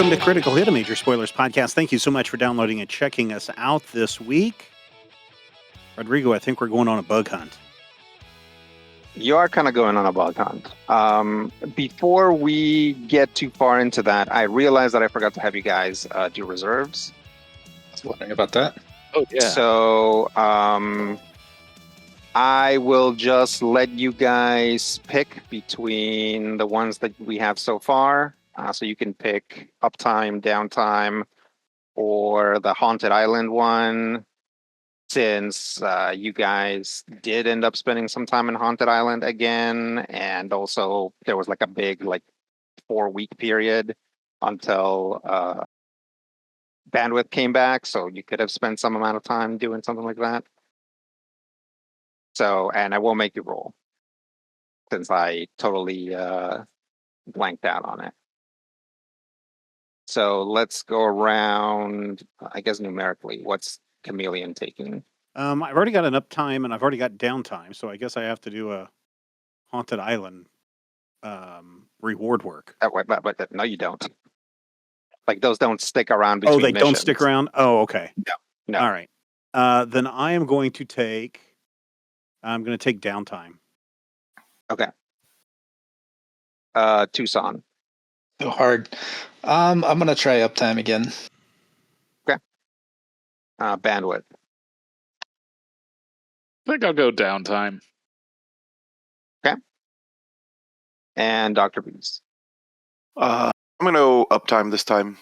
Welcome to Critical Hit, a Major Spoilers podcast. Thank you so much for downloading and checking us out this week. Rodrigo, I think we're going on a bug hunt. You are kind of going on a bug hunt. Before we get too far into that, I realized that I forgot to have you guys do reserves. I was wondering about that. Oh, yeah. So I will just let you guys pick between the ones that we have so far. So you can pick uptime, downtime, or the Haunted Island one. Since you guys did end up spending some time in Haunted Island again, and also there was like a big 4-week period until bandwidth came back, so you could have spent some amount of time doing something like that. So, and I won't make you roll since I totally blanked out on it. So let's go around, I guess numerically. What's Chameleon taking? I've already got an uptime and I've already got downtime, so I guess I have to do a Haunted Island reward work. But no, you don't. Like those don't stick around between they don't missions. stick around? Oh, okay. No. All right. Then I am going to take downtime. Okay. Tucson. So hard. I'm gonna try uptime again. Bandwidth. I think I'll go downtime. Okay. And Dr. Beast. I'm going to go uptime this time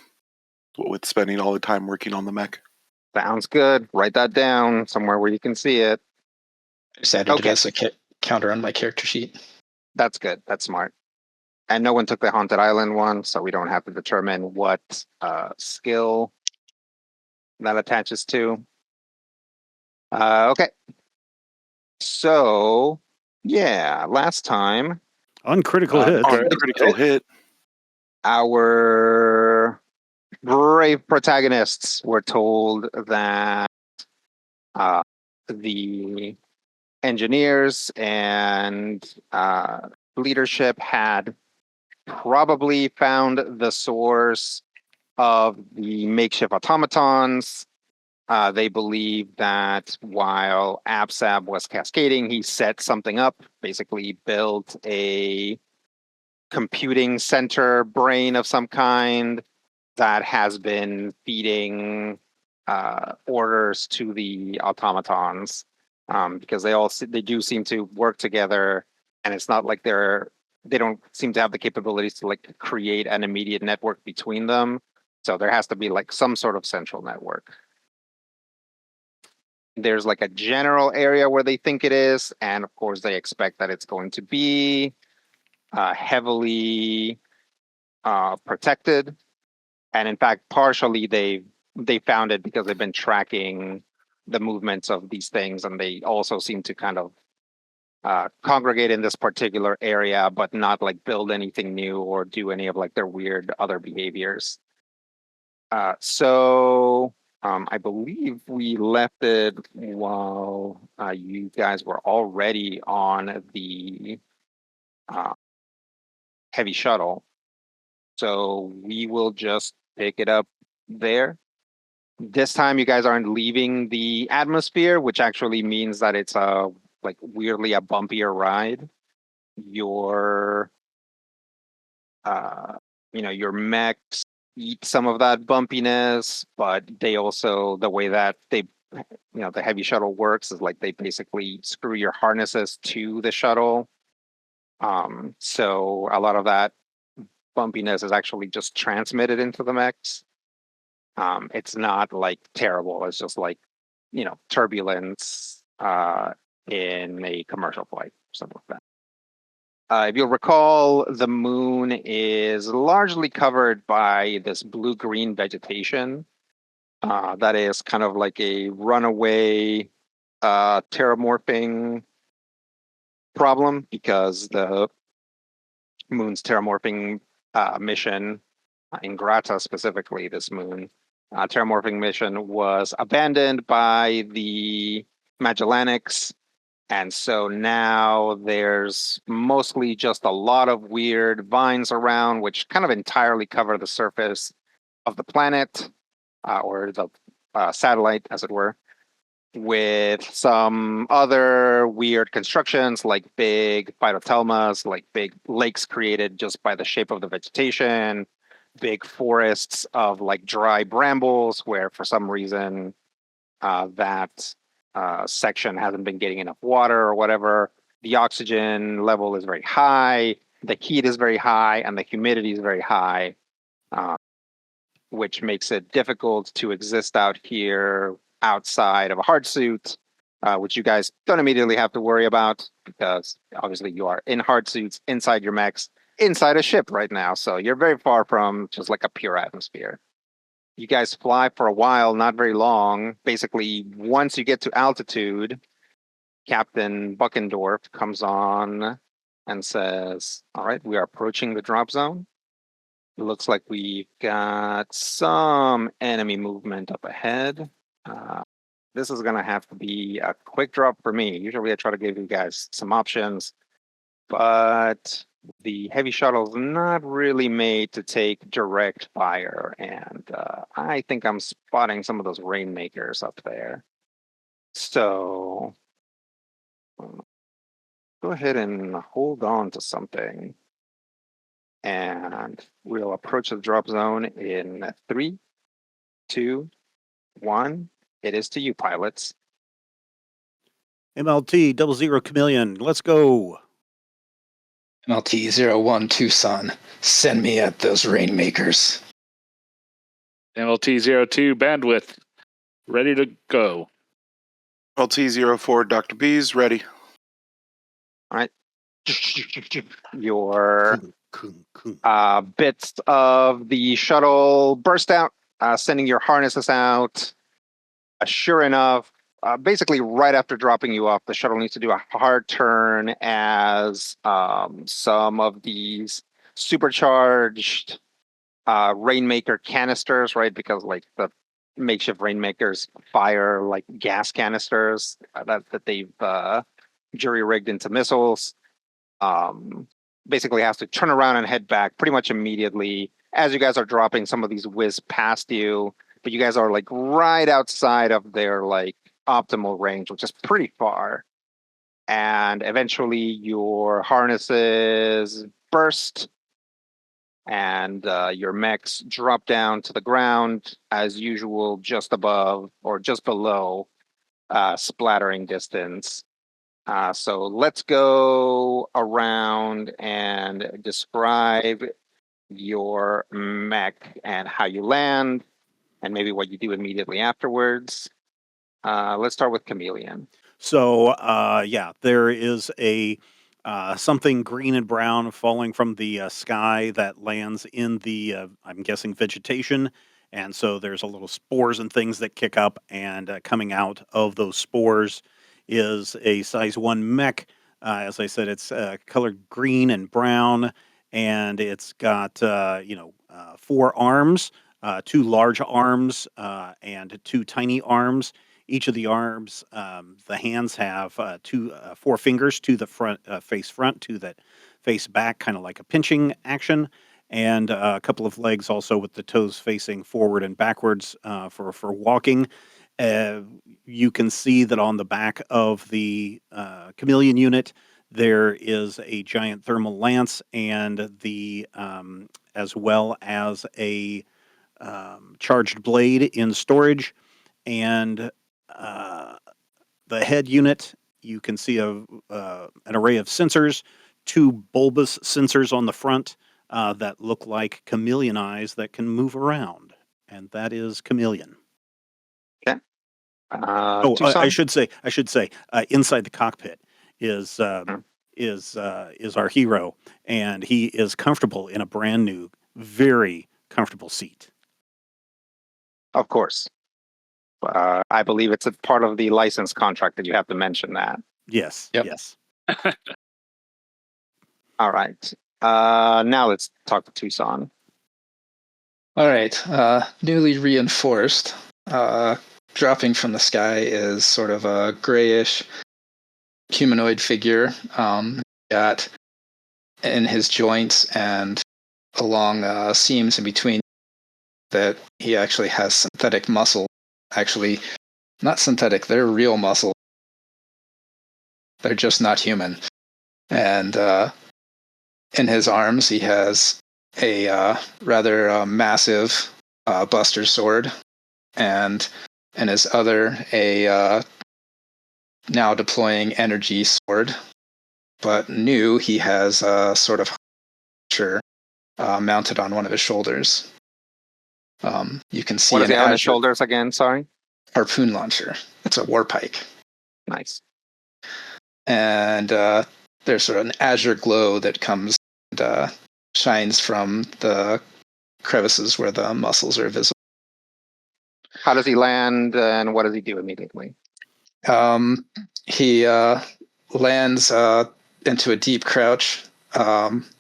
with spending all the time working on the mech. Sounds good. Write that down somewhere where you can see it. I just added it as a counter on my character sheet. That's good. That's smart. And no one took the Haunted Island one, so we don't have to determine what skill that attaches to. Okay. So, yeah, last time On Critical Hit. On Critical Hit. our brave protagonists were told that the engineers and leadership had probably found the source of the makeshift automatons. They believe that while Absab was cascading, he set something up, basically built a computing center brain of some kind that has been feeding orders to the automatons, because they do seem to work together, and it's not like they don't seem to have the capabilities to create an immediate network between them. So there has to be some sort of central network. There's a general area where they think it is, and of course they expect that it's going to be heavily protected. And in fact, partially they found it because they've been tracking the movements of these things, and they also seem to kind of congregate in this particular area, but not build anything new or do any of their weird other behaviors. So I believe we left it while you guys were already on the heavy shuttle. So we will just pick it up there. This time you guys aren't leaving the atmosphere, which actually means that it's weirdly a bumpier ride. Your your mechs eat some of that bumpiness, but they also, the way that the heavy shuttle works is they basically screw your harnesses to the shuttle. So a lot of that bumpiness is actually just transmitted into the mechs. It's not terrible. It's just turbulence in a commercial flight, something like that. If you'll recall, the moon is largely covered by this blue-green vegetation that is kind of like a runaway terramorphing problem, because the moon's terramorphing mission, Ingrata specifically, this moon terramorphing mission was abandoned by the Magellanics. And so now there's mostly just a lot of weird vines around, which kind of entirely cover the surface of the planet, or the satellite, as it were, with some other weird constructions like big phytothelmas, like big lakes created just by the shape of the vegetation, big forests of like dry brambles where for some reason that section hasn't been getting enough water or whatever. The oxygen level is very high, the heat is very high, and the humidity is very high, which makes it difficult to exist out here outside of a hard suit, which you guys don't immediately have to worry about because obviously you are in hard suits inside your mechs, inside a ship right now. So you're very far from just like a pure atmosphere. You guys fly for a while, not very long. Basically, once you get to altitude, Captain Buckendorf comes on and says, all right, we are approaching the drop zone. It looks like we've got some enemy movement up ahead. This is going to have to be a quick drop for me. Usually I try to give you guys some options, but the heavy shuttle is not really made to take direct fire. And I think I'm spotting some of those rainmakers up there. So go ahead and hold on to something. And we'll approach the drop zone in 3, 2, 1. It is to you, pilots. MLT 00 Chameleon, let's go. MLT-01 Tucson, send me at those rainmakers. MLT-02 bandwidth, ready to go. LT-04 Dr. B's ready. All right. Your Kung, kung, kung. bits of the shuttle burst out, sending your harnesses out. Sure enough, basically right after dropping you off, the shuttle needs to do a hard turn as some of these supercharged rainmaker canisters, right? Because like the makeshift rainmakers fire like gas canisters that they've jury rigged into missiles. Basically has to turn around and head back pretty much immediately as you guys are dropping. Some of these whiz past you, but you guys are like right outside of their like optimal range, which is pretty far. And eventually your harnesses burst and your mechs drop down to the ground as usual, just above or just below splattering distance. So let's go around and describe your mech and how you land and maybe what you do immediately afterwards. Let's start with Chameleon. So, yeah, there is a something green and brown falling from the sky that lands in the, I'm guessing, vegetation. And so there's a little spores and things that kick up, and coming out of those spores is a size 1 mech. As I said, it's colored green and brown, and it's got, 4 arms, 2 large arms, and 2 tiny arms. Each of the arms, the hands have 4 fingers to the front, face front, to that face back, kind of like a pinching action, and a couple of legs also with the toes facing forward and backwards for walking. You can see that on the back of the Chameleon unit, there is a giant thermal lance, and the as well as a charged blade in storage, and the head unit, you can see an array of sensors, 2 bulbous sensors on the front that look like chameleon eyes that can move around, and that is Chameleon. Okay. I should say, inside the cockpit is Mhm. is our hero, and he is comfortable in a brand new, very comfortable seat. Of course. I believe it's a part of the license contract that you have to mention that. Yes. Yep. Yes. All right. Now let's talk to Tucson. All right, newly reinforced. Dropping from the sky is sort of a grayish humanoid figure. Got in his joints and along seams in between that he actually has synthetic muscle. Actually, not synthetic, they're real muscle. They're just not human. And in his arms, he has a rather massive Buster sword, and in his other, a now deploying energy sword. But new, he has a sort of launcher mounted on one of his shoulders. You can see What does an he have on his Azure shoulders again? Sorry. harpoon launcher. It's a war pike. Nice. And there's sort of an azure glow that comes and shines from the crevices where the muscles are visible. How does he land, and what does he do immediately? He lands into a deep crouch,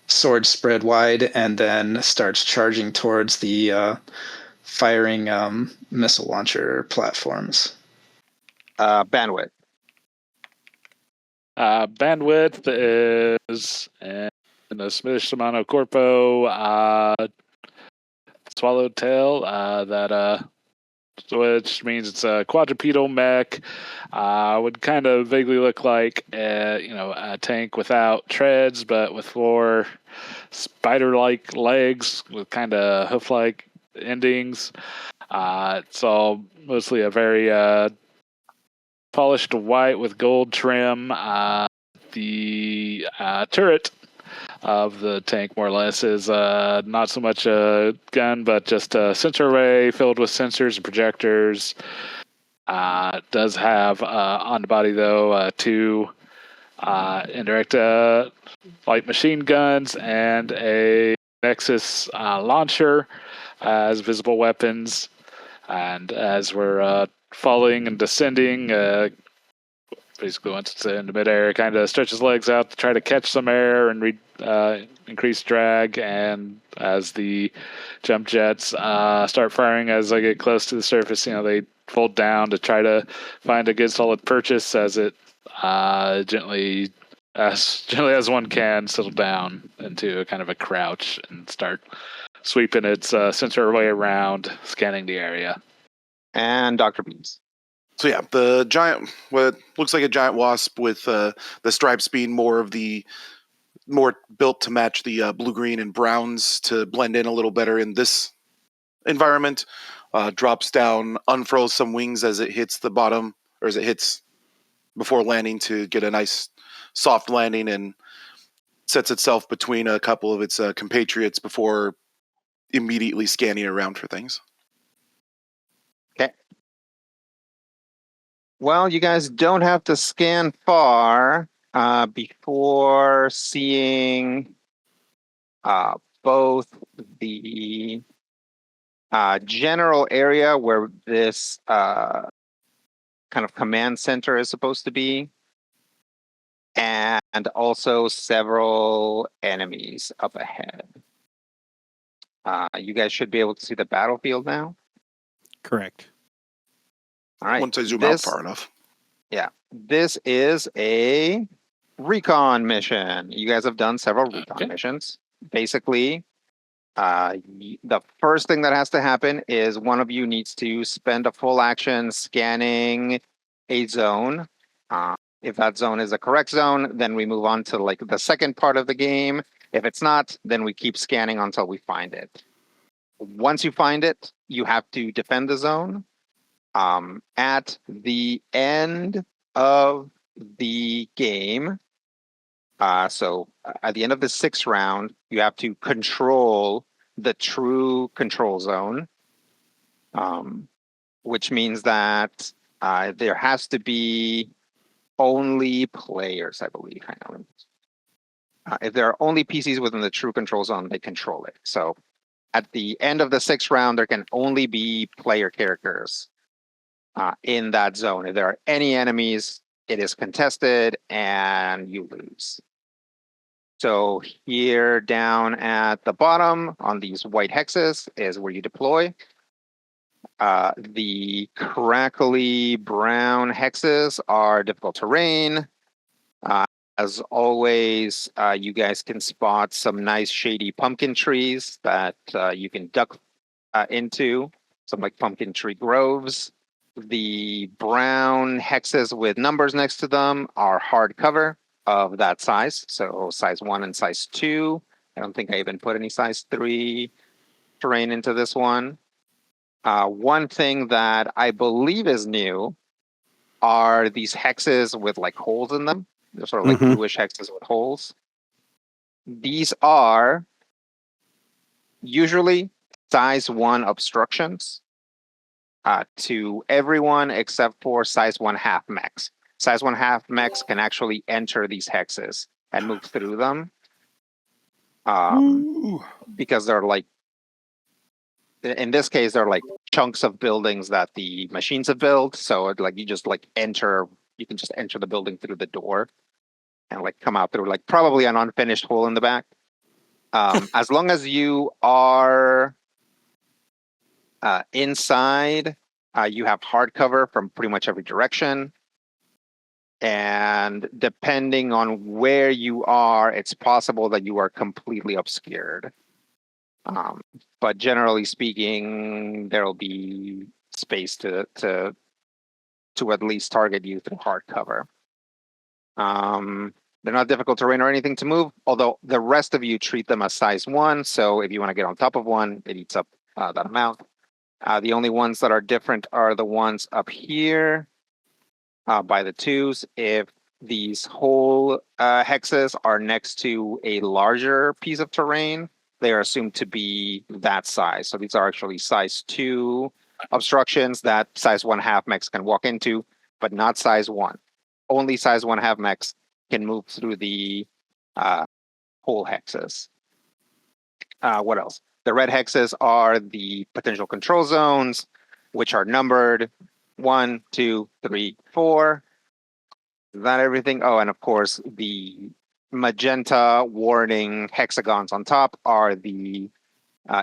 sword spread wide, and then starts charging towards the firing missile launcher platforms. Bandwidth. Bandwidth is in a Smith Shimano Corpo swallowtail that which means it's a quadrupedal mech. Would kind of vaguely look like a tank without treads, but with 4 spider-like legs with kind of hoof-like endings. It's all mostly a very polished white with gold trim. The turret of the tank, more or less, is not so much a gun, but just a sensor array filled with sensors and projectors. It does have on the body, though, 2 indirect light machine guns and a Nexus launcher as visible weapons. And as we're falling and descending, basically once it's in the midair, it kind of stretches legs out to try to catch some air and increase drag. And as the jump jets start firing as they get close to the surface, they fold down to try to find a good solid purchase as it gently as one can settle down into a kind of a crouch and start sweeping its sensor way around, scanning the area. And Dr. Beans. So yeah, the giant, what looks like a giant wasp with the stripes being more built to match the blue, green, and browns to blend in a little better in this environment. Drops down, unfurls some wings as it hits the bottom, or as it hits before landing to get a nice soft landing, and sets itself between a couple of its compatriots before immediately scanning around for things. Okay. Well, you guys don't have to scan far before seeing both the general area where this kind of command center is supposed to be, and also several enemies up ahead. You guys should be able to see the battlefield now. Correct. All right. Once I zoom out far enough. Yeah, this is a recon mission. You guys have done several recon missions. Basically, the first thing that has to happen is one of you needs to spend a full action scanning a zone. If that zone is a correct zone, then we move on to like the second part of the game. If it's not, then we keep scanning until we find it. Once you find it, you have to defend the zone. At the end of the game, so at the end of the 6th round, you have to control the true control zone, which means that there has to be only players, I believe. Hang on. If there are only PCs within the true control zone, they control it. So at the end of the 6th round, there can only be player characters in that zone. If there are any enemies, it is contested and you lose. So here down at the bottom on these white hexes is where you deploy. The crackly brown hexes are difficult terrain. As always, you guys can spot some nice shady pumpkin trees that you can duck into some like pumpkin tree groves. The brown hexes with numbers next to them are hardcover of that size. So size 1 and size 2. I don't think I even put any size 3 terrain into this one. One thing that I believe is new are these hexes with like holes in them. They're sort of like Mhm. bluish hexes with holes. These are usually size 1 obstructions to everyone except for size 1/2 mechs. Size 1/2 mechs can actually enter these hexes and move through them Ooh. because they're like, in this case, they're like chunks of buildings that the machines have built. So like you just like enter, you can just enter the building through the door and like come out through like probably an unfinished hole in the back. As long as you are inside, you have hardcover from pretty much every direction. And depending on where you are, it's possible that you are completely obscured. But generally speaking, there'll be space to at least target you through hardcover. They're not difficult terrain or anything to move, although the rest of you treat them as size 1. So if you want to get on top of one, it eats up that amount. The only ones that are different are the ones up here by the 2s. If these whole hexes are next to a larger piece of terrain, they are assumed to be that size. So these are actually size 2 obstructions that size 1/2 mechs can walk into, but not size 1. Only size 1/2 mechs can move through the whole hexes. What else? The red hexes are the potential control zones, which are numbered 1, 2, 3, 4. Is that everything? Oh, and of course, the magenta warning hexagons on top are the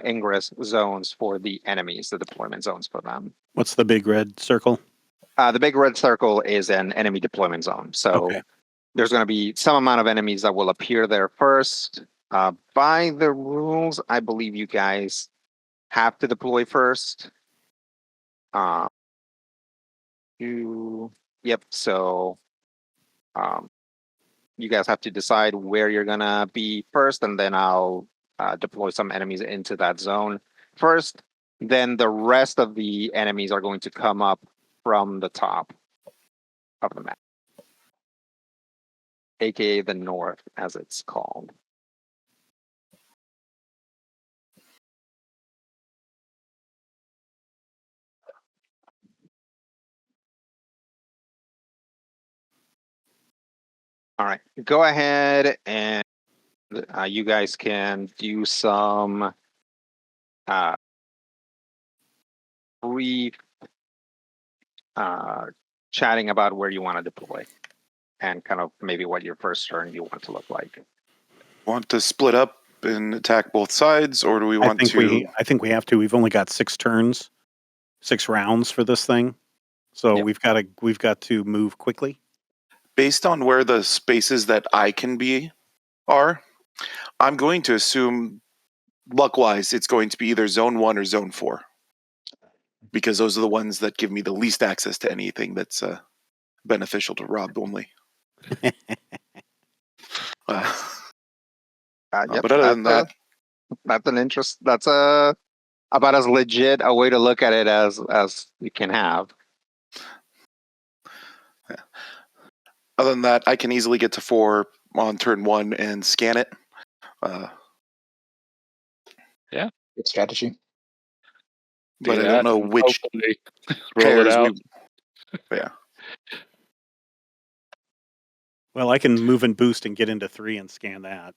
ingress zones for the enemies, the deployment zones for them. What's the big red circle? The big red circle is an enemy deployment zone. So Okay. there's going to be some amount of enemies that will appear there first. By the rules, I believe you guys have to deploy first. Yep. So you guys have to decide where you're gonna be first, and then I'll deploy some enemies into that zone first. Then the rest of the enemies are going to come up from the top of the map, aka the north, as it's called. All right, go ahead and you guys can do some brief chatting about where you want to deploy and kind of maybe what your first turn you want to look like. Want to split up and attack both sides, or do we want to? I think we have to. We've only got 6 turns, 6 rounds for this thing, so Yep. we've got to move quickly. Based on where the spaces that I can be are, I'm going to assume, luck-wise, it's going to be either Zone 1 or Zone 4. Because those are the ones that give me the least access to anything that's beneficial to Rob only. Yep, but other than that, that's an interest. That's about as legit a way to look at it as you can have. Yeah. Other than that, I can easily get to 4 on turn 1 and scan it. Good strategy. But I don't know which roll it pairs out. Yeah. Well, I can move and boost and get into 3 and scan that.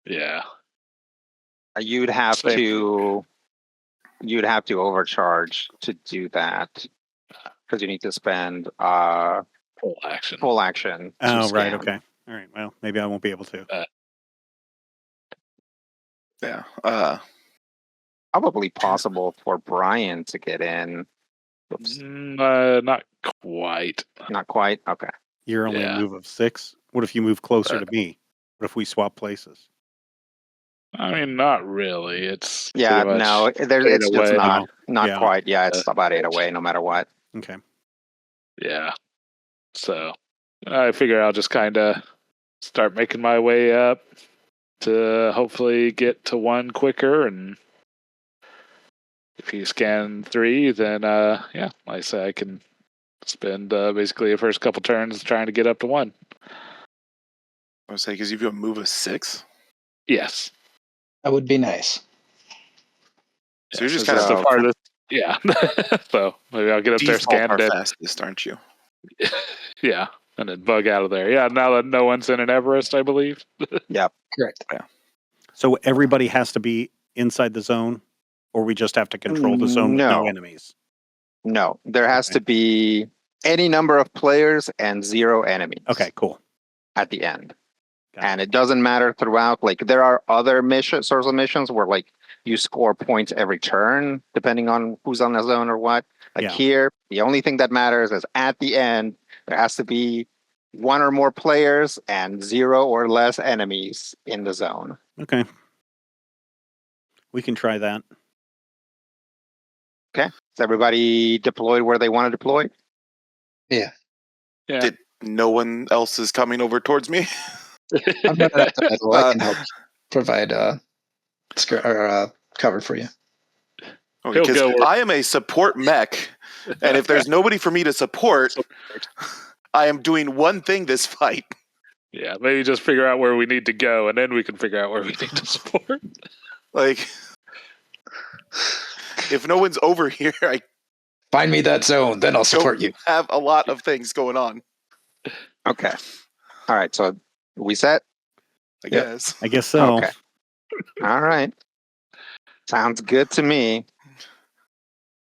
Yeah. You'd have Same. to overcharge to do that because you need to spend Full action. to Oh, right. scan. Okay. All right. Well, maybe I won't be able to. Yeah. Probably possible for Brian to get in. Oops. Not quite. Not quite. Okay. You're only a Yeah. move of 6. What if you move closer to me? What if we swap places? I mean, not really. It's Yeah, pretty much no, eight it's just away. not Yeah. quite. Yeah, it's about 8 away, no matter what. Okay. Yeah. So I figure I'll just kind of start making my way up to hopefully get to 1 quicker. And if you scan 3, then yeah, like I say, I can spend basically the first couple turns trying to get up to 1. I was saying, because you've got to move a 6. Yes. That would be nice. So you're just Since kind it's of the farthest. Yeah. So maybe I'll get up there, default scan our it. fastest, aren't you? Yeah. And then bug out of there. Yeah. Now that no one's in an Everest, I believe. Correct. So everybody has to be inside the zone, or we just have to control the zone with no No. enemies? No, there has Okay. to be any number of players and 0 enemies. Okay, cool. At the end. Got it. And it doesn't matter throughout. Like there are other sorts of missions where like you score points every turn, depending on who's on the zone or what. Like Yeah. here, the only thing that matters is at the end, there has to be 1 or more players and 0 or less enemies in the zone. Okay. We can try that. Is everybody deployed where they want to deploy? Yeah. Yeah. Did no one else is coming over towards me? I'm running up the middle. I can help provide cover for you. Okay, He'll 'cause go where- I am a support mech, and if there's nobody for me to support, I am doing one thing this fight. Yeah, maybe just figure out where we need to go, and then we can figure out where we need to support. Like, if no one's over here, I Find me that zone, then I'll support you. have a lot of things going on. Okay. All right. So we set? I Yep. guess. I guess so. Okay. All right. Sounds good to me.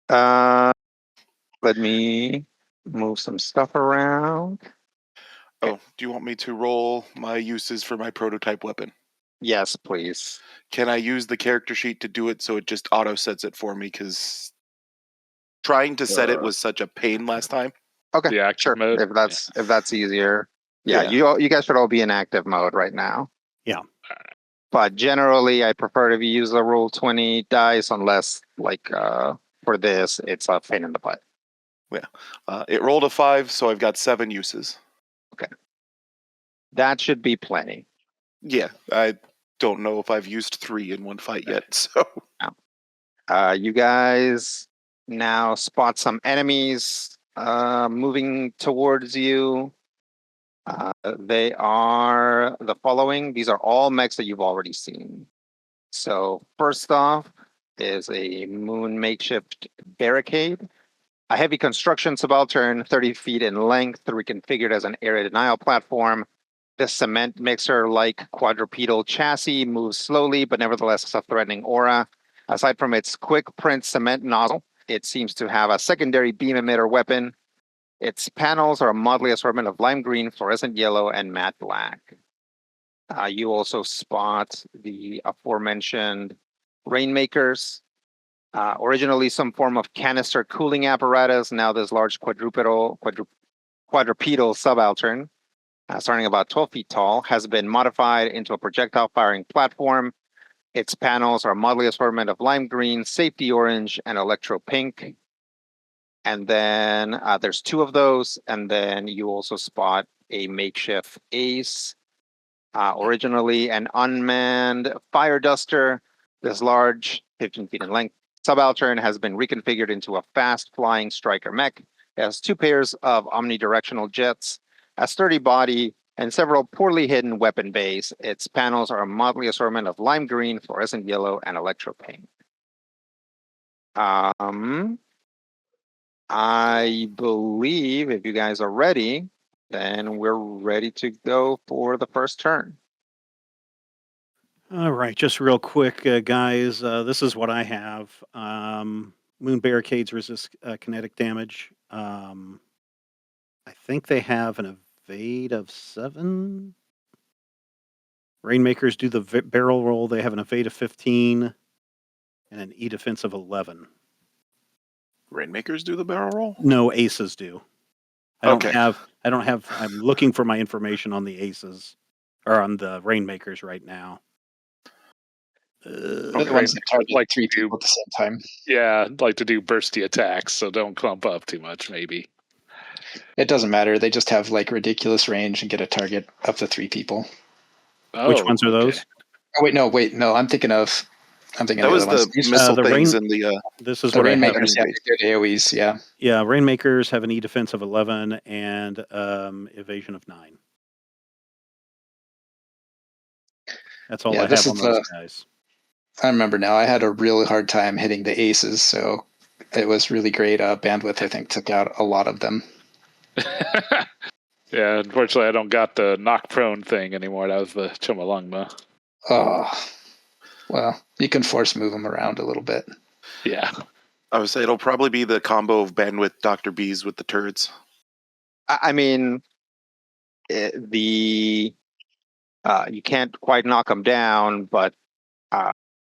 Let me move some stuff around. Oh, do you want me to roll my uses for my prototype weapon? Yes, please. Can I use the character sheet to do it so it just auto sets it for me? Because trying to set it was such a pain last time. Okay. The active Sure. mode? If that's easier. Yeah, Yeah. you guys should all be in active mode right now. Yeah. But generally I prefer if you use the roll 20 dice unless like for this it's a pain in the butt. It rolled a 5, so I've got 7 uses. That should be plenty. Yeah, I don't know if I've used 3 in one fight yet, so You guys now spot some enemies moving towards you. They are the following. These are all mechs that you've already seen. So first off is a moon makeshift barricade. A heavy construction subaltern, 30 feet in length, reconfigured as an area denial platform. This cement mixer-like quadrupedal chassis moves slowly, but nevertheless has a threatening aura. Aside from its quick print cement nozzle, it seems to have a secondary beam emitter weapon. Its panels are a motley assortment of lime green, fluorescent yellow, and matte black. You also spot the aforementioned rainmakers. Originally some form of canister cooling apparatus. Now this large quadrupedal subaltern, starting about 12 feet tall, has been modified into a projectile firing platform. Its panels are a motley assortment of lime green, safety orange, and electro pink. And then there's 2 of those. And then you also spot a makeshift ace. Originally an unmanned fire duster. This large, 15 feet in length, subaltern has been reconfigured into a fast-flying striker mech. It has 2 pairs of omnidirectional jets, a sturdy body, and several poorly hidden weapon bays. Its panels are a motley assortment of lime green, fluorescent yellow, and electro pink. I believe if you guys are ready, then we're ready to go for the first turn. All right, just real quick, guys. This is what I have. Moon barricades resist kinetic damage. I think they have an evade of 7. Rainmakers do the barrel roll. They have an evade of 15 and an E defense of 11. Rainmakers do the barrel roll? No, aces do. I don't Okay. have. I'm looking for my information on the aces or on the rainmakers right now. The Okay. ones that target Like 3 you. people at the same time. Yeah, I'd like to do bursty attacks, so don't clump up too much, maybe. It doesn't matter. They just have like ridiculous range and get a target up to 3 people. Which Oh, ones are okay. those? Oh wait, no. I'm thinking of That the was other ones. the missile the things rain- in the This is The what I have. Rainmakers have Base. good AoEs, yeah. Yeah, Rainmakers have an E defense of 11 and evasion of 9. That's all Yeah, I this have on is those the- guys. I remember now. I had a really hard time hitting the aces, so it was really great. Bandwidth, I think, took out a lot of them. Yeah, unfortunately, I don't got the knock prone thing anymore. That was the Chomalungma. Oh, well, you can force move them around a little bit. Yeah. I would say it'll probably be the combo of bandwidth Dr. B's with the turrets. I mean, you can't quite knock them down, but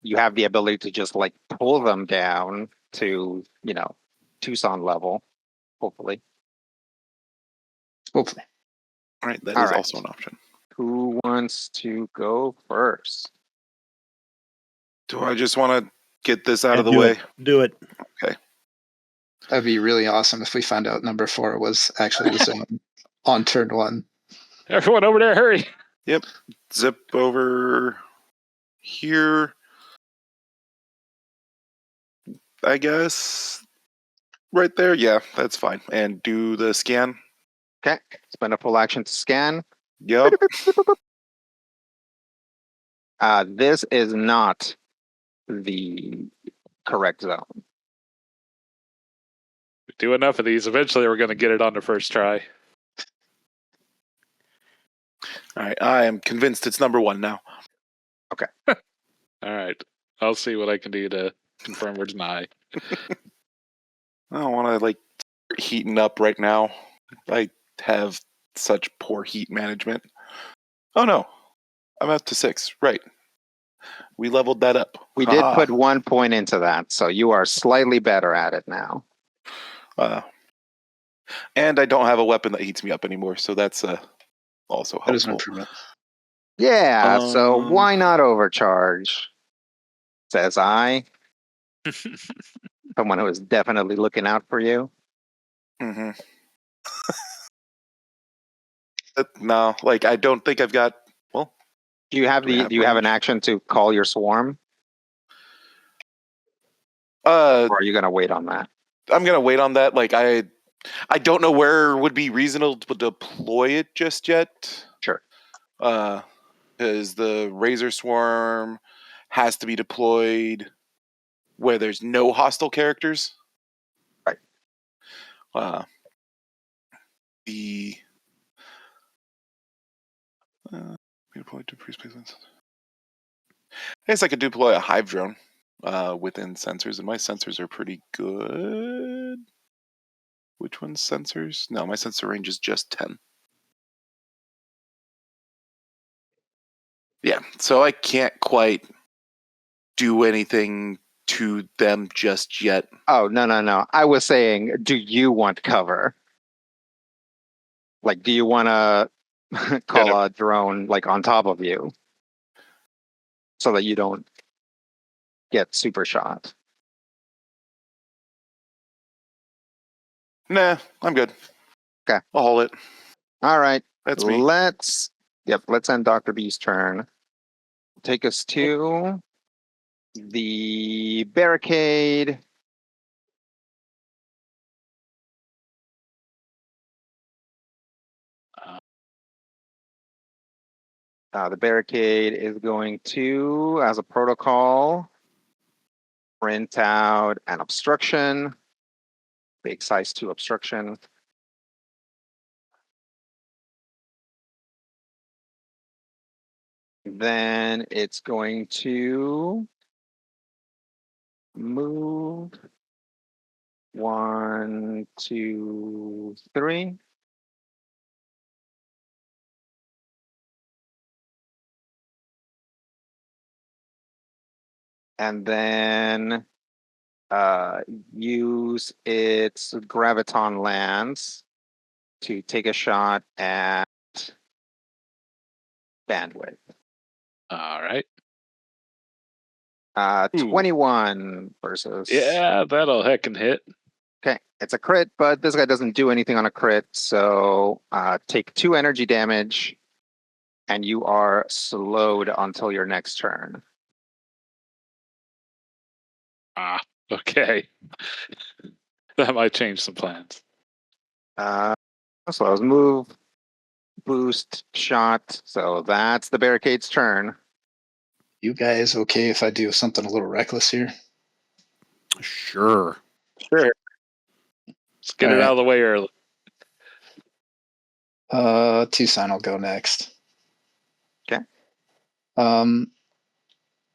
you have the ability to just like pull them down to Tucson level, hopefully. Hopefully. All right, that All is right. also an option. Who wants to go first? Do I just want to get this out Yeah, of the do way? it. Do it. That'd be really awesome if we found out number 4 was actually the zone on turn 1. Everyone over there, hurry. Zip over here, I guess. Right there, yeah, that's fine. And do the scan. Okay, spend a full action to scan. Yep. This is not the correct zone. We do enough of these. Eventually, we're going to get it on the first try. All right, I am convinced it's number 1 now. All right. I'll see what I can do to confirm or deny. I don't want to start heating up right now. I have such poor heat management. Oh no, I'm up to 6. Right. We leveled that up. We did put 1 point into that, so you are slightly better at it now. And I don't have a weapon that heats me up anymore, so that's also That is an helpful. improvement. Yeah, so Um, why not overcharge? Says I, someone who is definitely looking out for you. Mm-hmm. No, I don't think I've got. Well, Do you have Do we have do you have an range? action to call your swarm, uh, or are you gonna wait on that? I'm gonna wait on that. I don't know where would be reasonable to deploy it just yet. Sure. Because the Razor Swarm has to be deployed where there's no hostile characters. Right. The deployed to pre-space. I guess I could deploy a hive drone within sensors, and my sensors are pretty good. Which one's sensors? No, my sensor range is just 10. Yeah, so I can't quite do anything to them just yet. Oh, no. I was saying, do you want cover? Do you want to call a drone on top of you so that you don't get super shot? Nah, I'm good. Okay. I'll hold it. All right. That's me. Let's end Dr. B's turn. Take us to the barricade. The barricade is going to, as a protocol, print out an obstruction, big size 2 obstruction. Then it's going to move 1, 2, 3. And then use its graviton lance to take a shot at bandwidth. All right. Ooh. 21 versus. Yeah, that'll heckin' hit. Okay, it's a crit, but this guy doesn't do anything on a crit, so take 2 energy damage, and you are slowed until your next turn. Ah, okay. That might change some plans. So I was move, boost, shot. So that's the barricade's turn. You guys okay if I do something a little reckless here? Sure. Sure. Let's get All it right. out of the way early. Tucson will go next. Okay.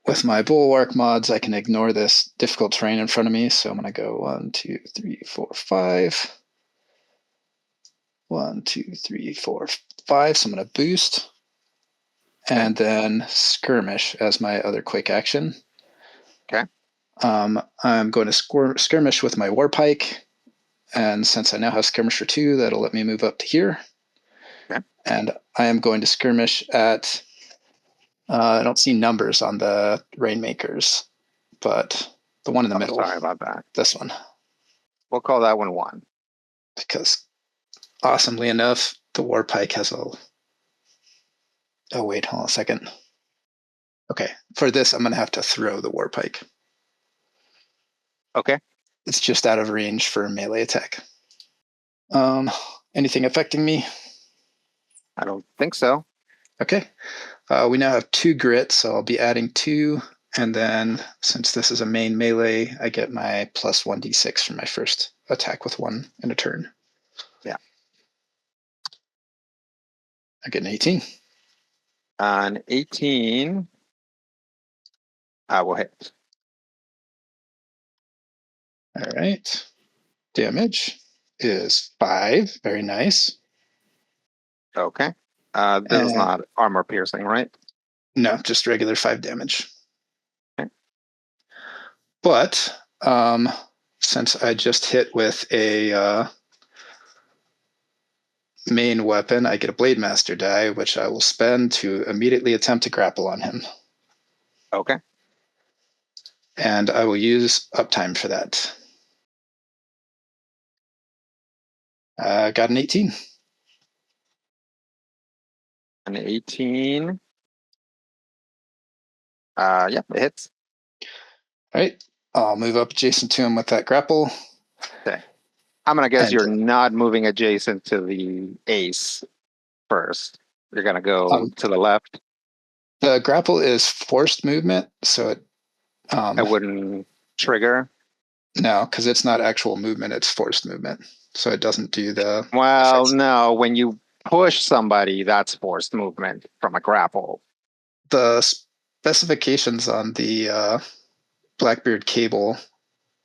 With my bulwark mods, I can ignore this difficult terrain in front of me. So I'm going to go 1, 2, 3, 4, 5. 1, 2, 3, 4, 5. So I'm going to boost. And then skirmish as my other quick action. Okay. I'm going to skirmish with my war pike. And since I now have skirmisher 2, that'll let me move up to here. Okay. And I am going to skirmish at. I don't see numbers on the Rainmakers, but the one in the middle. Sorry about that. This one. We'll call that one 1. Because, awesomely enough, the war pike has a. Oh, wait, hold on a second. Okay, for this, I'm going to have to throw the war pike. Okay. It's just out of range for melee attack. Anything affecting me? I don't think so. Okay. We now have 2 grit, so I'll be adding 2. And then, since this is a main melee, I get my plus 1d6 for my first attack with 1 in a turn. Yeah. I get an 18. An 18. I will hit. All right. Damage is 5. Very nice. Okay. This is not armor piercing, right? No, just regular 5 damage. Okay. But since I just hit with a main weapon, I get a Blade Master die, which I will spend to immediately attempt to grapple on him. Okay. And I will use uptime for that. Got an 18. An 18. Yep, it hits. All right. I'll move up adjacent to him with that grapple. Okay. I'm gonna guess And, you're not moving adjacent to the ace first. You're gonna go to the left. The grapple is forced movement, so it. I wouldn't trigger. No, because it's not actual movement; it's forced movement, so it doesn't do the. Well, effects. no. When you push somebody, that's forced movement from a grapple. The specifications on the Blackbeard cable.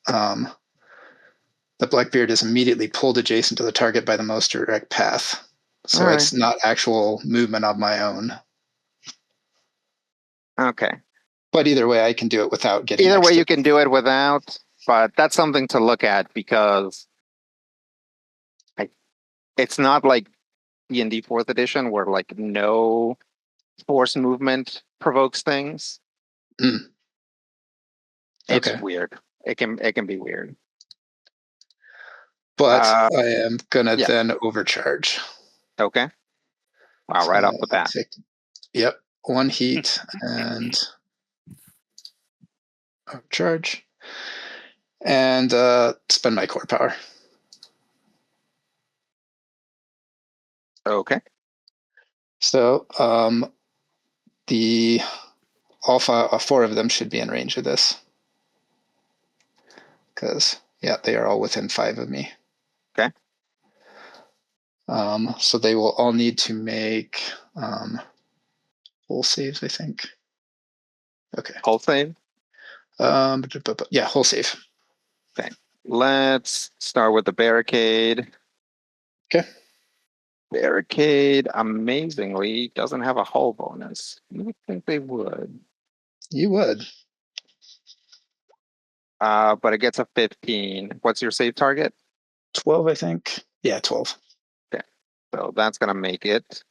The Blackbeard is immediately pulled adjacent to the target by the most direct path. So All it's not actual movement of my own. Okay. But either way, I can do it without getting. Either way, you can do it without, but that's something to look at because it's not like D&D 4th edition where like no force movement provokes things. Mm. It's Okay. weird. It can be weird. But I am gonna yeah. then overcharge. Okay. Wow, right off the bat. Yep, 1 heat and overcharge. And spend my core power. Okay. So the all 4 of them should be in range of this. Because yeah, they are all within 5 of me. Okay. So they will all need to make hull saves, I think. Okay. Hull save? Yeah, hull save. Okay. Let's start with the barricade. Okay. Barricade, amazingly, doesn't have a hull bonus. You would think they would. You would. But it gets a 15. What's your save target? 12, I think. Yeah, 12. Okay. So that's going to make it.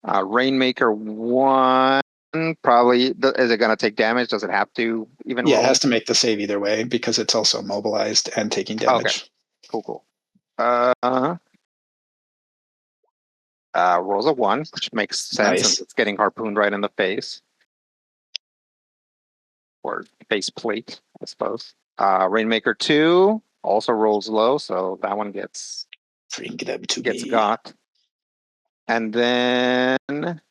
Rainmaker 1. Probably. Is it going to take damage? Does it have to even Yeah, roll? it has to make the save either way because it's also mobilized and taking Okay. damage. Cool. Rolls a 1, which makes sense since Nice. it's getting harpooned right in the face. Or face plate, I suppose. Rainmaker 2 also rolls low, so that one gets Bring them to gets me. got. And then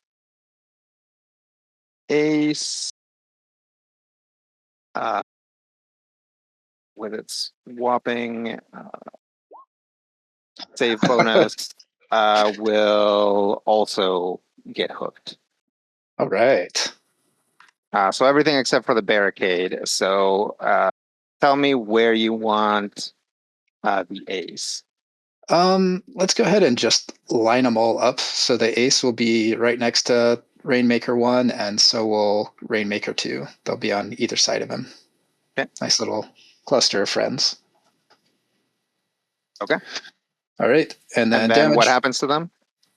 Ace with its whopping save bonus will also get hooked. All right. So everything except for the barricade. So tell me where you want the ace. Let's go ahead and just line them all up. So the ace will be right next to Rainmaker 1, and so will Rainmaker 2. They'll be on either side of him. Okay. Nice little cluster of friends. Okay. All right. And then damage. What happens to them?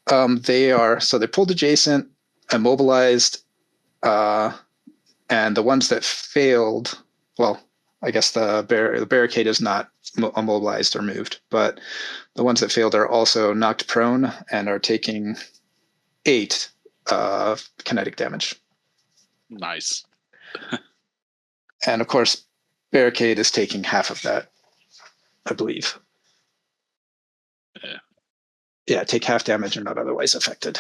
They're pulled adjacent, immobilized, and the ones that failed, well, I guess the barricade is not immobilized or moved, but the ones that failed are also knocked prone and are taking 8 kinetic damage. Nice. And of course, barricade is taking half of that, I believe. Yeah. Yeah, take half damage or not otherwise affected.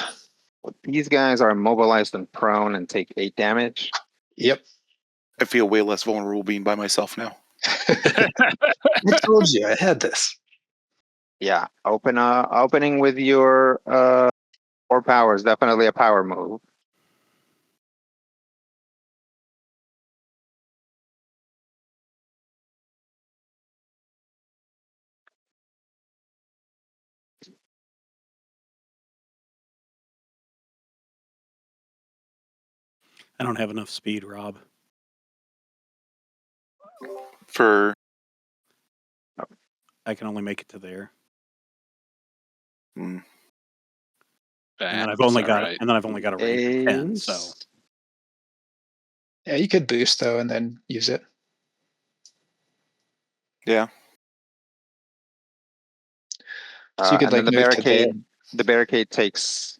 These guys are immobilized and prone and take 8 damage. Yep. I feel way less vulnerable being by myself now. I told you I had this. Yeah, opening with your 4 powers, definitely a power move. I don't have enough speed, Rob. For I can only make it to there. mm, And then I've only got right. a range of 10, so Ace. Yeah, you could boost though and then use it. yeah, So you could And then like move to the barricade takes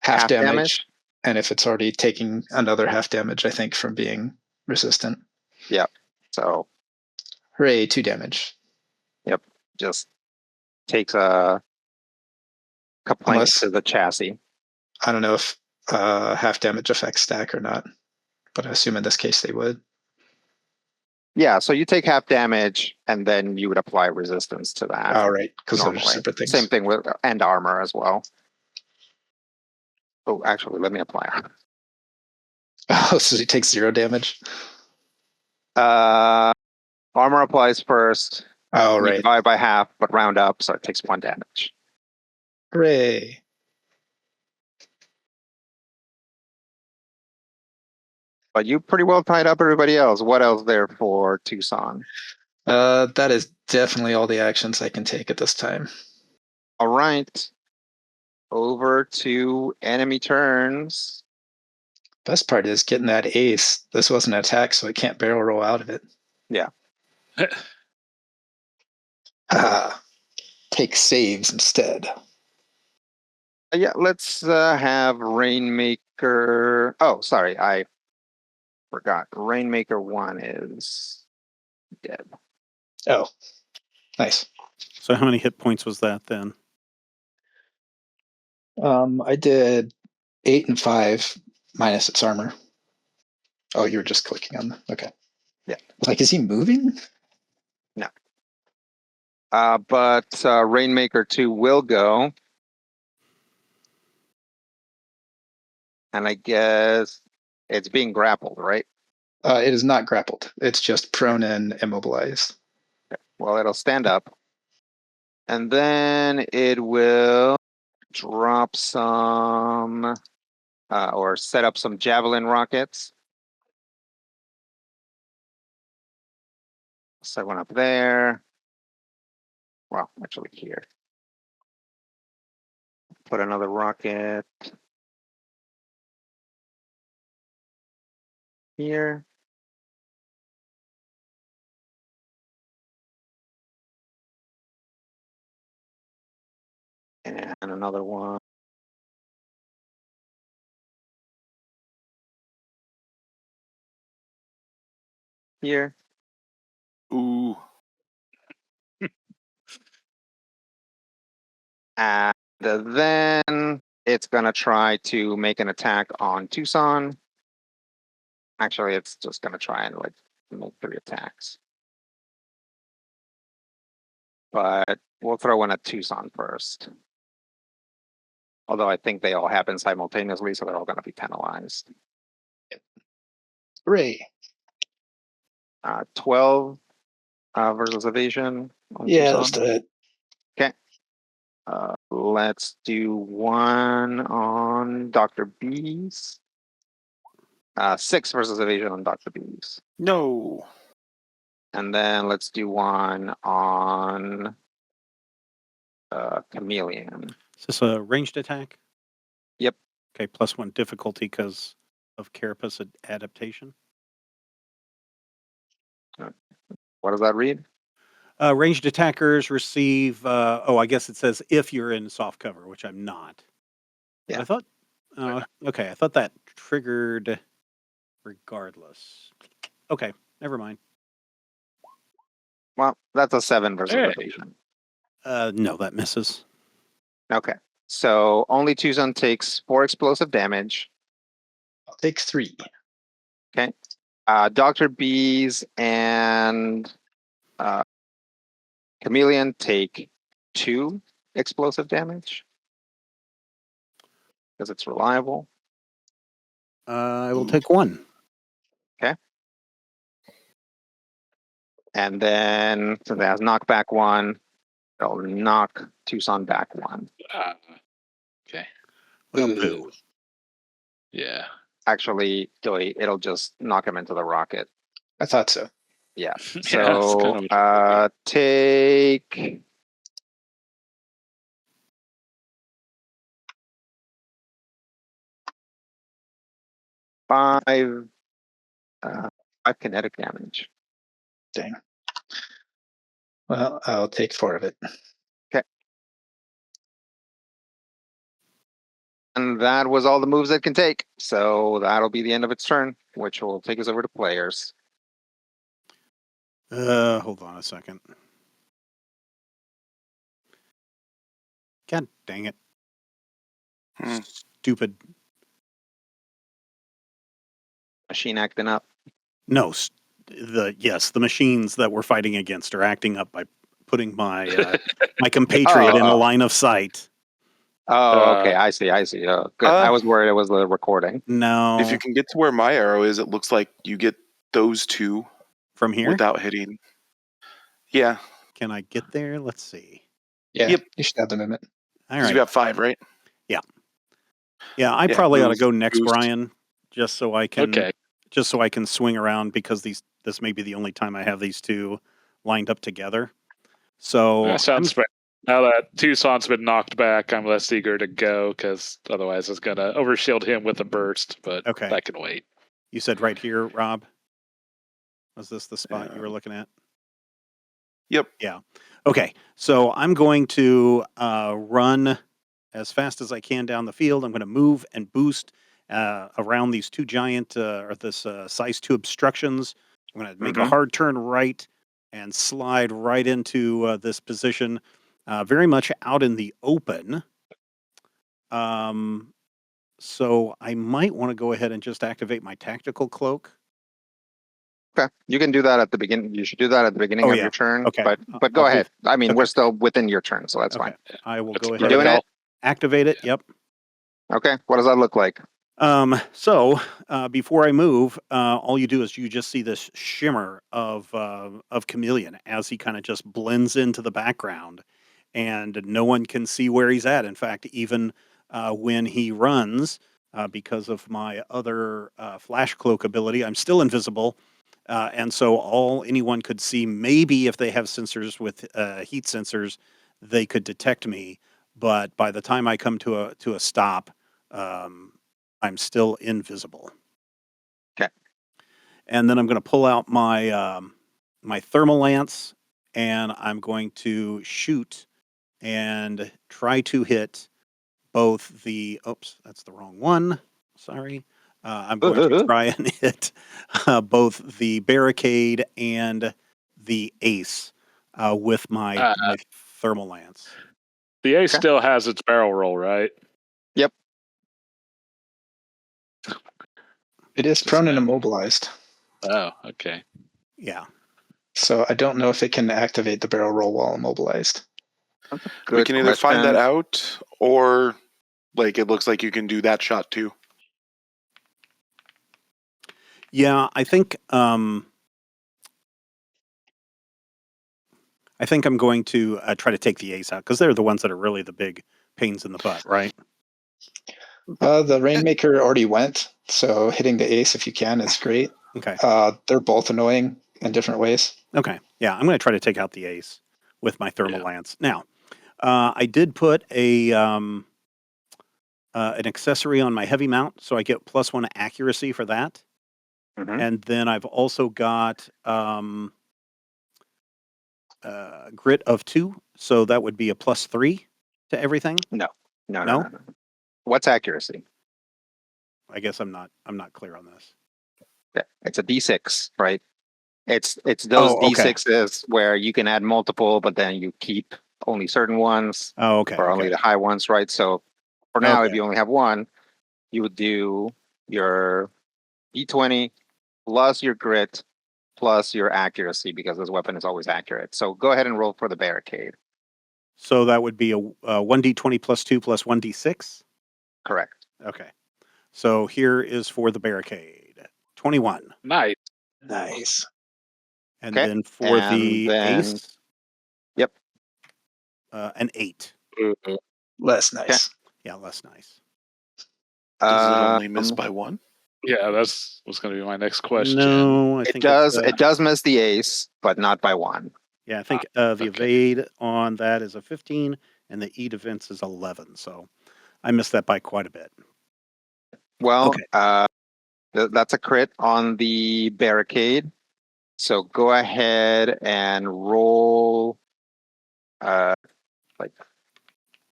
half half damage. And if it's already taking another half damage, I think, from being resistant. Yeah. So Hooray, 2 damage. yep, just takes a complaint Unless to the chassis. I don't know if half damage affects stack or not, but I assume in this case they would. Yeah, so you take half damage and then you would apply resistance to that. All right, because those are normally. separate things. Same thing with and armor as well. Oh, actually, let me apply armor. Oh, so he takes 0 damage. Armor applies first. Oh, We right. divide by half, but round up, so it takes 1 damage. Hooray. But you pretty well tied up everybody else. What else there for Tucson? That is definitely all the actions I can take at this time. All right. Over to enemy turns. Best part is getting that ace. This wasn't an attack, so it can't barrel roll out of it. Yeah. Take saves instead. Yeah, let's have Rainmaker. Oh, sorry, I forgot. Rainmaker 1 is dead. Oh, nice. so how many hit points was that then? I did 8 and 5 minus its armor. Oh, you were just clicking on them. Okay. Yeah. Like, is he moving? No. But Rainmaker 2 will go. And I guess it's being grappled, right? It is not grappled. It's just prone and immobilized. Okay. Well, it'll stand up. And then it will drop some or set up some javelin rockets. Set one up there. Well, actually here. Put another rocket here. And another one. Here. Ooh. And then it's gonna try to make an attack on Tucson. Actually, it's just gonna try and like make 3 attacks. But we'll throw in a Tucson first. Although I think they all happen simultaneously, so they're all gonna be penalized. Hooray. 12 versus evasion. On Yeah, Tucson. let's do it. Let's do one on Dr. B's. 6 versus evasion on Dr. B's. No. And then let's do one on Chameleon. Is this a ranged attack? Yep. Okay, +1 difficulty because of Carapace adaptation. What does that read? Ranged attackers receive. I guess it says if you're in soft cover, which I'm not. But Yeah. I thought. Okay, I thought that triggered regardless. Okay, never mind. Well, that's a 7 versus Hey. evasion. No, that misses. Okay. So only Tucson takes 4 explosive damage. I'll take 3. Dr. B's and Chameleon take 2 explosive damage. Because it's reliable. I will take 1. And then since it has knockback 1, it'll knock Tucson back 1. Okay. Well, Ooh. poo. Yeah. Actually, it'll just knock him into the rocket. I thought so. Yeah. Yeah, it's So kinda- take 5 kinetic damage. Dang. Well, I'll take 4 of it. And that was all the moves it can take. So that'll be the end of its turn, which will take us over to players. Hold on a second. God dang it. Hmm. Stupid. Machine acting up. No, the machines that we're fighting against are acting up by putting my my compatriot in a line of sight. Oh, okay. I see. Oh, good. I was worried it was the recording. No. If you can get to where my arrow is, it looks like you get those 2 from here? without hitting. Yeah. Can I get there? Let's see. Yeah, Yep. you should have the movement. All 'Cause right. you got 5, right? Yeah, I Yeah, probably ought to boost, go next, boost. Brian, just so I can Okay. swing around because this may be the only time I have these 2 lined up together. So That sounds fair. Now that Tucson's been knocked back, I'm less eager to go because otherwise it's gonna overshield him with a burst. But Okay. that can wait. You said right here, Rob. Was this the spot you were looking at? Yep. Yeah. Okay. So I'm going to run as fast as I can down the field. I'm going to move and boost around these 2 giant or this size 2 obstructions. I'm going to make a hard turn right and slide right into this position, very much out in the open. So I might want to go ahead and just activate my tactical cloak. Okay. You can do that at the beginning. You should do that at the beginning Oh, of yeah. your turn. Okay. But go I'll do- ahead. I mean, okay. we're still within your turn, so that's Okay. fine. I will That's go great. ahead You doing and it? activate it. Yep. Okay. What does that look like? So before I move, all you do is you just see this shimmer of Chameleon as he kind of just blends into the background, and no one can see where he's at. In fact, even when he runs, because of my other flash cloak ability, I'm still invisible, and so all anyone could see, maybe if they have sensors with heat sensors, they could detect me. But by the time I come to a stop, I'm still invisible. Okay. And then I'm going to pull out my my thermal lance, and I'm going to shoot and try to hit both the. Oops, that's the wrong one. Sorry. I'm going to try and hit both the barricade and the ace with my thermal lance. The ace still has its barrel roll, right? Yep. It is prone and immobilized. Oh, okay. Yeah. So I don't know if it can activate the barrel roll while immobilized. We can either find that out, or like it looks like you can do that shot too. Yeah, I think I'm going to try to take the ace out because they're the ones that are really the big pains in the butt, right? The Rainmaker already went, so hitting the ace if you can is great. Okay. They're both annoying in different ways. Okay. Yeah, I'm going to try to take out the ace with my thermal lance. Now, I did put an accessory on my heavy mount, so I get +1 accuracy for that. Mhm. And then I've also got grit of 2, so that would be a +3 to everything. No. No? What's accuracy? I guess I'm not clear on this. Yeah, it's a D6, right? It's those Oh, okay. D6s where you can add multiple, but then you keep only certain ones Oh, okay. or only Okay. the high ones, right? So for now, if Okay. you only have one, you would do your D20 plus your grit plus your accuracy because this weapon is always accurate. So go ahead and roll for the barricade. So that would be a 1d20 plus 2 plus 1d6? Correct. Okay. So here is for the barricade. 21. Nice. Nice. And Okay, then for the then- ace. Yep. An 8. Less nice. Yeah, less nice. Does it only miss by 1? Yeah, that's what's going to be my next question. No, I It think does. It's, It does miss the ace, but not by 1. yeah, I think the okay. evade on that is a 15, and the E defense is 11. So I missed that by quite a bit. Well, Okay. that's a crit on the barricade. So go ahead and roll. Like,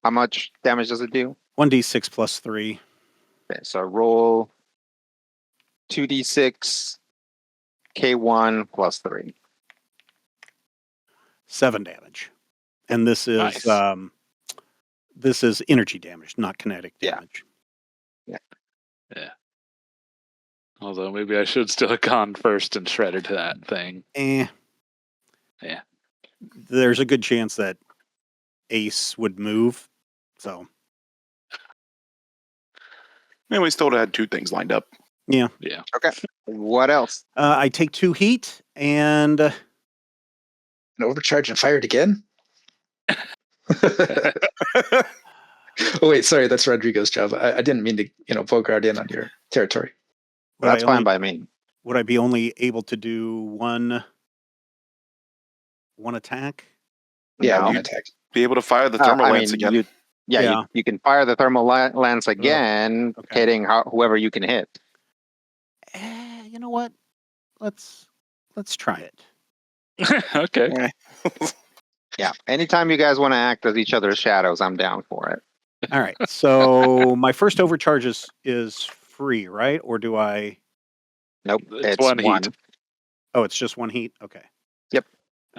how much damage does it do? 1d6 plus 3. Okay, so roll 2d6 K1 plus 3. 7 damage. And this is Nice. this is energy damage, not kinetic Yeah. damage. Yeah. Although maybe I should still have gone first and shredded to that thing. Yeah. There's a good chance that Ace would move. So And we still had 2 things lined up. yeah. Yeah. Okay. What else? I take 2 heat and And overcharge and fire it again? Oh wait, sorry, that's Rodrigo's job. I didn't mean to, bogart in on your territory. That's fine by me. Would I be only able to do one attack? Yeah, No. one attack. Be able to fire the thermal lance again. You can fire the thermal lance again, okay. hitting whoever you can hit. You know what? Let's try it. Okay. Yeah. Anytime you guys want to act as each other's shadows, I'm down for it. All right. So my first overcharge is free, right? Or do I? Nope. It's one heat. Oh, it's just 1 heat. Okay. Yep.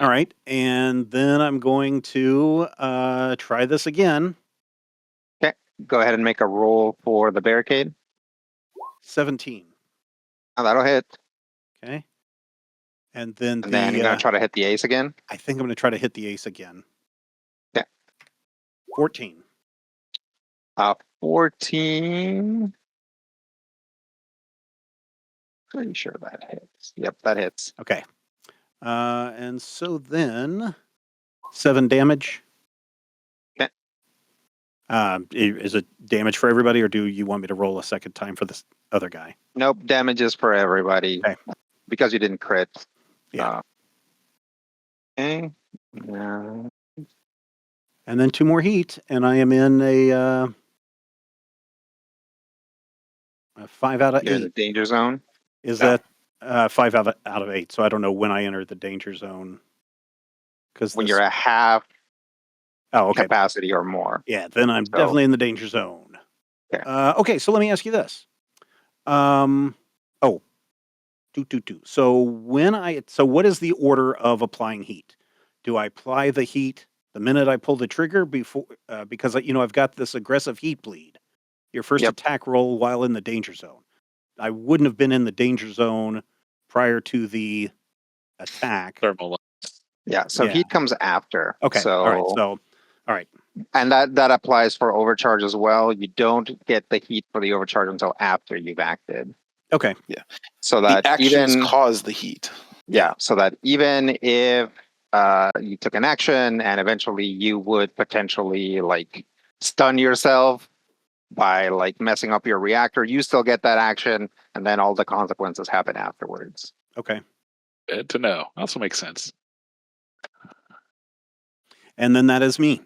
All right, and then I'm going to try this again. Okay. Go ahead and make a roll for the barricade. 17. Oh, that'll hit. Okay. And then Then you're gonna try to hit the ace again. I think I'm going to try to hit the ace again. Yeah. 14. 14. Pretty sure that hits. Yep, that hits. Okay. And so then 7 damage. Okay. Is it damage for everybody, or do you want me to roll a second time for this other guy? Nope, damages for everybody. Okay. Because you didn't crit. Yeah. Okay. And then 2 more heat, and I am in a 5 out of 8. You're in the danger zone. Is No. 5 out of 8. So I don't know when I enter the danger zone. Because When you're at half okay. capacity or more. Yeah, then I'm So- definitely in the danger zone. Okay. Okay, so let me ask you this. So what is the order of applying heat? Do I apply the heat the minute I pull the trigger before because I've got this aggressive heat bleed. Your first Yep. attack roll while in the danger zone. I wouldn't have been in the danger zone prior to the attack. Thermal. Yeah, so Yeah. heat comes after. Okay. So, all right. and that applies for overcharge as well. You don't get the heat for the overcharge until after you've acted. Okay. So The that actions even cause the heat. so that even if you took an action and eventually you would potentially like stun yourself by like messing up your reactor, you still get that action, and then all the consequences happen afterwards. Okay. Good to know. Also makes sense. And then that is me.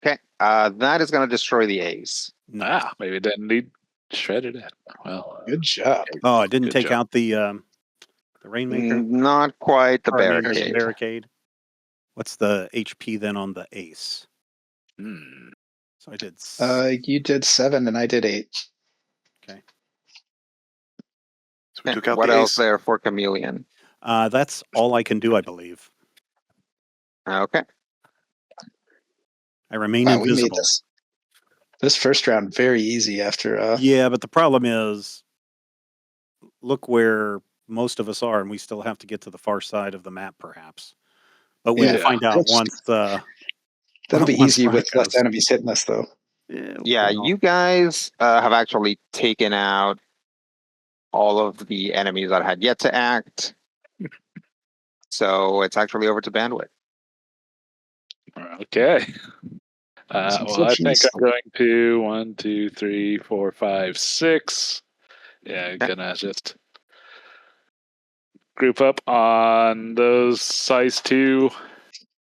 Okay, that is going to destroy the ace. Nice. Maybe it didn't need shredded it. Well, Good job. Oh, I didn't Good take job. out the rainmaker. Not quite the Or, I mean, the barricade. barricade. What's the HP then on the ace? Hmm. So I did. You did 7 and I did 8. Okay. So we took out What the else ace. there for Chameleon? That's all I can do, I believe. Okay. I remain Wow, we made invisible. this first round very easy after Yeah, but the problem is, look where most of us are, and we still have to get to the far side of the map, perhaps. But we will Yeah. find out once. that'll be once easy with Frank less goes. enemies hitting us though. Yeah, well, you guys have actually taken out all of the enemies that had yet to act. So it's actually over to bandwidth. Okay. Some Well, I think flippies. I'm going to 1, 2, 3, 4, 5, 6. Yeah, Okay. gonna just group up on those size 2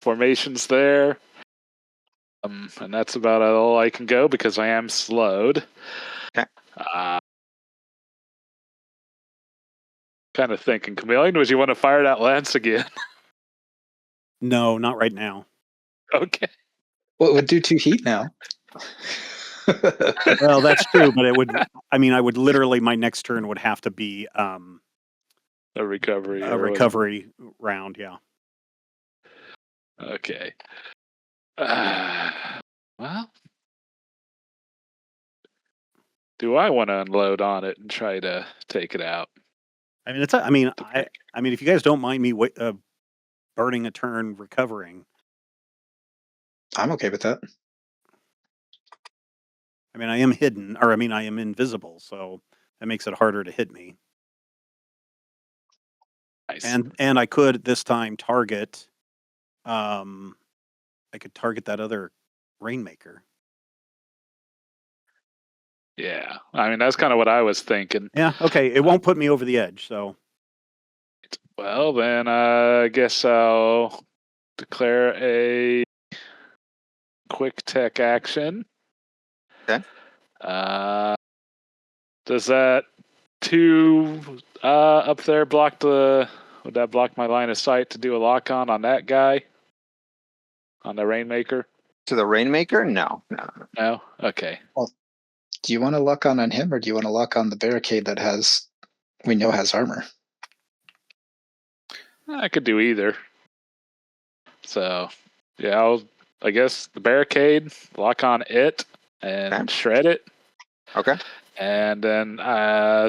formations there. And that's about all I can go because I am slowed. Okay. Kind of thinking, Chameleon, would you want to fire that lance again? No, not right now. Okay. Well, it would do 2 heat now. Well, that's true, but it would. I mean, I would literally. My next turn would have to be A recovery. a or recovery round. Yeah. Okay. Well, do I want to unload on it and try to take it out? I mean, I mean, if you guys don't mind me burning a turn recovering, I'm okay with that. I mean, I am hidden, or I mean, I am invisible, so that makes it harder to hit me. Nice. And I could this time target, I could target that other rainmaker. Yeah, I mean that's kind of what I was thinking. Yeah. Okay. It won't put me over the edge. So. Well, then I guess I'll declare a quick tech action. Okay. Does that 2 up there block would that block my line of sight to do a lock on that guy? On the Rainmaker? To the Rainmaker? No. No? Okay. Do you want to lock on him or do you want to lock on the barricade that we know has armor? I could do either. So, yeah, I guess the barricade, lock on it, and shred it. Okay. And then,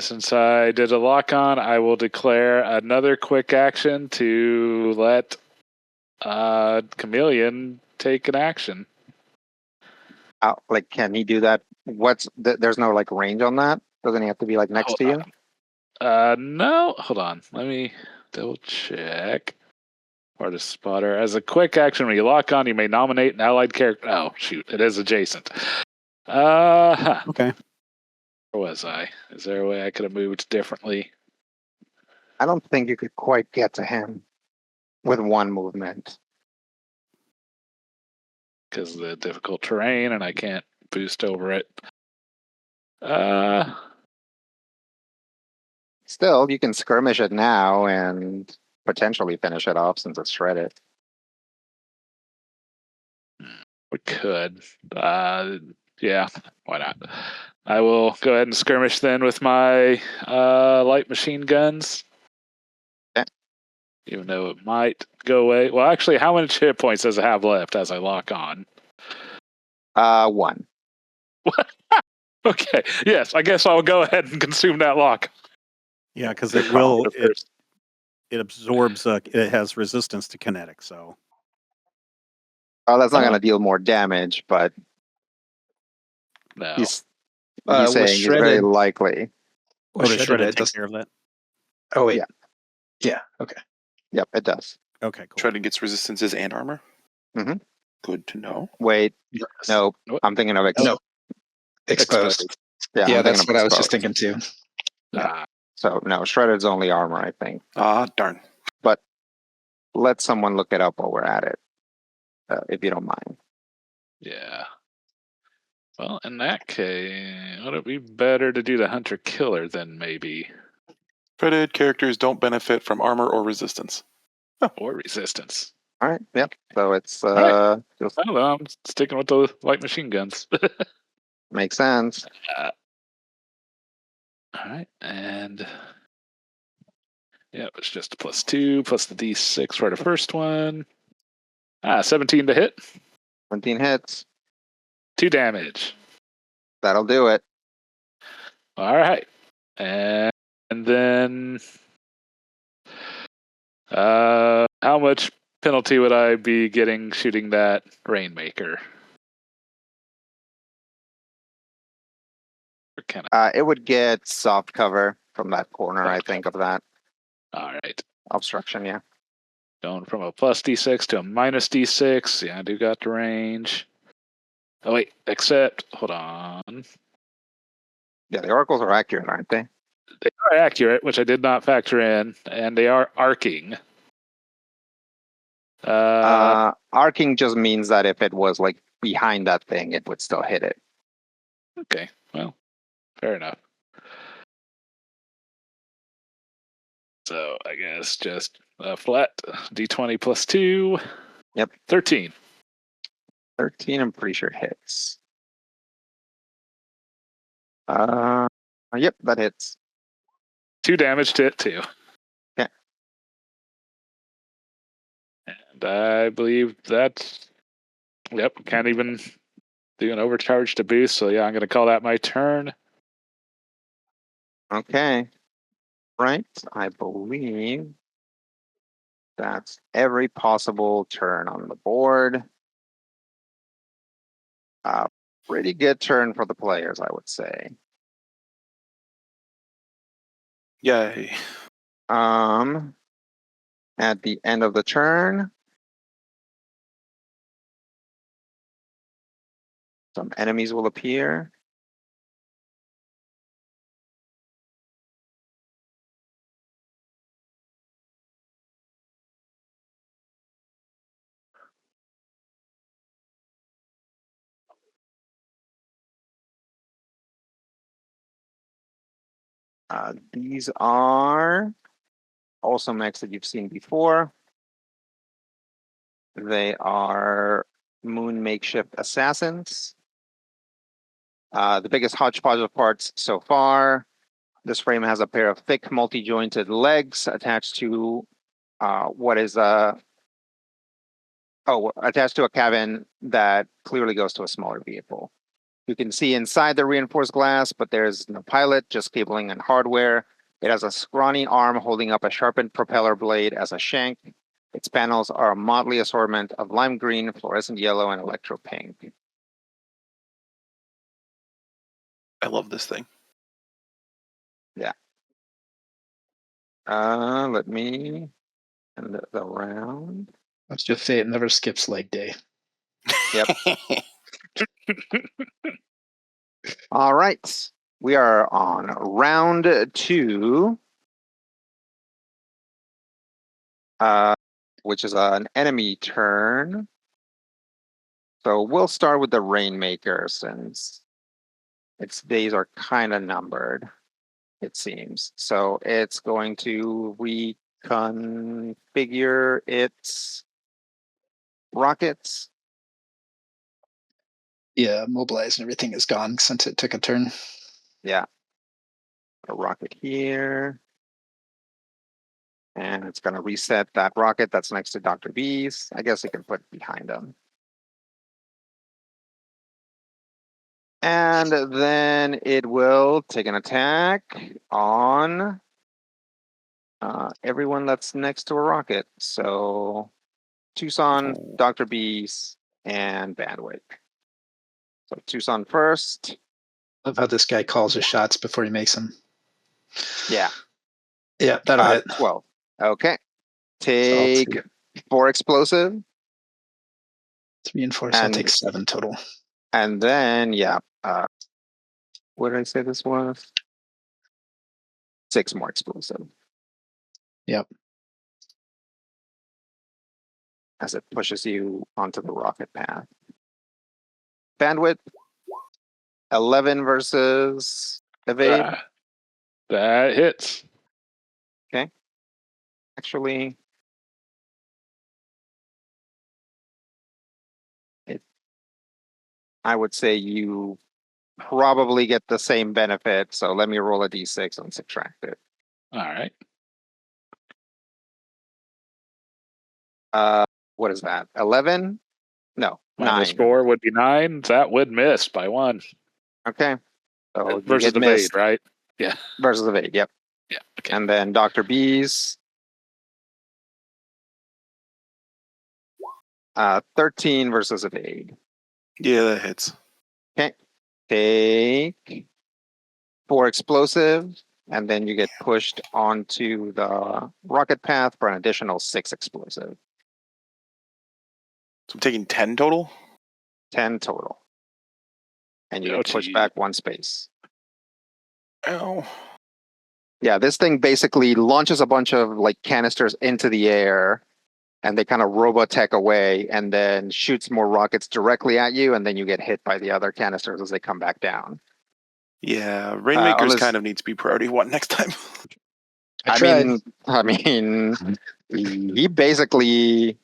since I did a lock on, I will declare another quick action to let Chameleon take an action. Like, can he do that? There's no like range on that? Doesn't he have to be like next to you? No, hold on. Let me double check. Artist spotter. As a quick action, when you lock on, you may nominate an allied character. Oh, shoot. It is adjacent. Okay. Where was I? Is there a way I could have moved differently? I don't think you could quite get to him with one movement. Because of the difficult terrain, and I can't boost over it. Still, you can skirmish it now and potentially finish it off since it's shredded. We could. Yeah, why not? I will go ahead and skirmish then with my light machine guns. Okay. Even though it might go away. Well, actually, how many hit points does it have left as I lock on? 1. Okay. Yes, I guess I'll go ahead and consume that lock. Yeah, because The it will. combo first. It absorbs. It has resistance to kinetic. So Oh, that's not Oh. going to deal more damage, but No. he's With saying he's very shredded, likely. with does shredded, Shredded it take does. care of that? Oh wait. Yeah. Yeah. Okay. Yep, it does. Okay, cool. Shredding gets resistances and armor. Mhm. Good to know. Wait, Yes. no, What? I'm thinking of No. Exposed. Yeah, Yeah, I'm thinking that's of what I was just exposed. thinking too. Yeah. So no, shredded's only armor, I think. Ah, darn. But let someone look it up while we're at it, if you don't mind. Yeah. Well, in that case, would it be better to do the hunter killer then maybe? Shredded characters don't benefit from armor or resistance. Or resistance? All right. Yep. So it's right. just I don't know. I'm sticking with the light machine guns. makes sense. All right. And yeah, it's just a +2 plus the D6 for the first one. 17 to hit. 17 hits. 2 damage. That'll do it. All right. And then how much penalty would I be getting shooting that Rainmaker? Or can It would get soft cover from that corner, I think, of that All right. obstruction. Yeah. Going from a plus D6 to a minus D6. Yeah, I do got the range. Oh, wait. Except, hold on. Yeah, the oracles are accurate, aren't they? They are accurate, which I did not factor in, and they are arcing. Arcing just means that if it was like behind that thing, it would still hit it. Okay, well, fair enough. So I guess just a flat D20 plus 2. Yep. 13. 13, I'm pretty sure hits. Yep, that hits. 2 damage to it, too. Okay. And I believe that's... Yep, can't even do an overcharge to boost, so yeah, I'm going to call that my turn. Okay. Right, I believe that's every possible turn on the board. Pretty good turn for the players, I would say. Yay. At the end of the turn, some enemies will appear. These are also mechs that you've seen before. They are Moon makeshift assassins. The biggest hodgepodge of parts so far. This frame has a pair of thick, multi-jointed legs attached to attached to a cabin that clearly goes to a smaller vehicle. You can see inside the reinforced glass, but there's no pilot, just cabling and hardware. It has a scrawny arm holding up a sharpened propeller blade as a shank. Its panels are a motley assortment of lime green, fluorescent yellow, and electro pink. I love this thing. Yeah. Let me end the round. That's just say it never skips leg day. Yep. All right. We are on round 2. Which is an enemy turn. So we'll start with the Rainmaker since its days are kind of numbered. it seems. So it's going to reconfigure its rockets. Yeah, mobilize and everything is gone since it took a turn. Yeah. A rocket here. And it's going to reset that rocket that's next to Dr. B's. I guess it can put it behind them. And then it will take an attack on everyone that's next to a rocket. So Tucson, Dr. B's, and Bandwidth. So Tucson first. Love how this guy calls his shots before he makes them. Yeah. Yeah, that'll hit. 12. Okay. So I'll Take 4 explosive. 3 and 4, so I'll And- take 7 total. And then, yeah. What did I say this was? 6 more explosive. Yep. As it pushes you onto the rocket path. Bandwidth. 11 versus evade. That hits. Actually, I would say you probably get the same benefit. So let me roll a d6 and subtract it. All right. What is that? 11? No, Minus 9. 4 would be 9. That would miss by 1. Okay. So you Versus get evade, missed right? Yeah. versus evade. Yep. Yeah. Okay. And then Dr. B's 13 versus evade. Yeah, that hits. Take 4 explosive, and then you get pushed onto the rocket path for an additional 6 explosive. So I'm taking 10 total. 10 total. And you get pushed Ouchie. back 1 space. Ow. Yeah, this thing basically launches a bunch of like canisters into the air, and they kind of robotech away, and then shoots more rockets directly at you, and then you get hit by the other canisters as they come back down. Yeah, Rainmakers unless- kind of need to be priority 1 next time. I tried. I mean, he basically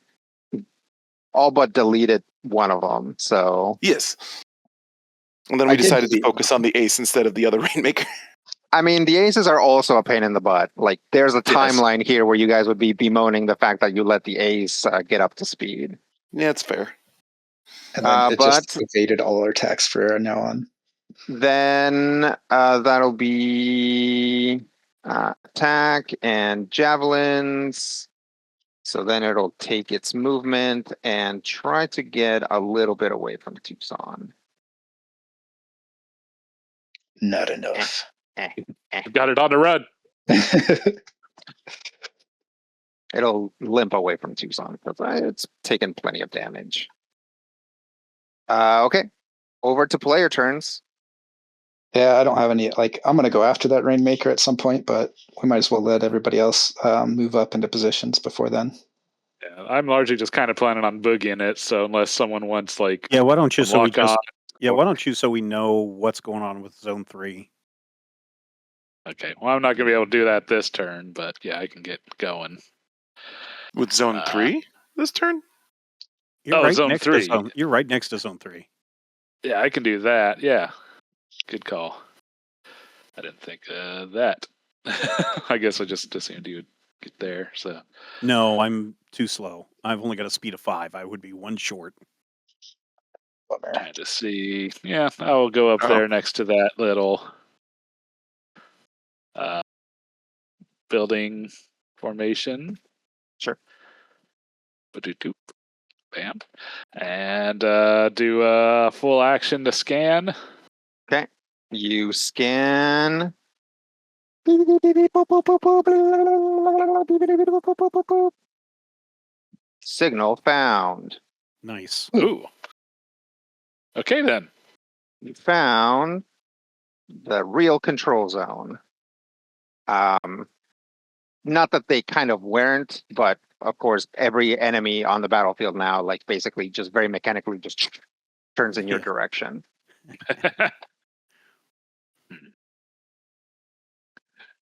all but deleted one of them. So Yes. And then we I did decided to delete focus on the ace instead of the other Rainmaker. I mean, the aces are also a pain in the butt. Like, there's a Yes. timeline here where you guys would be bemoaning the fact that you let the ace get up to speed. Yeah, it's fair. And then it just but- evaded all our attacks for now on. Then that'll be attack and javelins. So then it'll take its movement and try to get a little bit away from Tucson. Not enough. Got it on the run. It'll limp away from Tucson because it's taken plenty of damage. Okay, over to player turns. Yeah, I don't have any. Like, I'm going to go after that Rainmaker at some point, but we might as well let everybody else move up into positions before then. Yeah, I'm largely just kind of planning on boogieing it. So unless someone wants like Yeah, why don't you so we lock on, just why don't you so we know what's going on with Zone 3? okay. Well, I'm not gonna be able to do that this turn, but yeah, I can get going. With Zone 3 this turn? You're right Zone next 3. to You're right next to Zone 3. Yeah, I can do that. Yeah, good call. I didn't think that. I guess I just assumed you would get there. So No, I'm too slow. I've only got a speed of 5. I would be 1 short. Bummer. trying to see. Yeah, I'll go up Oh. there next to that little building formation. Sure. Ba-doop-doop. Bam. And do a full action to scan. You scan. Signal found. Nice. Ooh. Okay then. You found the real control zone. Not that they kind of weren't, but of course, every enemy on the battlefield now, like basically just very mechanically just turns in your Yeah. direction.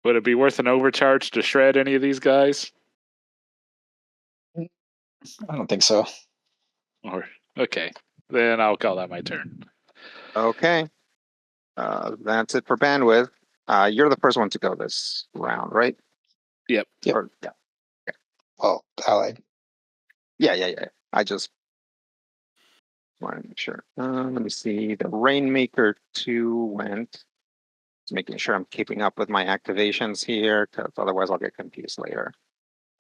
Would it be worth an overcharge to shred any of these guys? I don't think so. Or okay, then I'll call that my turn. Okay. That's it for bandwidth. You're the first one to go this round, right? Yep. Yep. Or, yeah. Well, allied. Yeah. I just wanted to make sure. Let me see. The Rainmaker 2 went. Just making sure I'm keeping up with my activations here, because otherwise I'll get confused later.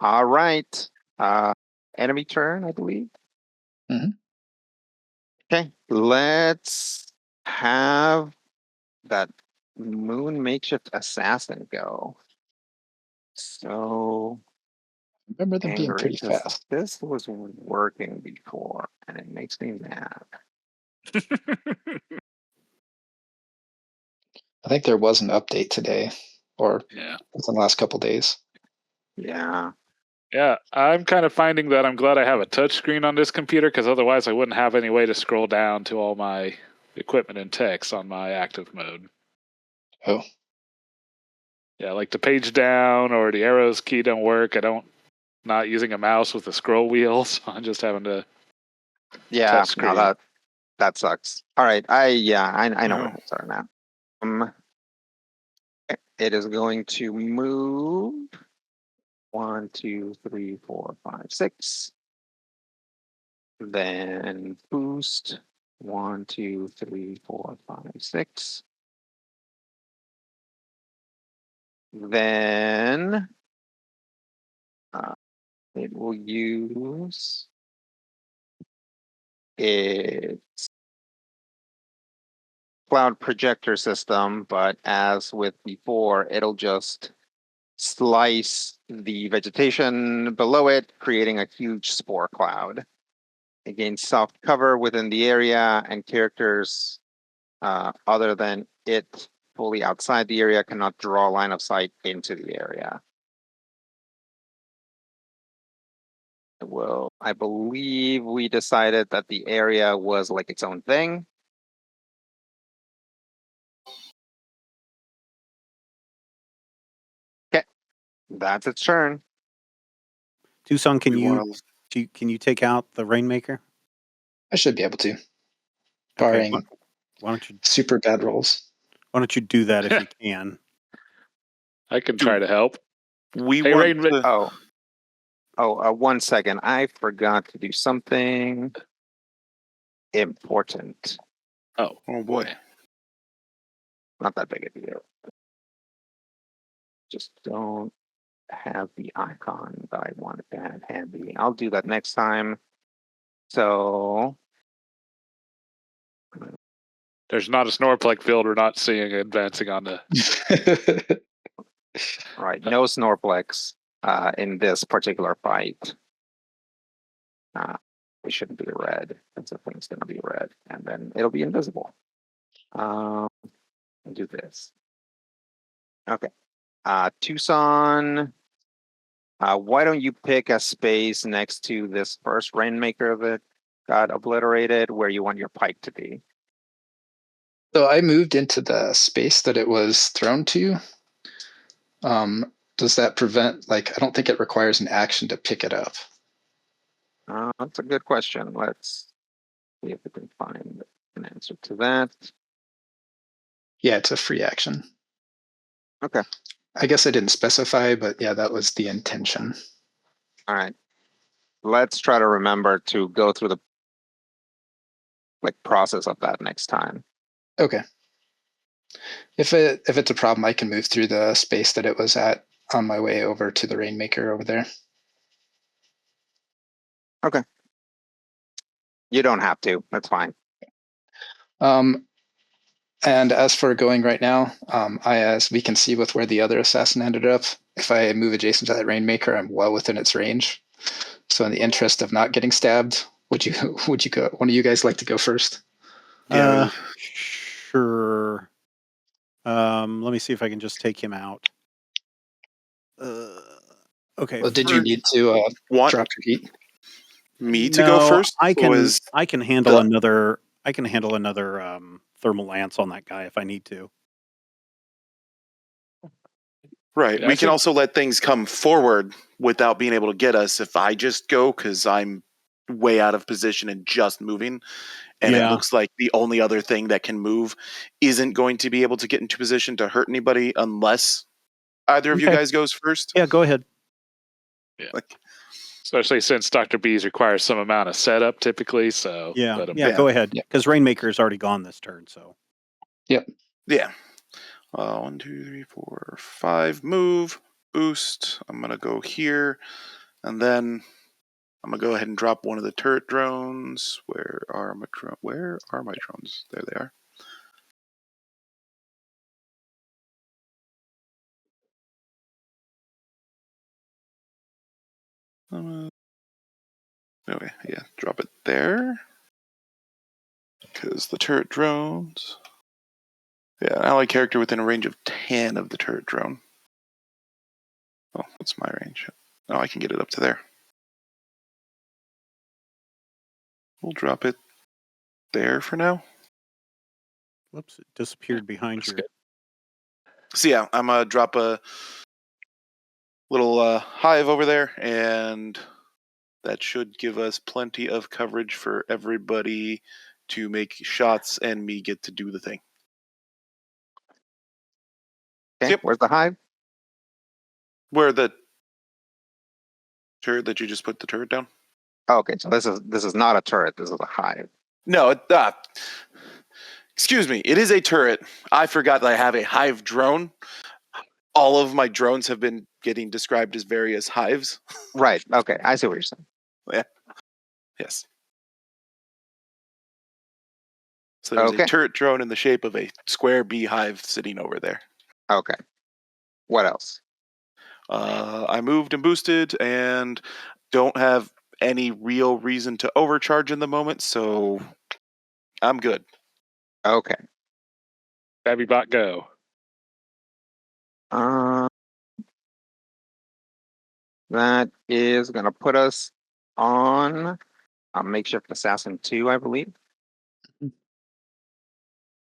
All right. Enemy turn, I believe. Mhm. Okay, let's have that moon makeshift assassin go. So I remember them being angry pretty because fast. this was working before, and it makes me mad. I think there was an update today, or Yeah. within the last couple days. Yeah. Yeah, I'm kind of finding that I'm glad I have a touchscreen on this computer, because otherwise I wouldn't have any way to scroll down to all my equipment and text on my active mode. Oh, Yeah, like the page down or the arrows key don't work. Not using a mouse with the scroll wheel, so I'm just having to Yeah, touch no, screen. that sucks. All right, I know Oh. where things are now. It is going to move 1, 2, 3, 4, 5, 6. Then boost 1, 2, 3, 4, 5, 6. Then it will use its cloud projector system, but as with before, it'll just slice the vegetation below it, creating a huge spore cloud. It gains soft cover within the area, and characters other than it fully outside the area cannot draw line of sight into the area. I believe we decided that the area was like its own thing. Okay, that's its turn. Tucson, can We you wanna- can you take out the Rainmaker? I should be able to, Okay, barring why don't you super bad rolls. do that if you can? I can try to help. We Hey, want Rain, to, 1 second. I forgot to do something important. Oh boy. Not that big a deal. Just don't have the icon that I wanted to have handy. I'll do that next time. So there's not a Snorplex field we're not seeing advancing on the. all right, no Snorplex in this particular fight. It shouldn't be red. That's the thing. It's going to be red, and then it'll be invisible. I'll do this. Okay. Tucson. Why don't you pick a space next to this first Rainmaker that got obliterated, where you want your pike to be? So I moved into the space that it was thrown to. Does that prevent, like, I don't think it requires an action to pick it up. That's a good question. Let's see if we can find an answer to that. Yeah, it's a free action. Okay. I guess I didn't specify, but yeah, that was the intention. All right. Let's try to remember to go through the process of that next time. Okay. If it's a problem, I can move through the space that it was at on my way over to the Rainmaker over there. Okay. You don't have to. That's fine. And as for going right now, as we can see with where the other assassin ended up, if I move adjacent to that Rainmaker, I'm well within its range. So in the interest of not getting stabbed, would you go? One of you guys like to go first? Yeah. Sure. Let me see if I can just take him out. Okay. Well, did you need to want drop your heat? me to go first? I can. Was I can handle the- another. I can handle another thermal lance on that guy if I need to. Right. Yeah, We I can think- also let things come forward without being able to get us if I just go because I'm way out of position and just moving. And it Yeah. looks like the only other thing that can move isn't going to be able to get into position to hurt anybody unless either of you Okay. guys goes first. Yeah, go ahead. Like, Especially since Dr. B's requires some amount of setup typically, so Yeah, let him yeah, Yeah. go ahead. Yeah. Because Rainmaker's already gone this turn, so. yeah. 1, 2, 3, 4, 5. Move. Boost. I'm going to go here. And then I'm going to go ahead and drop one of the turret drones. Where are my drones? There they are. Okay, yeah, drop it there. Because the turret drones. Yeah, an ally character within a range of 10 of the turret drone. Oh, what's my range? Oh, I can get it up to there. We'll drop it there for now. Whoops, it disappeared behind That's your. good. So yeah, I'm going to drop a little hive over there, and that should give us plenty of coverage for everybody to make shots and me get to do the thing. Okay, Yep. where's the hive? Where the turret that you just put the turret down? Oh, okay, so this is not a turret. This is a hive. No, excuse me. It is a turret. I forgot that I have a hive drone. All of my drones have been getting described as various hives. Right. Okay, I see what you're saying. Yes. So there's Okay. a turret drone in the shape of a square beehive sitting over there. Okay. What else? I moved and boosted and don't have any real reason to overcharge in the moment, so I'm good. Okay. Babby Bot go. That is gonna put us on a makeshift assassin 2, I believe.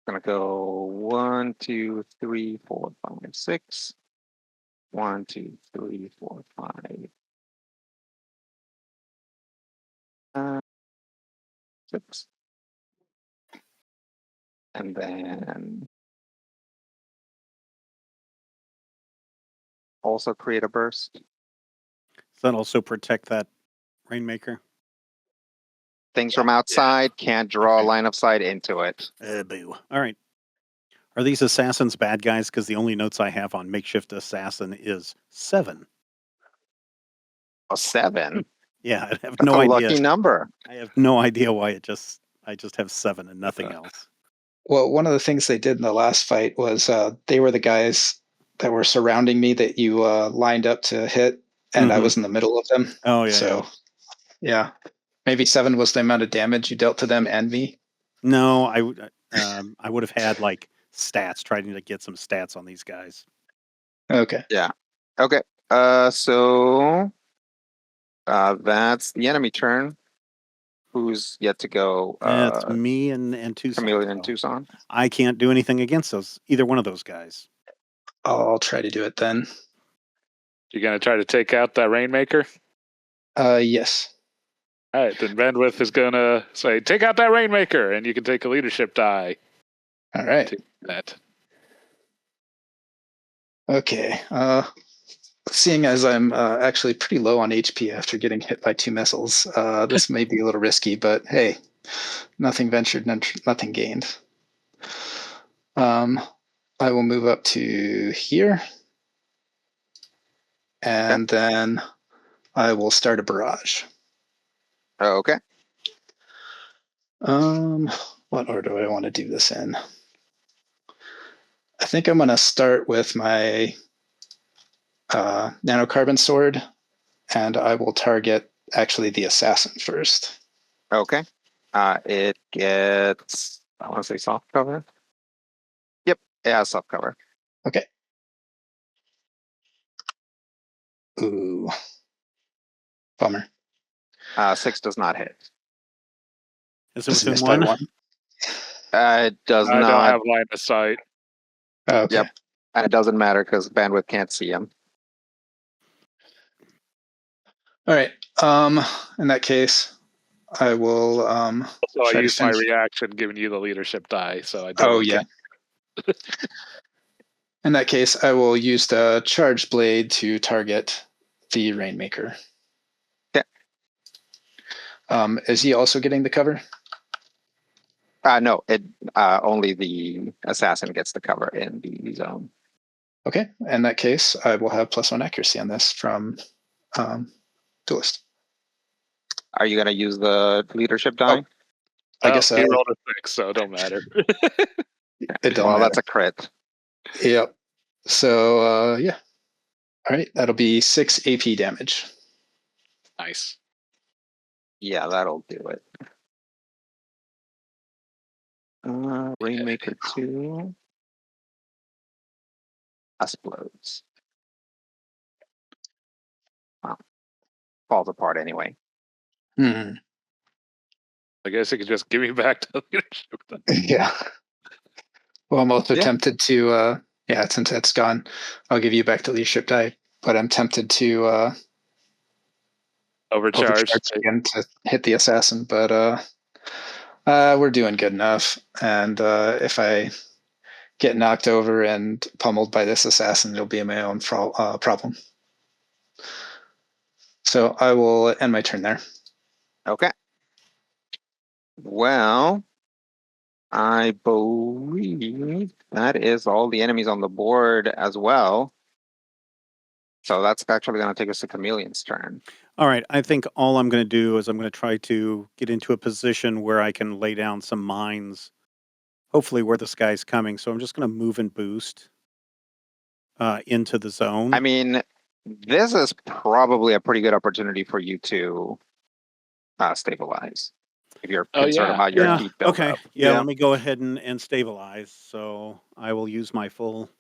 Gonna go 1, 2, 3, 4, 5, 6. 1, 2, 3, 4, 5. 6. And then also create a burst. Does that also protect that Rainmaker? Things from outside can't draw Okay. a line of sight into it. Boo. All right. Are these assassins bad guys? Because the only notes I have on makeshift assassin is 7. A 7. Yeah, I have That's no a idea. lucky number. I have no idea why I just have 7 and nothing else. Well, one of the things they did in the last fight was they were the guys that were surrounding me that you lined up to hit, and I Mhm. was in the middle of them. Oh yeah. So, yeah. Maybe 7 was the amount of damage you dealt to them and me. No, I would have had like stats, trying to get some stats on these guys. Okay. Okay. So that's the enemy turn. Who's yet to go? It's me and Tucson. Chameleon and so Tucson. I can't do anything against either one of those guys. I'll try to do it then. You gonna try to take out that Rainmaker? Yes. All right, then Bandwidth is gonna say, "Take out that Rainmaker," and you can take a leadership die. All right. That. Okay. Seeing as I'm actually pretty low on HP after getting hit by 2 missiles, this may be a little risky, but hey, nothing ventured, nothing gained. I will move up to here, and then I will start a barrage. Okay. What order do I want to do this in? I think I'm going to start with my nanocarbon sword, and I will target actually the assassin first. Okay. It gets, I want to say soft cover. Yep, it has soft cover. Okay. Ooh. Bummer. 6 does not hit. Is it Just within missed by 1? 1. It does I not. don't have line of sight. Oh, okay. Yep. And it doesn't matter because bandwidth can't see him. All right. In that case, I will So I try to used my finish. reaction giving you the leadership die, so I don't. Oh yeah. In that case, I will use the charge blade to target the Rainmaker. Yeah. Is he also getting the cover? No, it only the assassin gets the cover in the zone. Okay. In that case, I will have +1 accuracy on this from Duelist. Are you going to use the leadership die? I guess he rolled a 6, so it don't matter. it don't Well, matter. that's a crit. Yep. So yeah. All right. That'll be 6 AP damage. Nice. Yeah, that'll do it. Rainmaker 2 explodes. Wow. Falls apart anyway. Hmm. I guess you could just give me back to the leadership die. Yeah. Well, I'm also Yeah. tempted to, since that's gone, I'll give you back the leadership die, but I'm tempted to Overcharge. again to hit the assassin, but we're doing good enough. And if I get knocked over and pummeled by this assassin, it'll be my own problem. So I will end my turn there. Okay. Well, I believe that is all the enemies on the board as well. So that's actually going to take us to Chameleon's turn. All right. I think all I'm going to do is I'm going to try to get into a position where I can lay down some mines, hopefully where this guy's coming. So I'm just going to move and boost into the zone. I mean, this is probably a pretty good opportunity for you to stabilize if you're concerned about your heat buildup. Okay. Yeah, let me go ahead and stabilize. So I will use my full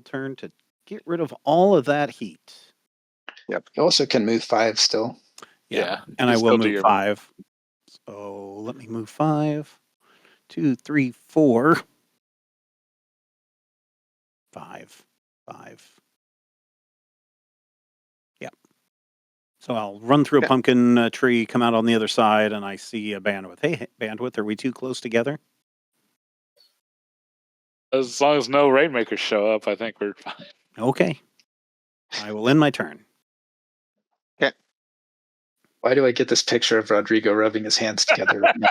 turn to get rid of all of that heat. Yep. You also can move 5 still. Yeah. And I will move 5. So let me move 5. 2, 3, 4. 5. Yep. So I'll run through a pumpkin tree, come out on the other side, and I see a bandwidth. Hey, bandwidth, are we too close together? As long as no Rainmakers show up, I think we're fine. Okay. I will end my turn. Okay. Why do I get this picture of Rodrigo rubbing his hands together right now?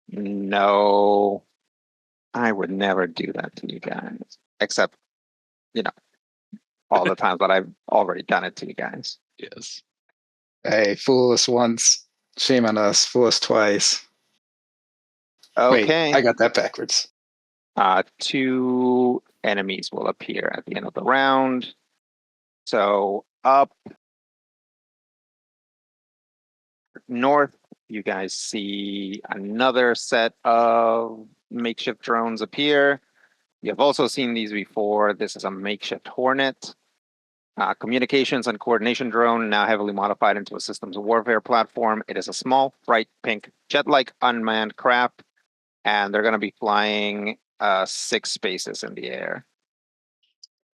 No, I would never do that to you guys, except, all the times that I've already done it to you guys. Yes. Hey, fool us once, shame on us. Fool us twice. Okay. Wait, I got that backwards. 2 enemies will appear at the end of the round. So up north, you guys see another set of makeshift drones appear. You have also seen these before. This is a makeshift Hornet. Communications and coordination drone, now heavily modified into a systems warfare platform. It is a small, bright pink, jet-like unmanned craft, and they're going to be flying 6 spaces in the air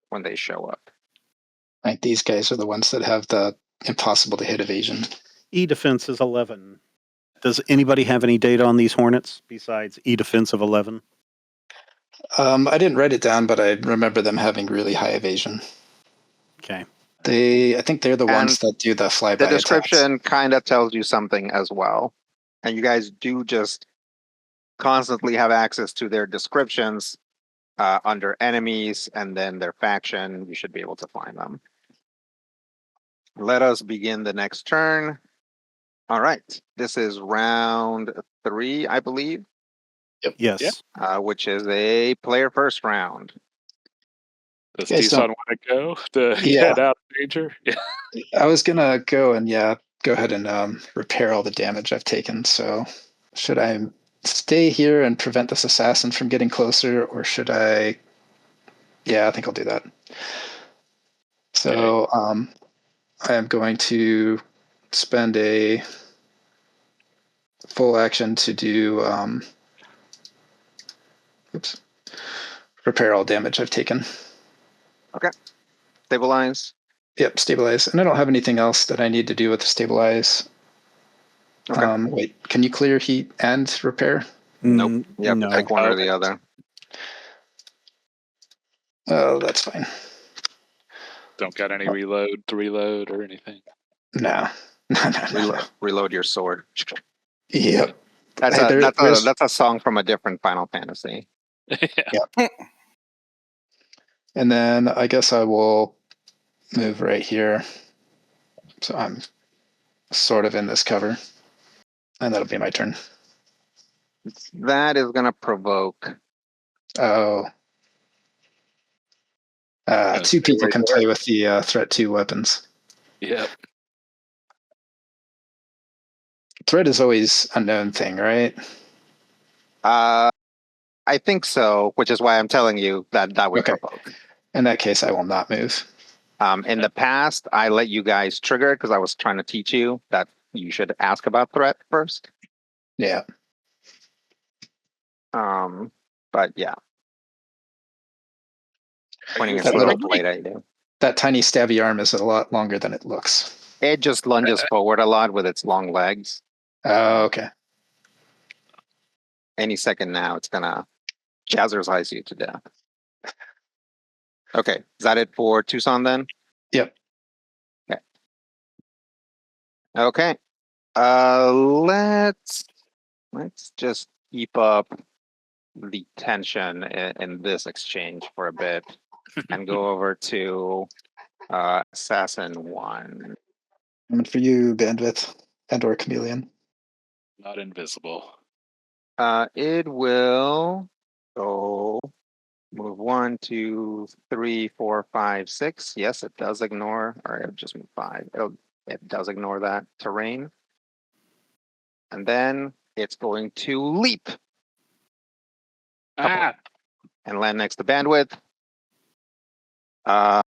when they show up. Right, these guys are the ones that have the impossible to hit evasion. E-defense is 11. Does anybody have any data on these Hornets besides E-defense of 11? I didn't write it down, but I remember them having really high evasion. Okay. I think they're the ones that do the flyby The description attacks. kind of tells you something as well. And you guys do just constantly have access to their descriptions under enemies and then their faction. You should be able to find them. Let us begin the next turn. All right. This is round 3, I believe. Yep. Yes. Which is a player first round. Does T-Son want to go to get out of danger? Yeah. I was going to go and go ahead and repair all the damage I've taken. So should I stay here and prevent this assassin from getting closer, or should I? Yeah, I think I'll do that. So I am going to spend a full action to do repair all damage I've taken. Stabilize. Yep, stabilize. And I don't have anything else that I need to do with the stabilize. Okay. Wait, can you clear heat and repair? Nope. You have to No. pick one or the other. Oh, that's fine. Don't got any reload to reload or anything. No. No. Reload your sword. Yep. That's Hey, that's a song from a different Final Fantasy. Yeah. And then I guess I will move right here. So I'm sort of in this cover. And that'll be my turn. That is going to provoke. Oh. Two people can play with the threat 2 weapons. Yep. Threat is always a known thing, right? I think so, which is why I'm telling you that would Okay. provoke. In that case, I will not move. In the past, I let you guys trigger it because I was trying to teach you that you should ask about threat first. Yeah. But yeah. Pointing a That little little- blade at you. That tiny stabby arm is a lot longer than it looks. It just lunges forward a lot with its long legs. Oh, okay. Any second now, it's gonna jazzercise you to death. Okay, is that it for Tucson then? Yep. Okay. Let's just keep up the tension in this exchange for a bit and go over to Assassin 1. Coming for you, Bandwidth and or Chameleon. Not invisible. It will go move 1, 2, 3, 4, 5, 6. Yes, it does ignore, or it just move 5. It does ignore that terrain. And then it's going to leap and land next to Bandwidth. A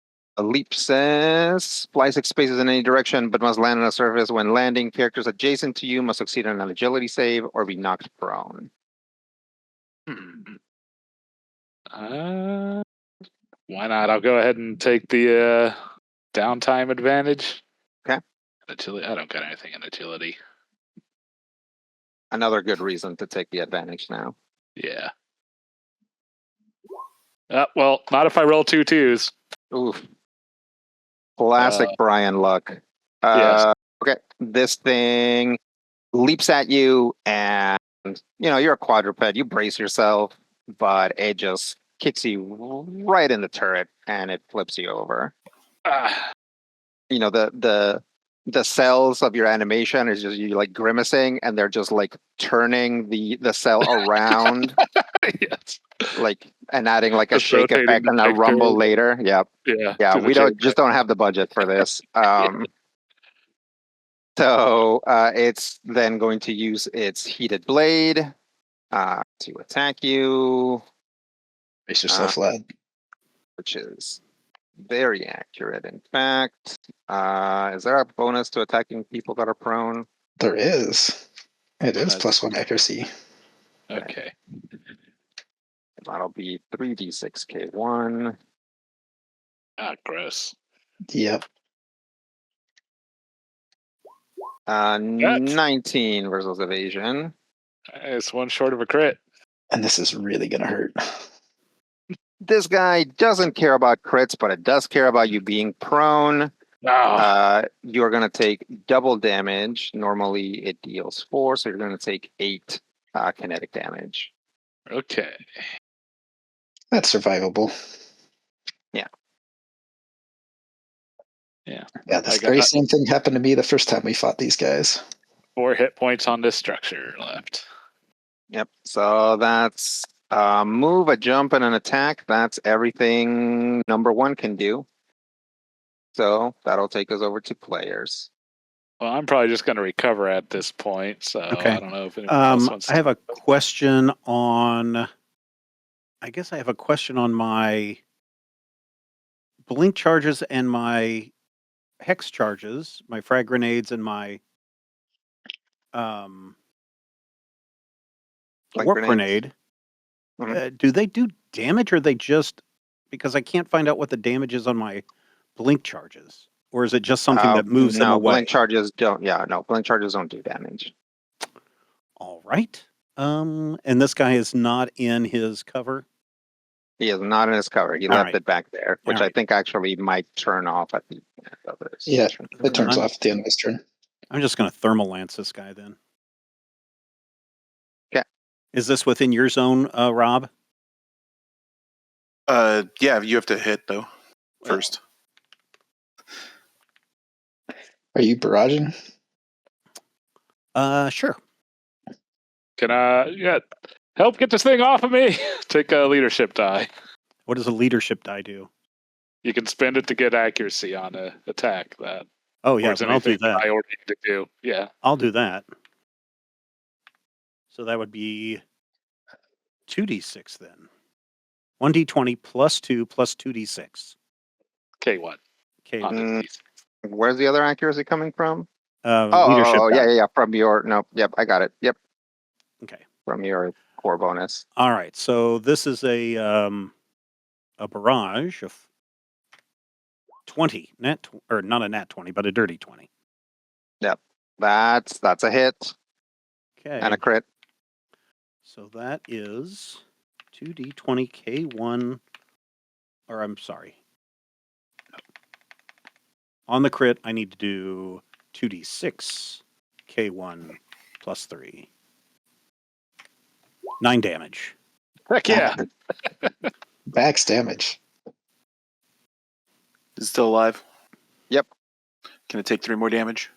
leap says fly 6 spaces in any direction, but must land on a surface. When landing, characters adjacent to you must succeed on an agility save or be knocked prone. Why not? I'll go ahead and take the downtime advantage. Okay. Agility. I don't got anything in agility. Another good reason to take the advantage now. Yeah. Well, not if I roll 2 2s. Oof. Classic Brian luck. Yes. Okay. This thing leaps at you and you're a quadruped. You brace yourself, but it just kicks you right in the turret and it flips you over. The cells of your animation is just you like grimacing and they're just like turning the cell around. Yes. Like and adding like a Just shake rotating effect the and a picture. rumble later. Yep. Yeah. We don't have the budget for this. So it's then going to use its heated blade to attack you. Brace yourself, lad. Which is very accurate, in fact. Is there a bonus to attacking people that are prone? There is. It is +1 accuracy. Okay. That'll be 3d6k1. Gross. Yep. 19 versus evasion. It's one short of a crit. And this is really going to hurt. This guy doesn't care about crits, but it does care about you being prone. You're going to take double damage. Normally it deals 4, so you're going to take 8 kinetic damage. Okay. That's survivable. Yeah. Yeah. Yeah, this very same thing happened to me the first time we fought these guys. 4 hit points on this structure left. Yep. So that's move, a jump, and an attack. That's everything number 1 can do. So that'll take us over to players. Well, I'm probably just going to recover at this point, so Okay. I don't know if anyone else wants to. I have a question on. I guess I have a question on my blink charges and my hex charges, my frag grenades and my Like warp grenades. grenade. Do they do damage, or they just because I can't find out what the damage is on my blink charges, or is it just something that moves them No, away? blink charges don't. Yeah, no, blink charges don't do damage. All right. And this guy is not in his cover. He is not in his cover. He All left right. it back there, which All I right. think actually might turn off at the end of this. Yeah, turn. it turns I'm- off at the end of his turn. I'm just going to thermal lance this guy then. Okay. Is this within your zone, Rob? Yeah, you have to hit though first. Are you barraging? Sure. Can I help get this thing off of me? Take a leadership die. What does a leadership die do? You can spend it to get accuracy on a attack. That Oh or yeah, is then I'll do anything that. I ordered you to do. Yeah. I'll do that. So that would be 2d6 then. 1d20 plus 2 plus 2d6. K1. Okay. On the Mm. D6. Where's the other accuracy coming from? Leadership die. Yeah. From your Yep, I got it. Yep, Okay. from your core bonus. All right. So this is a barrage of 20. Or not a nat 20, but a dirty 20. That's a hit Okay. and a crit. So that is 2d20 K1, or I'm sorry. No. On the crit, I need to do 2d6 K1 plus 3. 9 damage. Heck yeah. Max damage. Is it still alive? Yep. Can it take 3 more damage?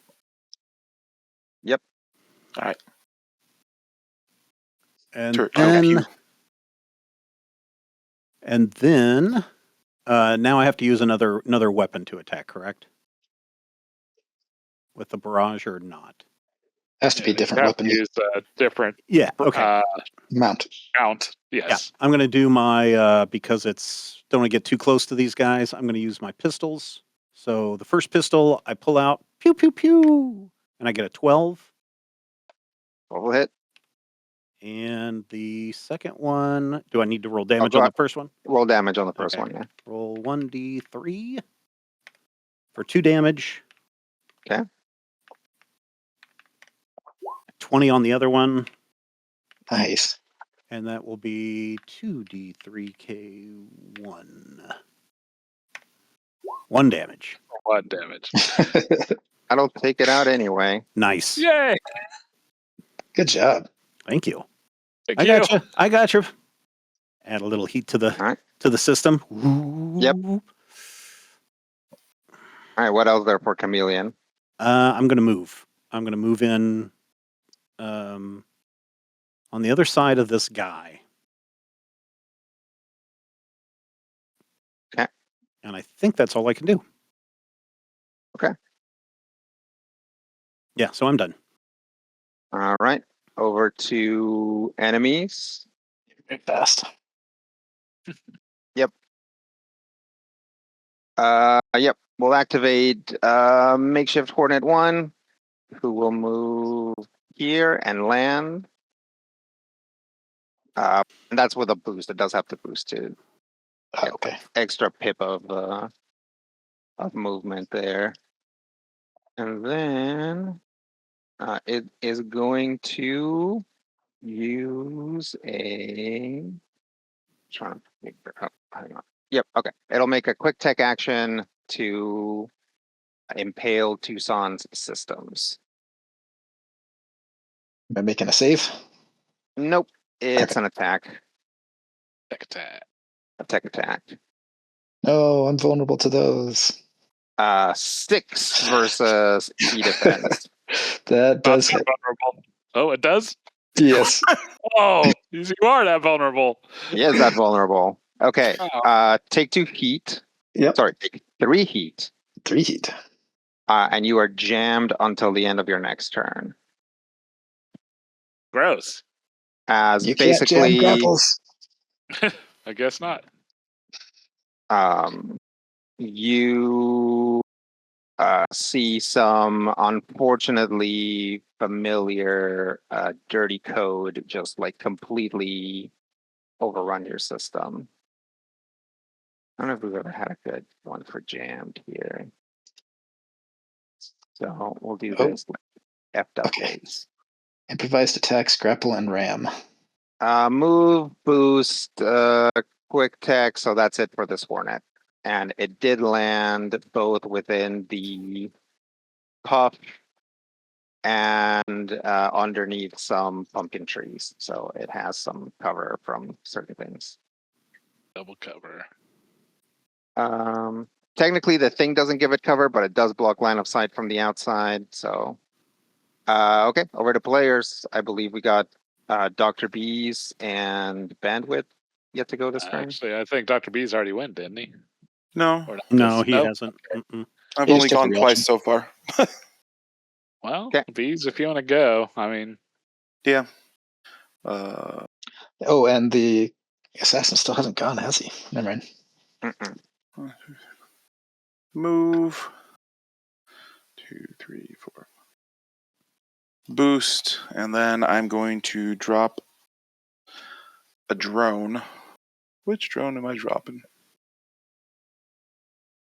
Yep. All right. And Turret then, pew. now I have to use another weapon to attack, correct? With the barrage or not? Has to be a You different have weapon. to use a different Yeah, okay. Mount. count. Yeah, Yes. I'm going to do my, because don't want to get too close to these guys, I'm going to use my pistols. So the first pistol I pull out, pew, pew, pew, and I get a 12. Double hit. And the second one, do I need to roll damage go on the ahead. first one? Roll damage on the first Okay. one. Yeah. Roll 1d3 for 2 damage. Okay. 20 on the other one, Nice. and that will be 2d3k1. 1 damage. 1 damage. That'll take it out anyway. Nice. Yay. Good job. Thank you. Thank I you. got you. I got you. Add a little heat to the All right. to the system. Yep. All right. What else there for Chameleon? I'm going to move. I'm going to move in on the other side of this guy. Okay. And I think that's all I can do. Okay. Yeah, so I'm done. All right. Over to enemies. Very fast. Yep. We'll activate makeshift Hornet 1, who will move here and land. And that's with a boost. It does have to boost to Oh, okay. extra pip of movement there. And then it is going to use a trying to figure out. Hang on. Yep, okay. It'll make a quick tech action to impale Tucson's systems. Am I making a save? Nope. It's Okay. an attack. Attack. A tech attack. No, I'm vulnerable to those. 6 versus E defense. That does Not hit. vulnerable. Oh, it does? Yes. Oh, you are that vulnerable. He is that vulnerable. Okay. Oh. Take 2 heat. Yep. Sorry, take 3 heat. 3 heat. And you are jammed until the end of your next turn. Gross. As You can't jam basically, grapples. I guess not. you see some unfortunately familiar dirty code just like completely overrun your system. I don't know if we've ever had a good one for jammed here. So we'll do Oh. this like effed up Okay. ways. Improvised attacks, grapple, and ram. Move, boost, quick tech. So that's it for this Hornet. And it did land both within the puff and underneath some pumpkin trees. So it has some cover from certain things. Double cover. Technically the thing doesn't give it cover, but it does block line of sight from the outside. So, okay, over to players. I believe we got Dr. Bees and Bandwidth yet to go this turn. Actually, I think Dr. B's already went, didn't he? No, Or not No, this- he nope. hasn't. Mm-mm. I've He only just took a gone twice reaction. so far. Well, Okay. B's, if you want to go, I mean, Yeah. Oh, and the assassin still hasn't gone, has he? Never mind. Mm-mm. Move. 2, 3, 4. Boost, and then I'm going to drop a drone. Which drone am I dropping?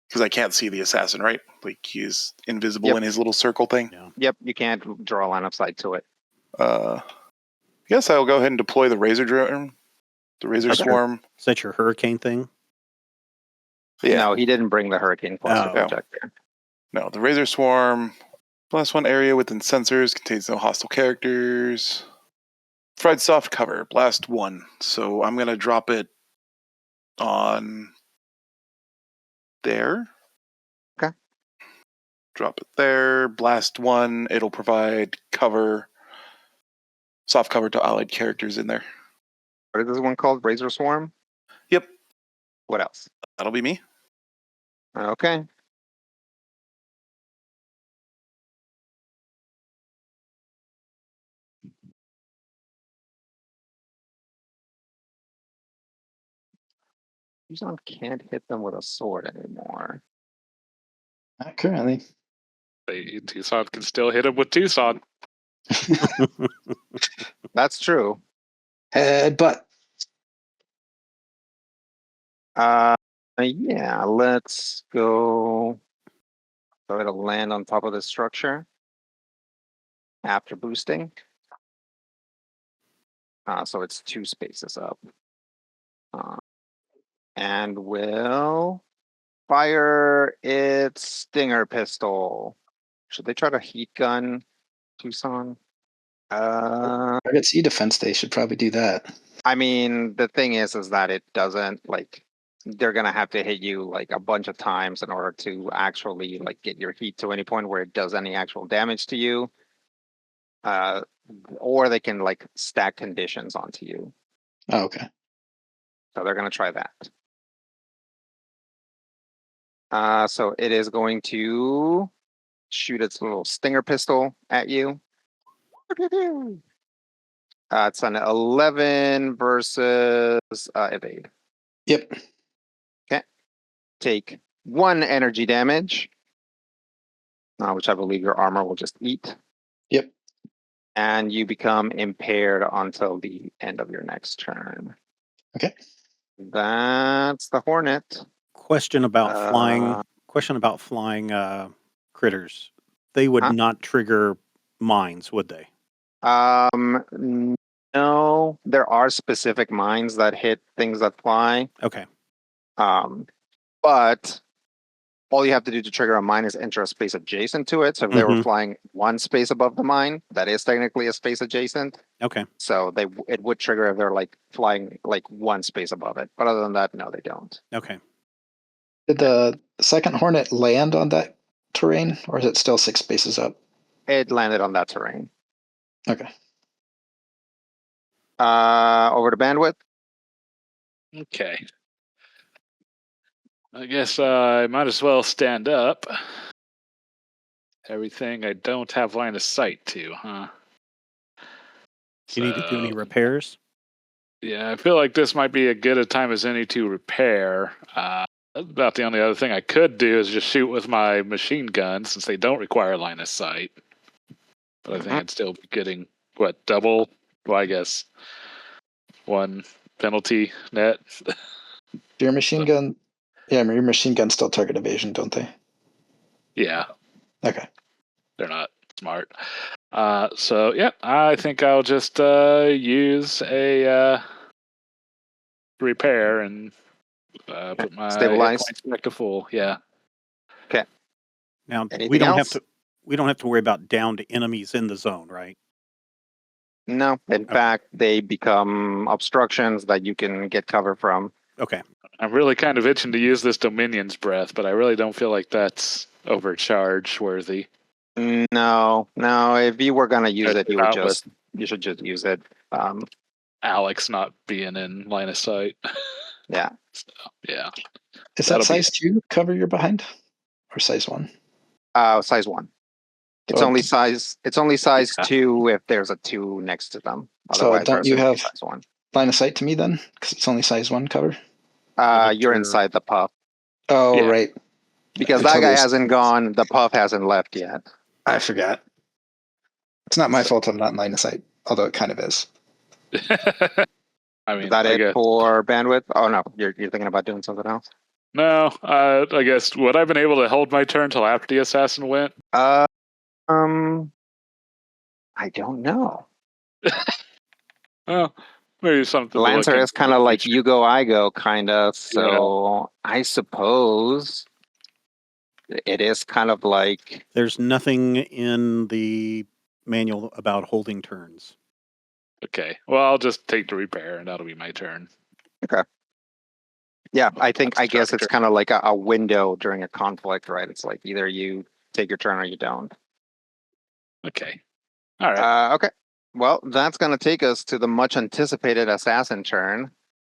Because I can't see the assassin, right? Like he's invisible Yep. in his little circle thing. Yeah. Yep, you can't draw a line of sight to it. Yes, I'll go ahead and deploy the razor drone, the razor Okay. swarm. Is that your hurricane thing? Yeah, No, he didn't bring the hurricane cluster Oh. projector. no, the razor swarm. +1 area within sensors contains no hostile characters. Fried soft cover, blast 1. So I'm gonna drop it on there. Okay. Drop it there. Blast 1. It'll provide cover, soft cover to allied characters in there. What is this one called? Razor Swarm? Yep, What else? that'll be me. Okay. Tucson can't hit them with a sword anymore. Not currently. Tucson can still hit him with Tucson. That's true. Headbutt. Yeah, let's go. So it'll land on top of the structure after boosting. So it's 2 spaces up. And will fire its stinger pistol. Should they try to heat gun Tucson? Target C defense, they should probably do that. I mean, the thing is that it doesn't like they're gonna have to hit you like a bunch of times in order to actually like get your heat to any point where it does any actual damage to you. Or they can like stack conditions onto you. Oh, okay. So they're gonna try that. So it is going to shoot its little stinger pistol at you. It's an 11 versus evade. Yep. Take 1 energy damage, which I believe your armor will just eat. Yep. And you become impaired until the end of your next turn. Okay. That's the Hornet. Question about flying. Question about flying critters. They would Huh? not trigger mines, would they? No, there are specific mines that hit things that fly. Okay. But all you have to do to trigger a mine is enter a space adjacent to it. So if they were Mhm. flying 1 space above the mine, that is technically a space adjacent. Okay. So it would trigger if they're like flying like 1 space above it. But other than that, no, they don't. Okay. Did the second Hornet land on that terrain, or is it still 6 spaces up? It landed on that terrain. Okay. Over to bandwidth. Okay. I guess I might as well stand up. Everything I don't have line of sight to, huh? Do you need to do any So, repairs? yeah, I feel like this might be as good a time as any to repair. About the only other thing I could do is just shoot with my machine gun since they don't require line of sight. But I think I'd still be getting, what, double? Well, I guess one penalty net. Your machine gun, yeah, your machine guns still target evasion, don't they? Yeah, Okay. they're not smart. So, yeah, I think I'll just use a repair and put my hit Stabilize. points back to full. Yeah. Now Anything we don't else? have to worry about downed enemies in the zone, right? No. In Okay. fact, they become obstructions that you can get cover from. Okay. I'm really kind of itching to use this Dominion's Breath, but I really don't feel like that's overcharge worthy. No. If you were gonna use it, Especially not with you should just use it. Alex not being in line of sight. Yeah. So, yeah. Is That'll that be size 2 cover you're behind? Or size 1? Size 1. It's So- only size. It's only size Yeah. 2 if there's a 2 next to them. So Otherwise, don't you it's have size 1? line of sight to me then? Because it's only size 1 cover? You're inside the puff Oh, Yeah. right. because I that totally guy was- hasn't gone. The puff hasn't left yet. I forgot. It's not my fault I'm not in line of sight, although it kind of is. I mean, Is that I it guess. for bandwidth? Oh no, you're thinking about doing something else. No, I guess would I've been able to hold my turn till after the assassin went? I don't know. Well, maybe something. to Lancer look is kind of into. like you go, I go, kind of. So I suppose it is kind of like There's nothing in the manual about holding turns. Okay, well, I'll just take the repair, and that'll be my turn. yeah. I guess it's Obstructor. kind of like a window during a conflict, right? It's like either you take your turn or you don't. Okay, all right. Okay. Well, that's going to take us to the much anticipated assassin turn.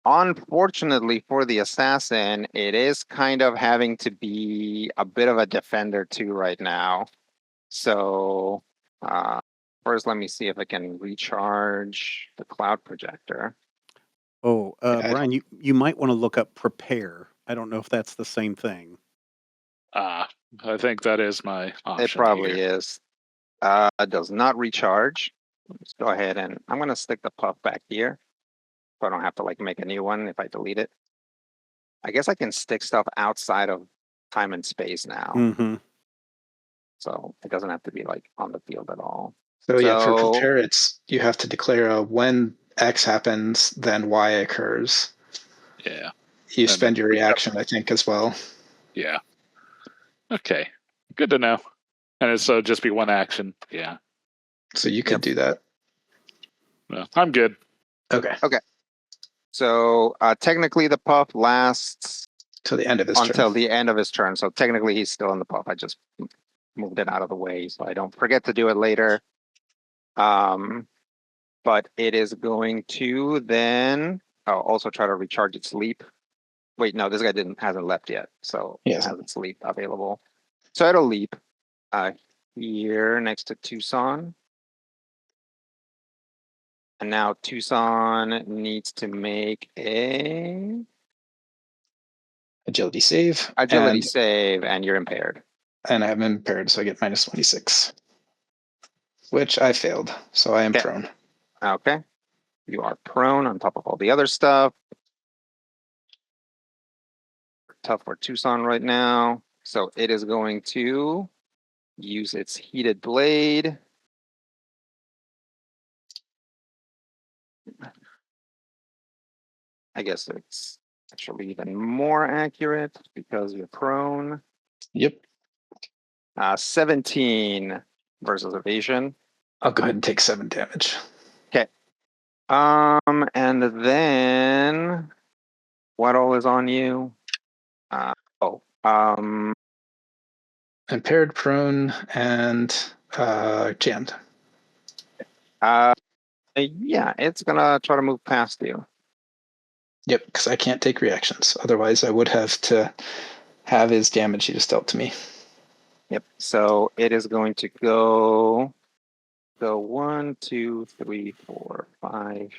Unfortunately for the assassin, it is kind of having to be a bit of a defender too right now. So first, let me see if I can recharge the cloud projector. Oh, Yeah, Brian, you might want to look up prepare. I don't know if that's the same thing. I think that is my option. It probably here. is. It does not recharge. Let's go ahead and I'm going to stick the puff back here. So I don't have to like make a new one if I delete it. I guess I can stick stuff outside of time and space now. Mm-hmm. So it doesn't have to be like on the field at all. So yeah, for So- prepare, it's you have to declare when X happens, then Y occurs. Yeah, You And spend your we have- reaction, I think, as well. yeah. Okay, good to know. And it's just be one action. Yeah, So you could do that. no, I'm good. Okay. So technically the puff lasts Till the end of his until turn. the end of his turn. So technically he's still in the puff. I just moved it out of the way so I don't forget to do it later. But it is going to then also try to recharge its leap. Wait, no, this guy hasn't left yet, so He it hasn't. has its leap available. So it'll leap here next to Tucson. And now Tucson needs to make a Agility save. agility save, and you're impaired. And I'm impaired, so I get minus 26. Which I failed, so I am Okay. prone. Okay. You are prone on top of all the other stuff. Tough for Tucson right now. So it is going to use its heated blade. I guess it's actually even more accurate because you're prone. Yep. 17 versus evasion. I'll go ahead and take 7 damage. And then what all is on you? Impaired, prone, and jammed. Yeah, it's gonna try to move past you. Yep, because I can't take reactions. Otherwise, I would have to have his damage he just dealt to me. Yep. So it is going to go 1, 2, 3, 4, 5,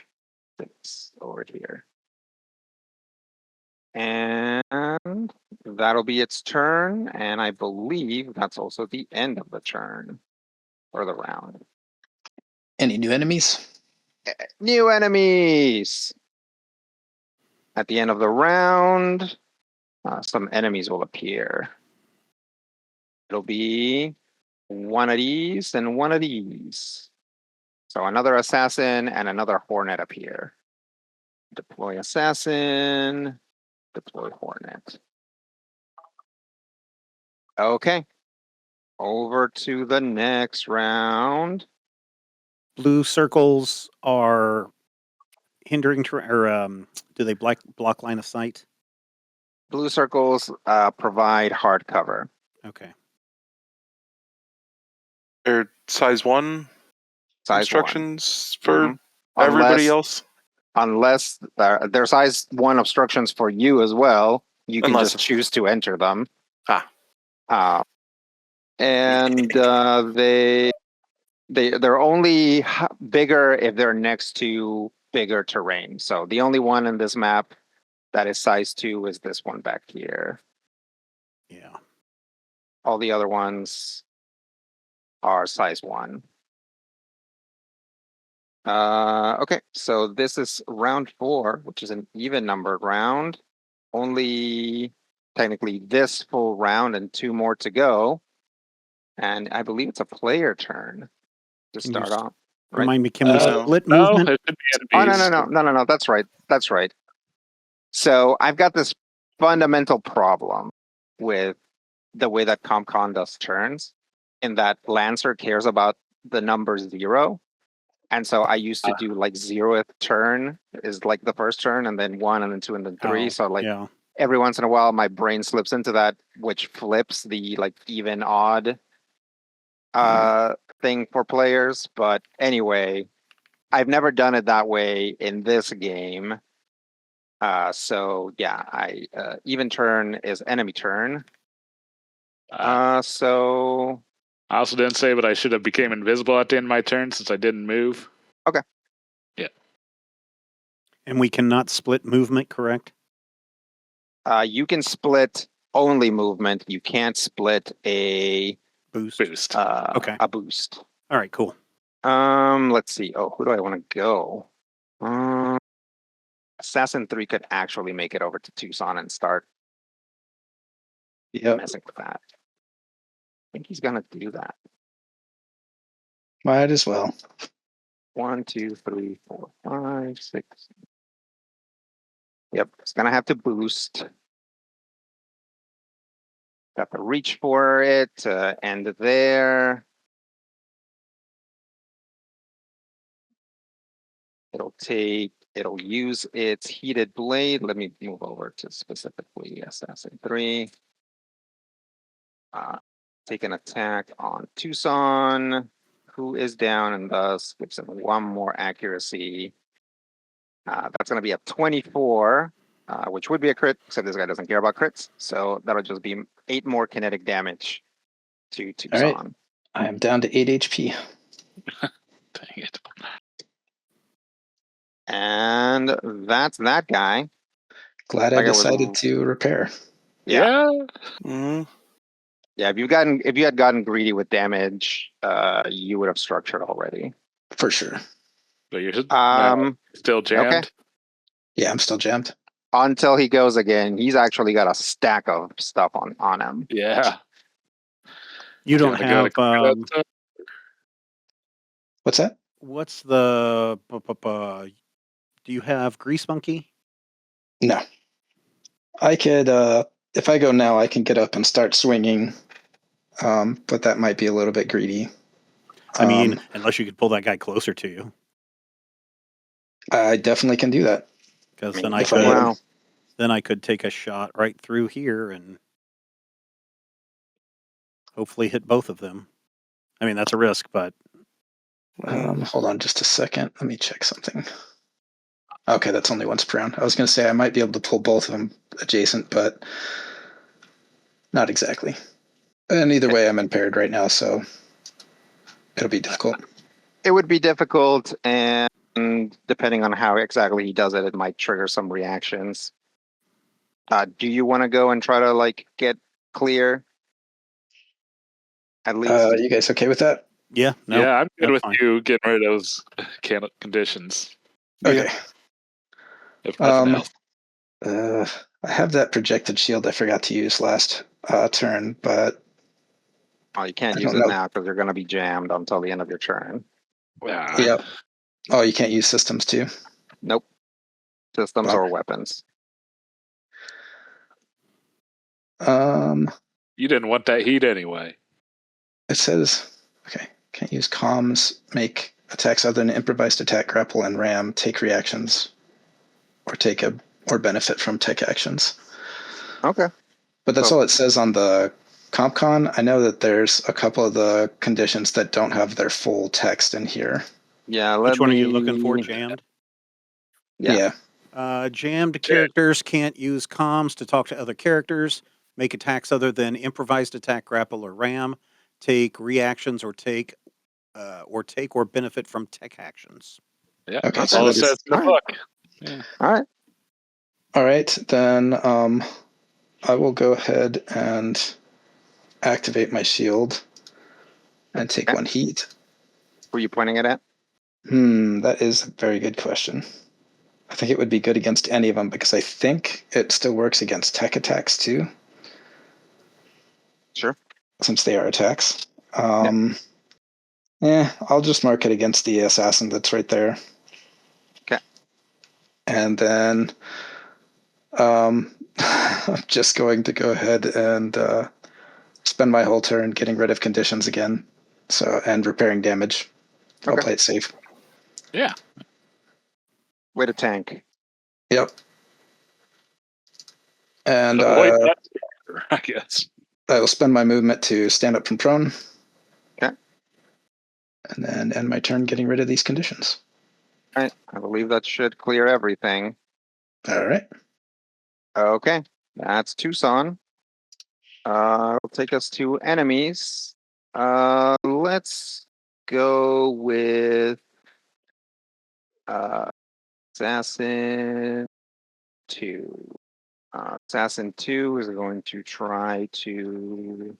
6 over here. And that'll be its turn. And I believe that's also the end of the turn or the round. Any new enemies? New enemies! At the end of the round, some enemies will appear. It'll be one of these and one of these. So another assassin and another hornet appear. Deploy assassin, deploy hornet. Okay. Over to the next round. Blue circles are hindering do they block line of sight? Blue circles provide hard cover. Okay. They're size 1 Size instructions 1. for Mhm. everybody else. Unless they're size 1 obstructions for you as well, you can Unless- just choose to enter them. Ah. And they're only bigger if they're next to bigger terrain. So the only one in this map that is size 2 is this one back here. Yeah. All the other ones are size 1. Okay, so this is round 4, which is an even numbered round. Only technically this full round and 2 more to go. And I believe it's a player turn to Can you start off. Right? Remind me, can we split No, movement? it should be Oh, enemies. no. That's right. That's right. So I've got this fundamental problem with the way that CompCon does turns, in that Lancer cares about the number 0. And so I used to do like 0th turn is like the first turn, and then 1, and then 2, and then 3. Oh, So like yeah. every once in a while, my brain slips into that, which flips the like even odd thing for players. But anyway, I've never done it that way in this game. So yeah, even turn is enemy turn. So I also didn't say, but I should have became invisible at the end of my turn since I didn't move. Okay. Yeah. And we cannot split movement, correct? You can split only movement. You can't split a Boost. Okay. A boost. All right, cool. Let's see. Oh, who do I want to go? Assassin 3 could actually make it over to Tucson and start messing with that. I think he's gonna do that. Might as well. 1, 2, 3, 4, 5, 6. Yep, it's gonna have to boost. Got to reach for it to end there. It'll use its heated blade. Let me move over to specifically Assassin 3. Take an attack on Tucson, who is down, and thus gives him 1 more accuracy. That's going to be a 24, which would be a crit, except this guy doesn't care about crits. So that'll just be 8 more kinetic damage to Tucson. All right. I am down to 8 HP. Dang it. And that's that guy. Glad I decided to repair. Yeah. Mm-hmm. Yeah, if you had gotten greedy with damage, you would have structured already. For sure. So you're still jammed? Okay. Yeah, I'm still jammed. Until he goes again, he's actually got a stack of stuff on him. Yeah. You don't have What's that? what's the do you have Grease Monkey? No. I could if I go now I can get up and start swinging. But that might be a little bit greedy. I mean, unless you could pull that guy closer to you. I definitely can do that. Because then I could take a shot right through here and hopefully hit both of them. I mean, that's a risk, but hold on just a second. Let me check something. Okay, that's only once per round. I was going to say I might be able to pull both of them adjacent, but not exactly. And either way, I'm impaired right now, so it'll be difficult. It would be difficult, and depending on how exactly he does it, it might trigger some reactions. Do you want to go and try to like get clear? At least. You guys okay with that? Yeah, no, yeah, I'm good that's with fine. you getting rid of those conditions, Okay. if nothing Um, else. I have that projected shield I forgot to use last turn, but Oh, you can't I use don't it know. now because you're going to be jammed until the end of your turn. Yeah. Yep. Oh, you can't use systems too. Nope. Systems Bummer. or weapons. You didn't want that heat anyway. It says, okay, can't use comms, make attacks other than improvised attack, grapple, and ram, take reactions, or benefit from tech actions. Okay. But that's So- all it says on the CompCon. I know that there's a couple of the conditions that don't have their full text in here. Yeah. Which one are you looking for? Jammed? Yeah. Jammed characters can't use comms to talk to other characters, make attacks other than improvised attack, grapple, or ram, take reactions, or take or benefit from tech actions. Yeah, Okay, that's so all it that says is- in the All right. book. Yeah. All right. All right, then I will go ahead and activate my shield and take Okay. 1 heat. Who are you pointing it at? That is a very good question. I think it would be good against any of them because I think it still works against tech attacks too. Sure. Since they are attacks. I'll just mark it against the assassin that's right there. Okay. And then I'm just going to go ahead and spend my whole turn getting rid of conditions again. And repairing damage. I'll Okay. play it safe. Yeah. Way to tank. Yep. And Avoid that, I guess. I will spend my movement to stand up from prone. Okay. And then end my turn getting rid of these conditions. All right. I believe that should clear everything. All right. Okay. That's Tucson. It'll take us to enemies. Let's go with Assassin 2. Assassin 2 is going to try to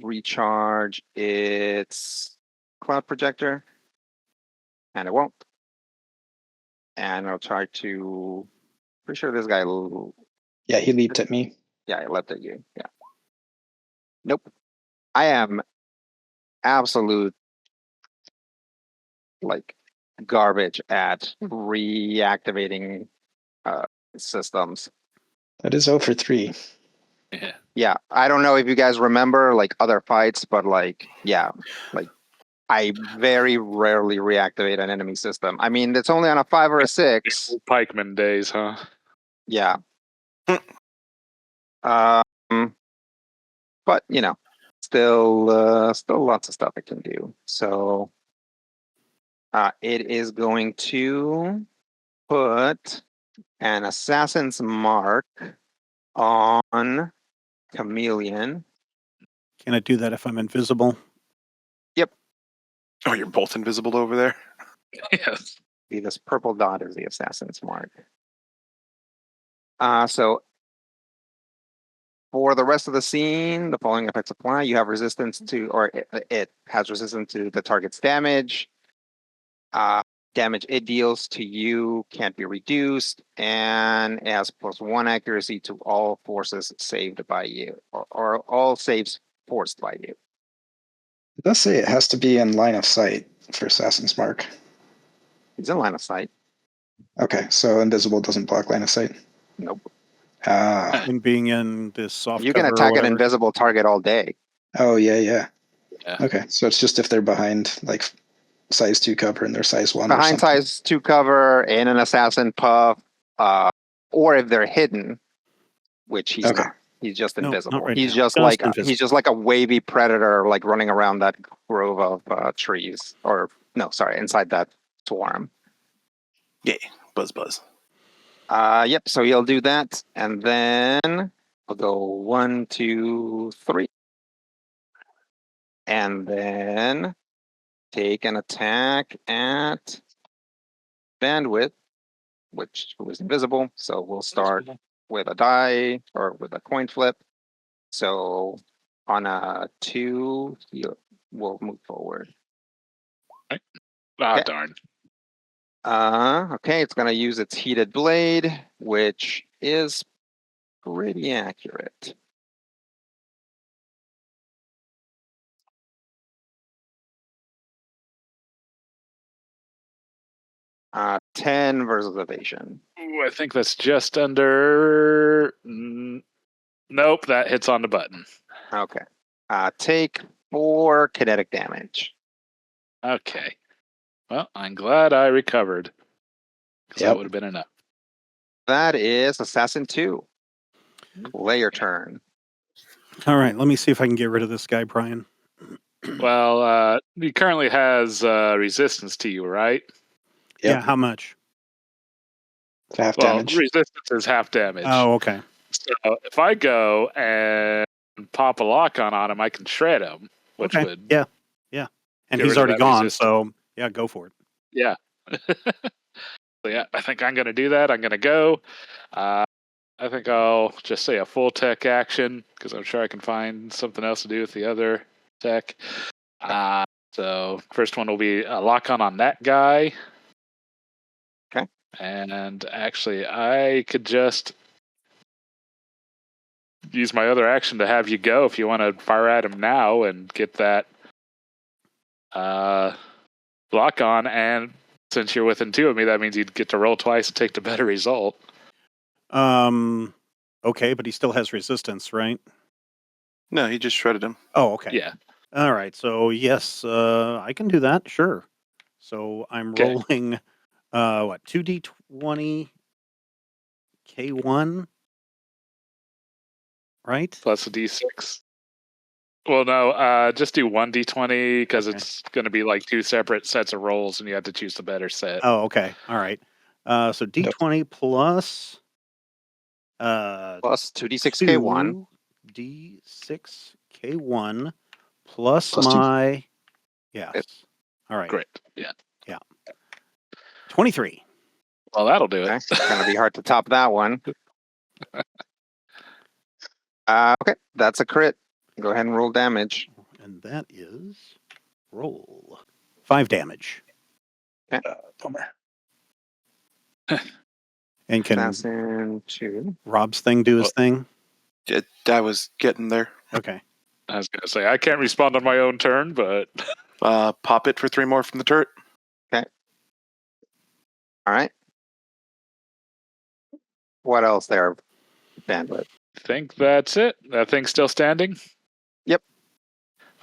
recharge its cloud projector, and it won't. And I'll try to. Pretty sure this guy. Yeah, he leaped at me. Yeah, he leapt at you. Yeah. Nope. I am absolute like garbage at reactivating systems. That is 0 for 3. Yeah. Yeah, I don't know if you guys remember like other fights, but like yeah, like I very rarely reactivate an enemy system. I mean, it's only on a 5 or a 6. Pikeman days, huh? Yeah. But you know, still lots of stuff it can do. So it is going to put an assassin's mark on Chameleon. Can I do that if I'm invisible? Oh, you're both invisible over there. Yes. See, this purple dot is the assassin's mark. So for the rest of the scene, the following effects apply. You have resistance to, or it has resistance to the target's damage. Damage it deals to you can't be reduced, and it has +1 accuracy to all forces saved by you, or all saves forced by you. It does say it has to be in line of sight for Assassin's Mark. He's in line of sight. Okay, so invisible doesn't block line of sight. Nope. Ah. And being in this soft You can cover or attack an whatever? invisible target all day. Oh, yeah. Yeah. Okay, so it's just if they're behind, like, size 2 cover and they're size 1 or Behind something. size 2 cover, in an assassin puff, or if they're hidden, which he's Okay. not. He's just No, not invisible. right He's now. just Just like invisible. he's just like a wavy predator, like running around that grove of trees, or no, sorry, inside that swarm. Yay, buzz buzz. Yep. So he'll do that, and then I'll go 1, 2, 3, and then take an attack at bandwidth, which was invisible. So we'll start with a die or with a coin flip. So on a 2, we'll move forward. Ah, Okay. darn. Okay, it's gonna use its heated blade, which is pretty accurate. Uh, 10 versus evasion. Ooh, I think that's just under. Nope, that hits on the button. Okay. Take 4 kinetic damage. Okay. Well, I'm glad I recovered. Because that Yep. would have been enough. That is Assassin 2. Play your turn. All right, let me see if I can get rid of this guy, Brian. Well, he currently has resistance to you, right? Yep. Yeah, how much? Half Well, damage. resistance is half damage. Oh, okay. So if I go and pop a lock on him, I can shred him, which Okay. would Yeah. And get he's rid of already that gone, resistance. so yeah, go for it. Yeah. So yeah, I think I'm going to do that. I'm going to go. I think I'll just say a full tech action because I'm sure I can find something else to do with the other tech. So first one will be a lock on that guy. Okay. And actually, I could just use my other action to have you go if you want to fire at him now and get that lock on. And since you're within 2 of me, that means you'd get to roll twice and take the better result. Okay, but he still has resistance, right? No, he just shredded him. Oh, okay. Yeah. All right. So yes, I can do that. Sure. So I'm Okay. rolling, 2d20 K1, right? Plus a d6. Well, no, just do 1d20 because Okay. it's going to be like 2 separate sets of rolls and you have to choose the better set. Oh, okay. All right. So d20 plus Plus 2d6 K1. 2d6 K1 plus Plus two. my yes. Yep. All right. Great. Yeah. 23. Well, that'll do Okay. it. It's gonna be hard to top that one. Okay, that's a crit. Go ahead and roll damage. And that is roll 5 damage. Bummer. And can Assassin 2. Rob's thing do his thing? I was getting there. Okay. I was going to say, I can't respond on my own turn, but Pop it for 3 more from the turret. All right. What else there, Bandit? I think that's it. That thing's still standing? Yep.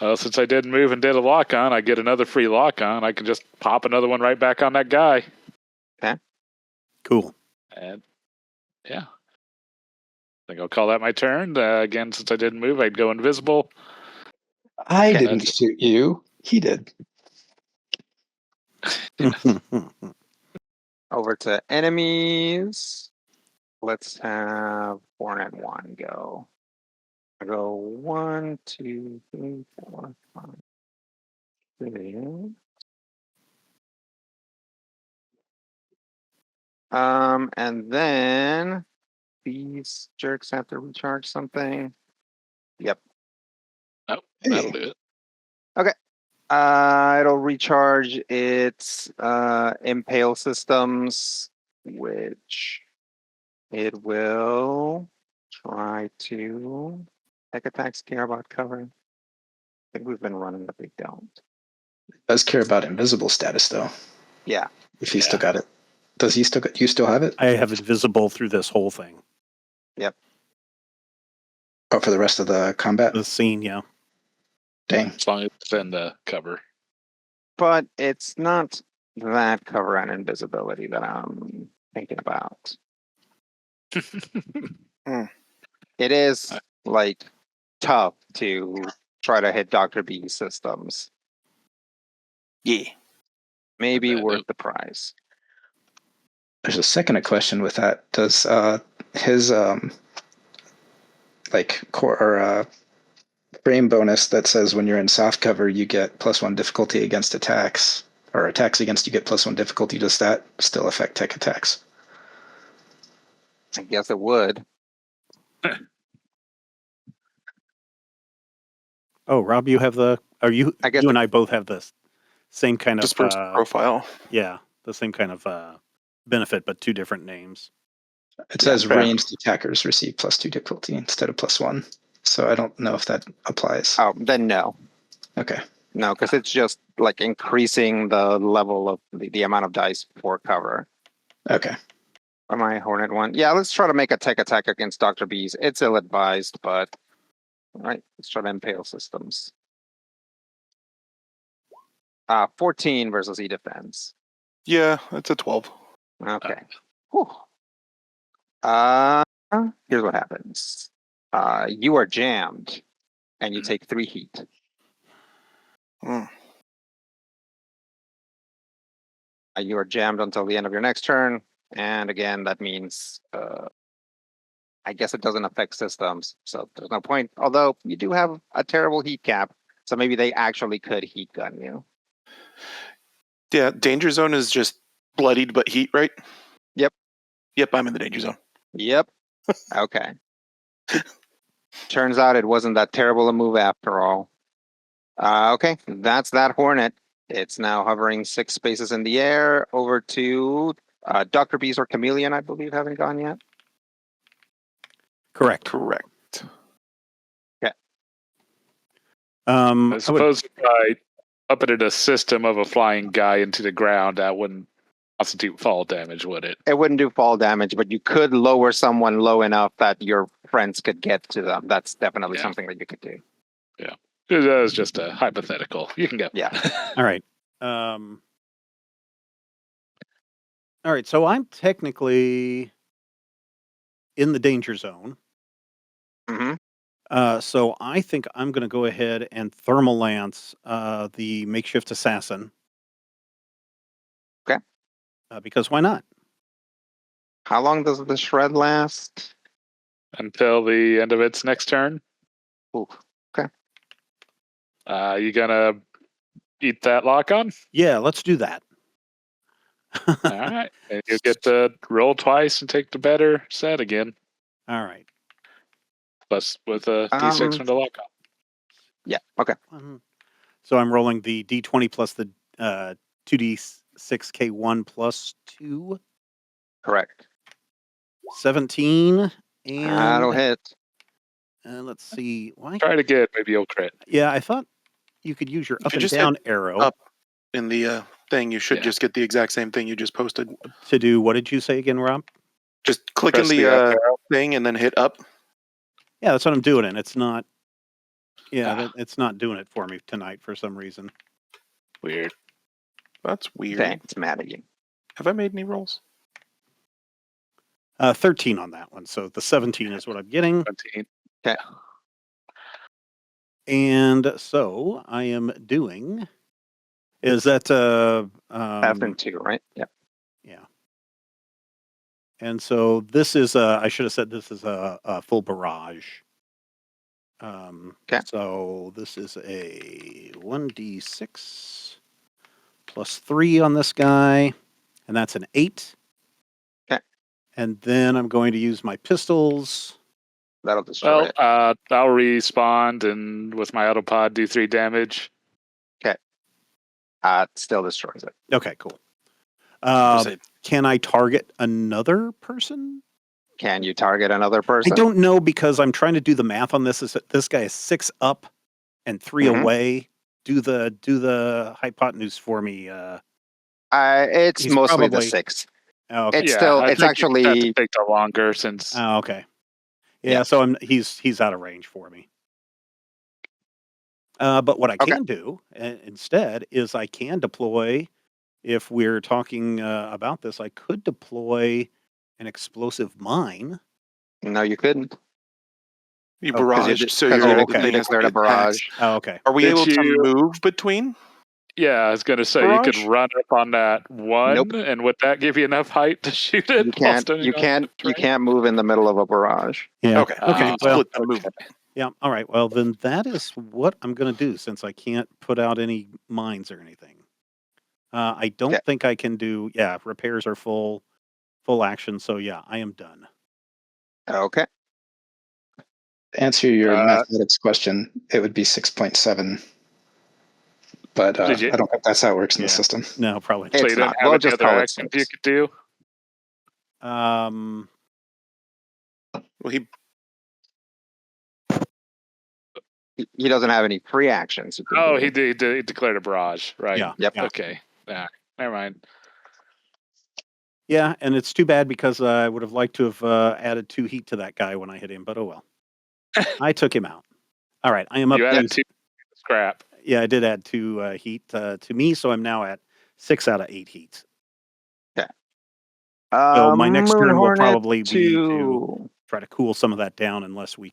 Well, since I didn't move and did a lock on, I get another free lock on. I can just pop another one right back on that guy. Cool. And yeah. I think I'll call that my turn. Again, since I didn't move, I'd go invisible. I Okay, didn't shoot you. He did. Over to enemies. Let's have 4 and 1 go. I go 1, 2, 3, 4, 5, 6. And then these jerks have to recharge something. Yep. Oh, that'll do it. It'll recharge its impale systems, which it will try to tech attacks care about cover. I think we've been running, but they don't. Does care about invisible status though. Yeah. If he still got it. Does he still? You still have it? I have it visible through this whole thing. Oh, for the rest of the combat. The scene, yeah. Dang. As long as it's in the cover. But it's not that cover and invisibility that I'm thinking about. It is like tough to try to hit Dr. B's systems. Yeah. Maybe worth the price. There's a second question with that. Does his like core or frame bonus that says when you're in soft cover you get +1 difficulty against attacks, or attacks against you get +1 difficulty, does that still affect tech attacks? I guess it would. Oh, Rob, you have the. Are you? I guess You and I both have the same kind of. Dispersed profile. Yeah, the same kind of benefit, but two different names. It Yeah, says fair. ranged attackers receive +2 difficulty instead of +1. So I don't know if that applies. Oh, then no. Okay. No, because it's just like increasing the level of the amount of dice for cover. Okay. Am I Hornet one? Yeah, let's try to make a tech attack against Dr. Bees. It's ill advised, but all right, let's try to impale systems. 14 versus E defense. Yeah, it's a 12. Okay. Whew. Here's what happens. You are jammed and you take 3 heat. Mm. You are jammed until the end of your next turn. And again, that means I guess it doesn't affect systems, so there's no point. Although you do have a terrible heat cap, so maybe they actually could heat gun you. Yeah, danger zone is just bloodied but heat, right? Yep. Yep, I'm in the danger zone. Yep. Okay. Turns out it wasn't that terrible a move after all. Okay, that's that Hornet. It's now hovering 6 spaces in the air over to Dr. Bees or Chameleon, I believe, haven't gone yet. Correct. Correct. I I would, suppose if I uploaded a system of a flying guy into the ground, that wouldn't constitute fall damage, would it? It wouldn't do fall damage, but you could lower someone low enough that your friends could get to them. That's definitely Yeah. something that you could do. That was just a hypothetical. You can go. Yeah. all right. All right. So I'm technically in the danger zone. Hmm. So I think I'm going to go ahead and thermal lance the makeshift assassin. Okay. Because why not? How long does the shred last? Until the end of its next turn. Ooh. You gonna eat that lock on? Yeah, let's do that. All right. And you get to roll twice and take the better set again. All right. Plus with a D6 from the lock on. Yeah. Okay. So I'm rolling the D20 plus the 2D6K1 plus 2. Correct. 17. That'll And hit. let's see. Why? Try it again. Maybe you'll crit. Yeah, I thought you could use your If up you and just down hit arrow up in the thing, you should Yeah. just get the exact same thing you just posted. to do. What did you say again, Rob? Just click in Press the up the arrow. thing and then hit up. Yeah, that's what I'm doing, and it's not. Yeah, Ah. it's not doing it for me tonight for some reason. Weird. That's weird. Dang, it's mad at you. Have I made any rolls? 13 on that one, so the 17 is what I'm getting. 17. And so I am doing. Is that Pattern 2, right? Yeah. yeah. And so this is I should have said this is a full barrage. Okay. So this is a 1d6 plus 3 on this guy, and that's an 8. Okay. And then I'm going to use my pistols. That'll destroy Well, it. I'll respond and with my autopod do 3 damage. It still destroys it. Okay, cool. Say- Can I target another person? Can you target another person? I don't know because I'm trying to do the math on this. Is that this guy is 6 up and 3 Mhm. away? Do the hypotenuse for me. It's He's mostly probably- the 6. Oh, okay. It's still. I It's think you have to actually. take the longer since Oh, okay. Yeah, Yeah. so he's out of range for me. But what I Okay. can do instead is I can deploy. If we're talking about this, I could deploy an explosive mine. No, you couldn't. You Oh, 'cause you barraged, did- so 'cause you're you okay. declared a barrage. Oh, okay. Are we Did able to you- move between? Yeah, I was gonna say you could Barrage? run up on that one, Nope. and would that give you enough height to shoot it? You while can't. standing You on can't. the You terrain? can't move in the middle of a barrage. Yeah. Okay. Okay. You can Well, split the movement. yeah. All right. Well, then that is what I'm going to do since I can't put out any mines or anything. I don't Okay. think I can do. Yeah, repairs are full action. So yeah, I am done. Okay. answer your mathematics question, it would be 6.7. But I don't think that's how it works in the system. No, probably. So It's you don't not. have We'll any just other call it actions you 6. could do? Um, Well, He doesn't have any free actions. He can do. He declared a barrage, right? Yeah. Yep. Yeah. Okay. Never mind. Yeah, and it's too bad because I would have liked to have added 2 heat to that guy when I hit him, but oh well. I took him out. All right, I am up You to added 2 scrap. Yeah, I did add 2 heat to me, so I'm now at 6 out of 8 heat. Okay. So my next Moon turn will Hornet probably be to 2. try to cool some of that down unless we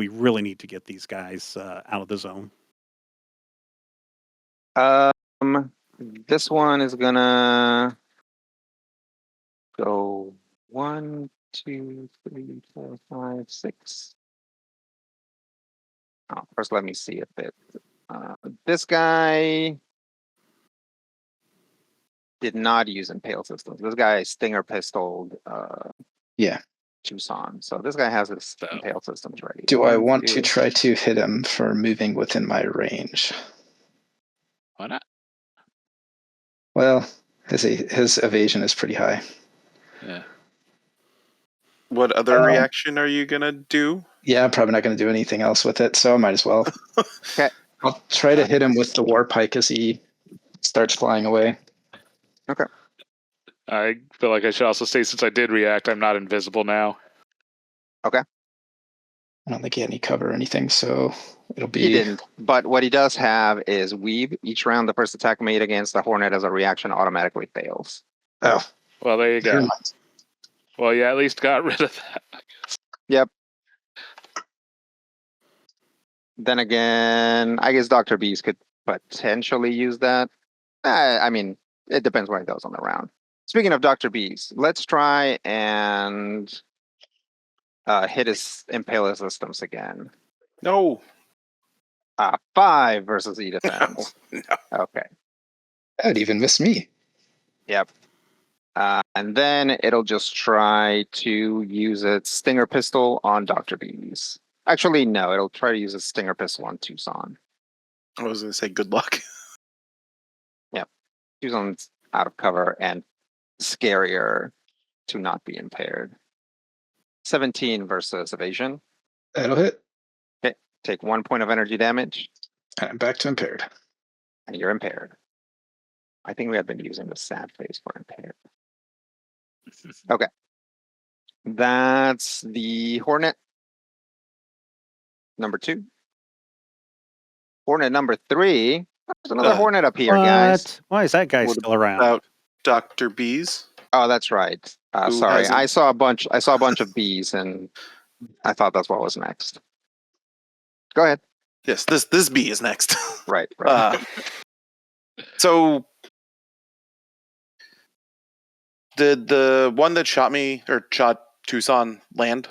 really need to get these guys out of the zone. This one is gonna go 1, 2, 3, 4, 5, 6. Oh, first, let me see if it. This guy did not use impale systems. This guy stinger pistoled. Yeah. Tucson. So this guy has his So- impale systems ready. Do I 1, want 2. to try to hit him for moving within my range? Why not? Well, his evasion is pretty high. Yeah. what other reaction are you gonna do? Yeah, I'm probably not going to do anything else with it, so I might as well. Okay. I'll try to hit him with the war pike as he starts flying away. I feel like I should also say, since I did react, I'm not invisible now. I don't think he had any cover or anything, so it'll be. He didn't. But what he does have is weave. Each round, the first attack made against the Hornet as a reaction automatically fails. Oh, Well, there you never go. mind. Well, yeah, at least got rid of that, I guess. Yep. Then again, I guess Dr. Bees could potentially use that. I mean, it depends where he goes on the round. Speaking of Dr. Bees, let's try and hit his Impaler systems again. No. 5 versus E defense. No. Okay. That'd even miss me. And then it'll just try to use its Stinger Pistol on Dr. Bees. Actually, no, it'll try to use its Stinger Pistol on Tucson. I was gonna say good luck. Tucson's out of cover and scarier to not be impaired. 17 versus evasion. That'll hit. Take 1 point of energy damage, And I'm back to impaired. and you're impaired. I think we have been using the sad face for impaired. Okay. That's the Hornet. Number 2. Hornet number 3. There's another Hornet up here, guys. Why is that guy What still around? About Dr. Bees. Oh, that's right. Who Sorry, hasn't- I saw a bunch of bees, and I thought that's what was next. Go ahead. Yes, this bee is next. Right. So did the one that shot me or shot Tucson land?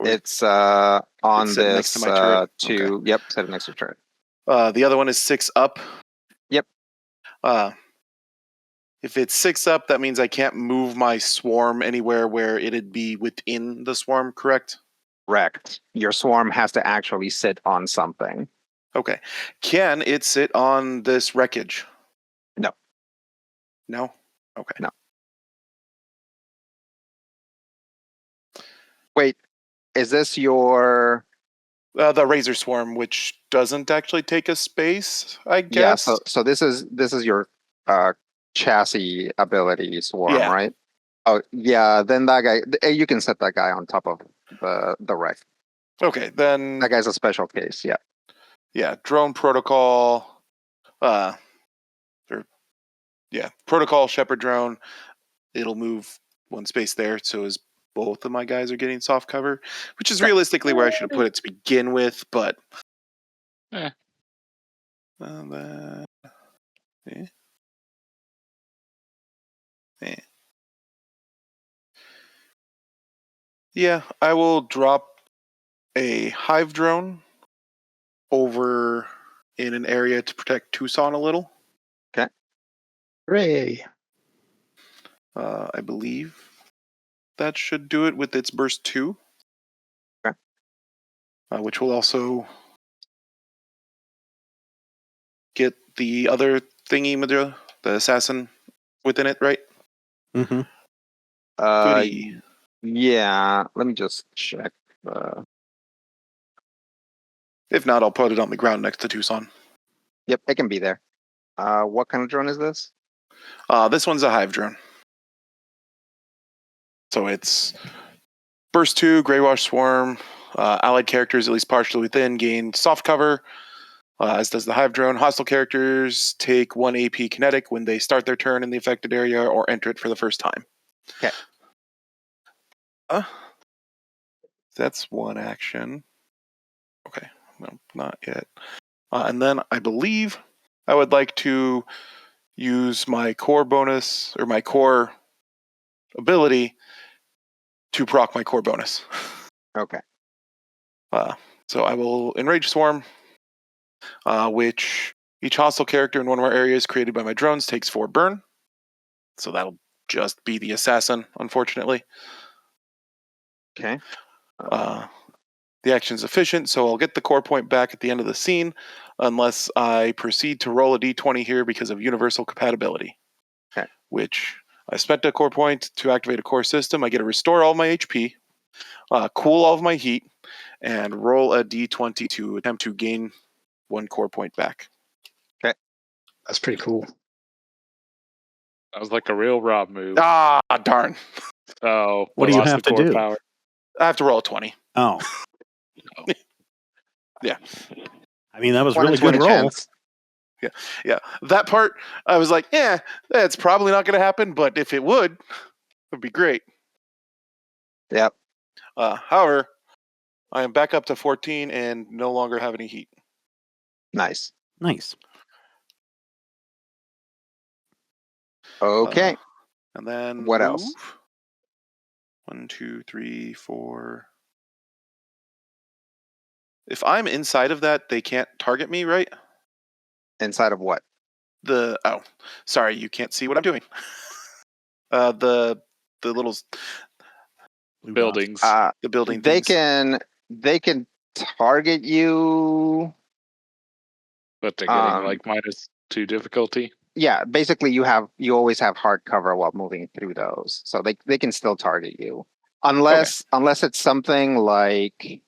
It's on It's sitting next this to my turret? two. Yep, set it next to your turret. The other one is 6 up. Yep. If it's 6 up, that means I can't move my swarm anywhere where it'd be within the swarm, correct? Correct. Your swarm has to actually sit on something. Okay. Can it sit on this wreckage? No. No? Okay. No. Wait, is this your? The Razor Swarm, which doesn't actually take a space, I Yeah. guess. So this is your chassis ability swarm, Yeah. right? Oh yeah. Then that guy, you can set that guy on top of the wreck. Okay, then That guy's a special case. Yeah. yeah, drone protocol. Protocol Shepherd drone. It'll move 1 space there, so as both of my guys are getting soft cover, which is realistically where I should have put it to begin with, but Eh. Yeah, I will drop a hive drone over in an area to protect Tucson a little. Hooray! I believe that should do it with its burst 2. Okay. which will also get the other thingy, the assassin within it, right? Mm-hmm. Goody. Yeah. Let me just check. If not, I'll put it on the ground next to Tucson. Yep, it can be there. What kind of drone is this? This one's a hive drone. So it's Burst 2, Greywash Swarm, allied characters at least partially within gain soft cover, as does the hive drone. Hostile characters take 1 AP kinetic when they start their turn in the affected area or enter it for the first time. Okay. That's one action. Okay, no, not yet. And then I believe I would like to use my core bonus or my core ability to proc my core bonus. Okay. So I will Enrage Swarm, which each hostile character in one of our areas created by my drones takes 4 burn. So that'll just be the assassin, unfortunately. Okay. The action's efficient, so I'll get the core point back at the end of the scene, unless I proceed to roll a d20 here because of universal compatibility. Okay. Which I spent a core point to activate a core system. I get to restore all my HP, cool all of my heat, and roll a d20 to attempt to gain 1 core point back. That's pretty cool. That was like a real Rob move. Ah, darn. So What I do you lost have the to core do? power. I have to roll a 20. Oh. Yeah. I mean, that was 1 in really good 20 roll. chance. Yeah. That part, I was like, that's probably not going to happen, but if it would be great. Yep. However, I am back up to 14 and no longer have any heat. Nice. Nice. Okay. And then What move. else? 1, 2, 3, 4. If I'm inside of that, they can't target me, right? Inside of what? Sorry, you can't see what I'm doing. The little Blue Buildings. the building They things. can target you. But they're getting like -2 difficulty. Yeah, basically you always have hard cover while moving through those. So they can still target you. Unless it's something like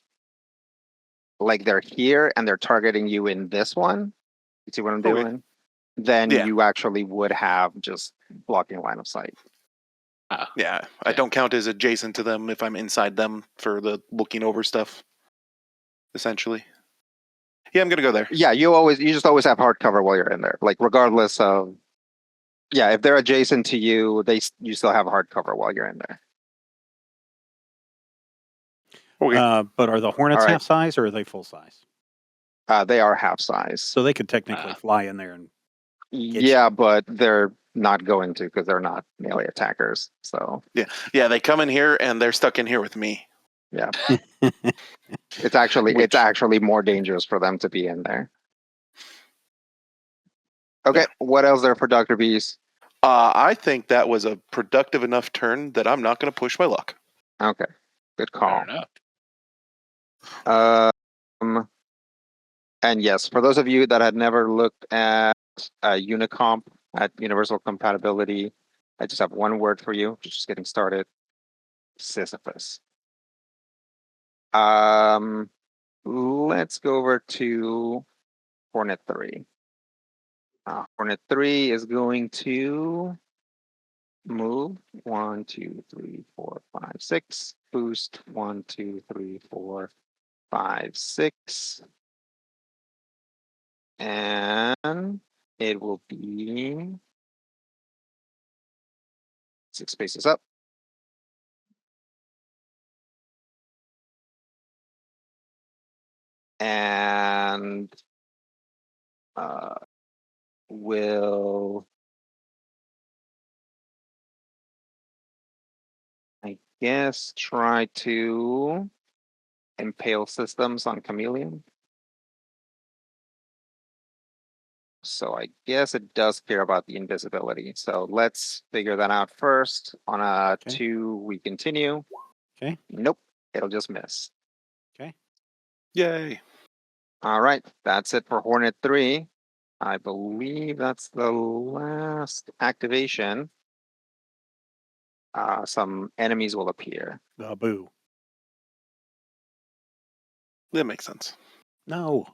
they're here and they're targeting you in this one. You see what I'm Okay. doing? Then Yeah. you actually would have just blocking line of sight. Yeah, I don't count as adjacent to them if I'm inside them for the looking over stuff. Essentially. Yeah, I'm gonna go there. Yeah, you just always have hard cover while you're in there. Like regardless of if they're adjacent to you, you still have hard cover while you're in there. Okay. But are the Hornets All right. half size or are they full size? They are half size. So they could technically fly in there and Yeah, but they're not going to because they're not melee attackers. So Yeah, they come in here and they're stuck in here with me. yeah, it's actually more dangerous for them to be in there. Okay, Yeah. what else there for Dr. Bees? I think that was a productive enough turn that I'm not going to push my luck. Okay, good call. Fair enough. And yes, for those of you that had never looked at Unicomp at Universal Compatibility, I just have one word for you. Just getting started. Sisyphus. Let's go over to Hornet 3. Hornet 3 is going to move 1, 2, 3, 4, 5, 6. Boost 1, 2, 3, 4, 5, 6. And it will be 6 spaces up. And will, I guess, try to impale systems on Chameleon. So I guess it does care about the invisibility. So let's figure that out first. On a 2, we continue. Okay. Nope, it'll just miss. Okay. Yay. All right, that's it for Hornet 3. I believe that's the last activation. Some enemies will appear. Boo. That makes sense. No.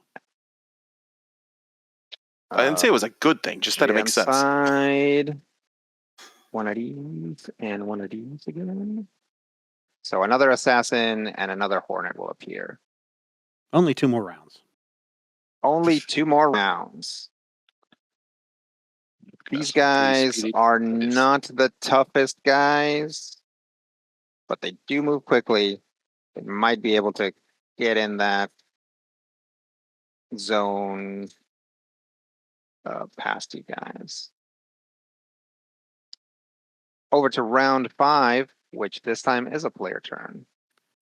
I didn't say it was a good thing, just that it makes sense. Side. One of these and one of these again. So another assassin and another hornet will appear. Only 2 more rounds. Only 2 more rounds. These Got some guys 3 speedy are dice. not the toughest guys, but they do move quickly. They might be able to get in that zone past you guys. Over to round 5, which this time is a player turn.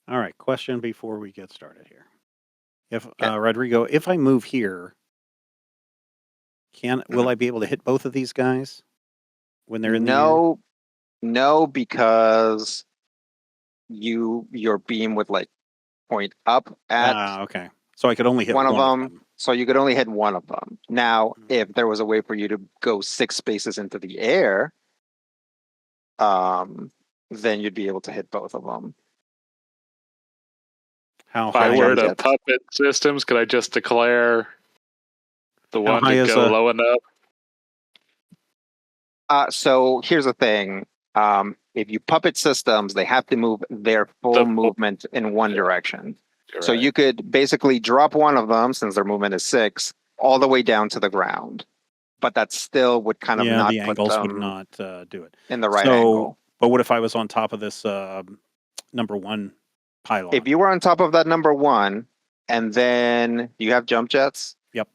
All right, question before we get started here. If Okay. Rodrigo, if I move here, will I be able to hit both of these guys when they're in the air? No, because your beam would like point up at Okay. So I could only hit one of them. So you could only hit one of them. Now, Mhm. if there was a way for you to go 6 spaces into the air, then you'd be able to hit both of them. How If I high were is to it? puppet systems, could I just declare the one high to is go a- low enough? So here's the thing. If you puppet systems, they have to move their full The full- movement in one yeah. direction. You're So right. you could basically drop one of them, since their movement is 6, all the way down to the ground. But that still would kind of not the put angles would them not do it. in the right angle. But what if I was on top of this number 1 pylon? If you were on top of that number 1, and then you have jump jets. Yep.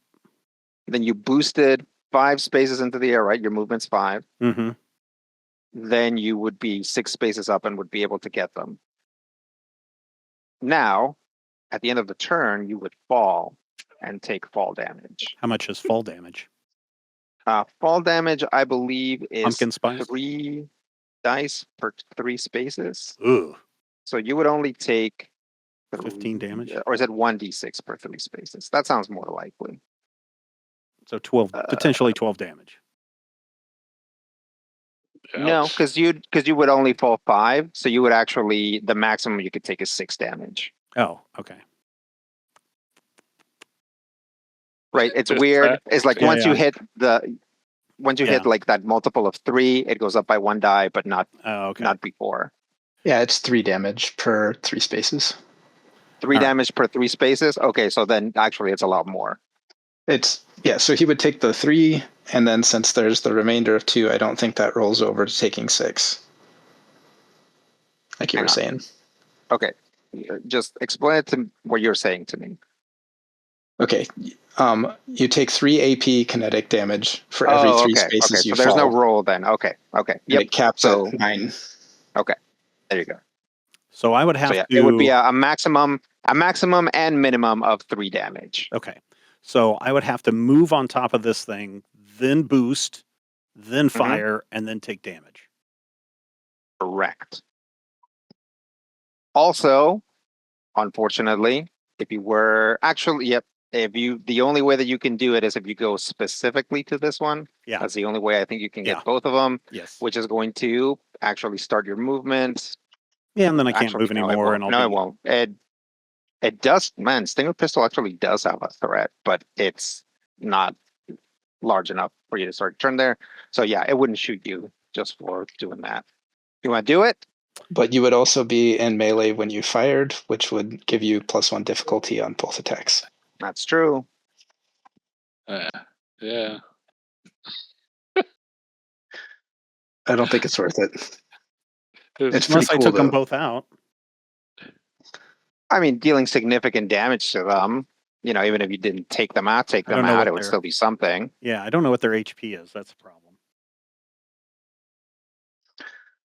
Then you boosted 5 spaces into the air, right? Your movement's 5. Mm-hmm. Then you would be 6 spaces up and would be able to get them. Now, at the end of the turn, you would fall and take fall damage. How much is fall damage? Fall damage, I believe, is Pumpkin spice? 3 dice per 3 spaces. Ooh. So you would only take 15 damage? Or is it 1d6 per 3 spaces? That sounds more likely. So 12, potentially 12 damage. No, Ouch. because you would only fall 5, so you would actually, the maximum you could take is 6 damage. Oh, okay. Right? It's Just weird. that- It's like Yeah, once you hit Yeah. like that multiple of 3, it goes up by 1 die, but not Oh, okay. not before. Yeah, it's 3 damage per 3 spaces. 3 All right. damage per 3 spaces. Okay, so then actually it's a lot more. So he would take the 3, and then since there's the remainder of 2, I don't think that rolls over to taking 6. Like you Hang were on. saying. Okay, just explain it to what you're saying to me. Okay. You take 3 AP kinetic damage for every 3 okay. spaces Okay, you so there's no fall. roll then. Okay. And Yep. it caps So at 9. there you go. So I would have So yeah, to. it would be a maximum and minimum of 3 damage. Okay. So I would have to move on top of this thing, then boost, then fire, and then take damage. Correct. Also, unfortunately, if you were actually, the only way that you can do it is if you go specifically to this one. Yeah. That's the only way I think you can get Yeah. both of them, Yes. which is going to actually start your movement. Yeah, and then I can't Actually, move no, anymore, it and won't. I'll No, be. it won't. It does, man. Stinger pistol actually does have a threat, but it's not large enough for you to start your turn there. So yeah, it wouldn't shoot you just for doing that. You want to do it? But you would also be in melee when you fired, which would give you +1 difficulty on both attacks. That's true. Yeah. I don't think it's worth it. It's Unless pretty I cool, took them though. both out. I mean, dealing significant damage to them, even if you didn't take them out, I don't know what it would they're- still be something. Yeah, I don't know what their HP is. That's a problem.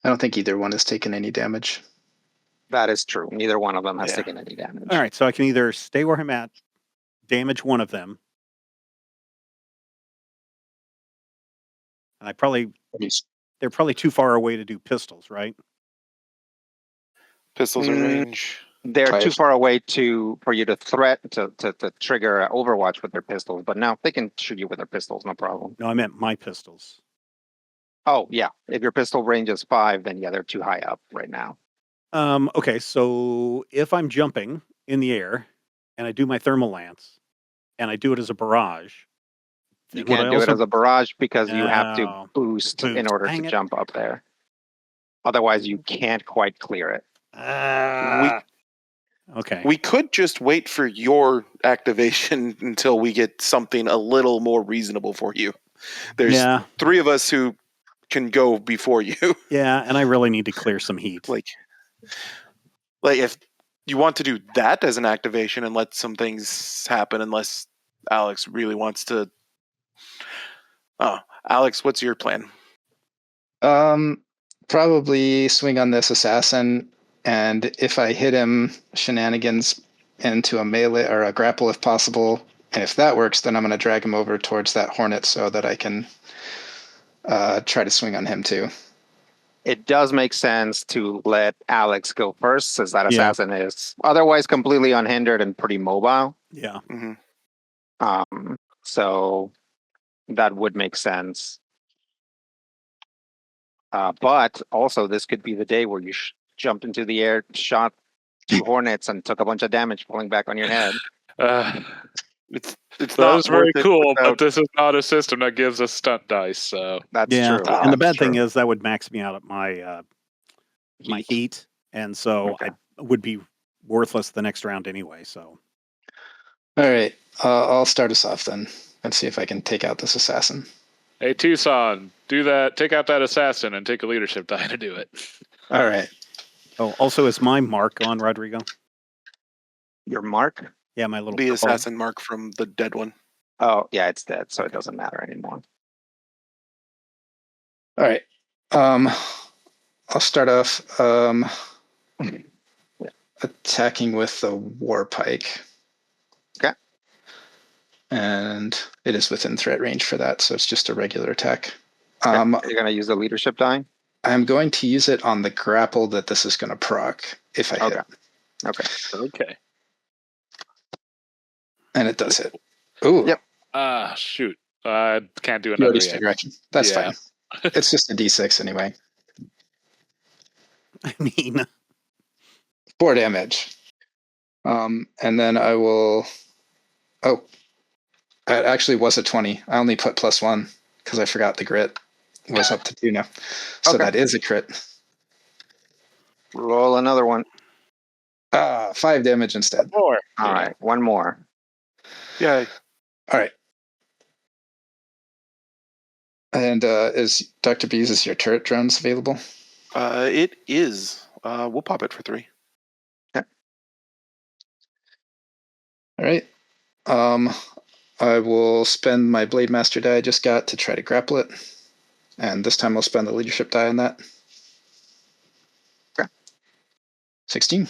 I don't think either one has taken any damage. That is true. Neither one of them has Yeah. taken any damage. All right, so I can either stay where I'm at, damage one of them, and they're probably too far away to do pistols, right? Pistols are Mm. range. They're too Twice. far away for you to to trigger Overwatch with their pistols. But now they can shoot you with their pistols, no problem. No, I meant my pistols. Oh yeah, if your pistol range is 5, then yeah, they're too high up right now. Okay, so if I'm jumping in the air and I do my thermal lance and I do it as a barrage, You then would I can't do it also as a barrage because you have to Oh, boost in boost. order to Dang it. jump up there. Otherwise, you can't quite clear it. Okay. We could just wait for your activation until we get something a little more reasonable for you. There's Yeah, 3 of us who can go before you. yeah, and I really need to clear some heat. like if you want to do that as an activation and let some things happen, unless Alex really wants to. Oh, Alex, what's your plan? Probably swing on this assassin, and if I hit him, shenanigans into a melee or a grapple if possible. And if that works, then I'm going to drag him over towards that hornet so that I can try to swing on him too. It does make sense to let Alex go first, since that Yeah. assassin is otherwise completely unhindered and pretty mobile. Yeah. Mm-hmm. So that would make sense. But also, this could be the day where you jumped into the air, shot 2 hornets, and took a bunch of damage falling back on your head. It's That not is very worth it cool, without- but this is not a system that gives us stunt dice. So That's Yeah. true. And the bad That's thing true. is that would max me out at my my heat, and so Okay. I would be worthless the next round anyway. So All right, I'll start us off then and see if I can take out this assassin. hey, Tucson, do that. Take out that assassin and take a leadership die to do it. All right. also, is my mark on Rodrigo? Your mark? Yeah, my little the purple- assassin mark from the dead one. Oh, yeah, it's dead, so it Okay. doesn't matter anymore. All right. I'll start off attacking with the war pike. Okay. And it is within threat range for that, so it's just a regular attack. Okay. You're gonna use the leadership die? I'm going to use it on the grapple that this is going to proc if I hit. Okay. Okay. And it does hit. Ooh. Yep. Shoot. I can't do You another already yet. direction. That's Yeah. fine. It's just a D6 anyway. I mean, 4 damage. And then I will. Oh, it actually was a 20. I only put +1 because I forgot the grit was up to 2 now. So Okay. that is a crit. Roll another one. 5 damage instead. More. All right, one more. Yeah. All right. And is Dr. Bees, is your turret drones available? It is. We'll pop it for 3. All right. I will spend my Blade Master die I just got to try to grapple it. And this time I'll spend the leadership die on that. Okay. 16.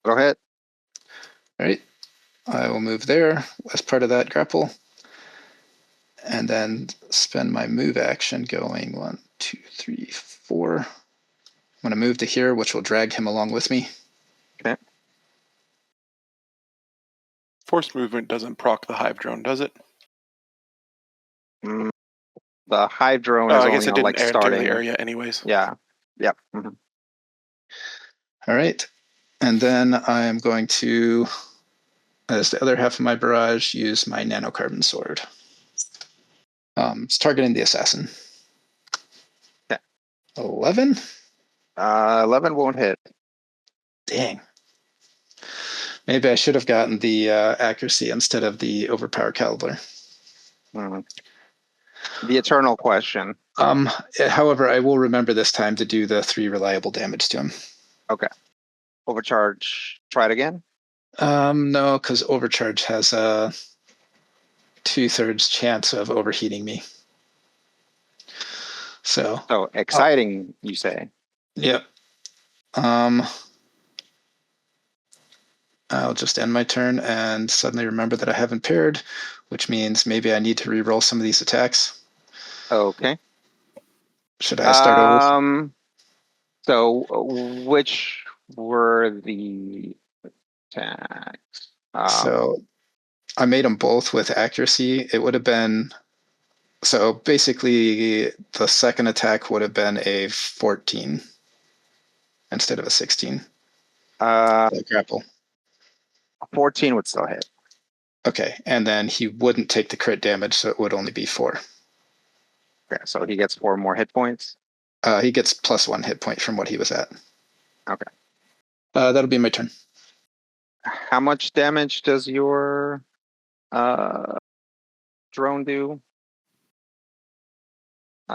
Go ahead. All right. I will move there as part of that grapple. And then spend my move action going 1, 2, 3, 4. I'm going to move to here, which will drag him along with me. Okay. Forced movement doesn't proc the hive drone, does it? The hive drone is I only guess it on, didn't like, enter starting. the area anyways. Yeah. Yep. Mhm. All right. And then I am going to, as the other half of my barrage, use my nanocarbon sword. It's targeting the assassin. Okay. 11? 11 won't hit. Dang. Maybe I should have gotten the accuracy instead of the overpower caliber. Mhm. The eternal question. However, I will remember this time to do the 3 reliable damage to him. Okay. Overcharge. Try it again. No, because overcharge has a 2/3 chance of overheating me. So Exciting, you say? Yep. I'll just end my turn and suddenly remember that I have impaired, which means maybe I need to re-roll some of these attacks. were the attacks? So I made them both with accuracy. It would have been, so basically the second attack would have been a 14 instead of a 16. The grapple. 14 would still hit. Okay, and then he wouldn't take the crit damage, so it would only be 4. Okay, so he gets 4 more hit points. He gets +1 hit point from what he was at. Okay. That'll be my turn. How much damage does your drone do?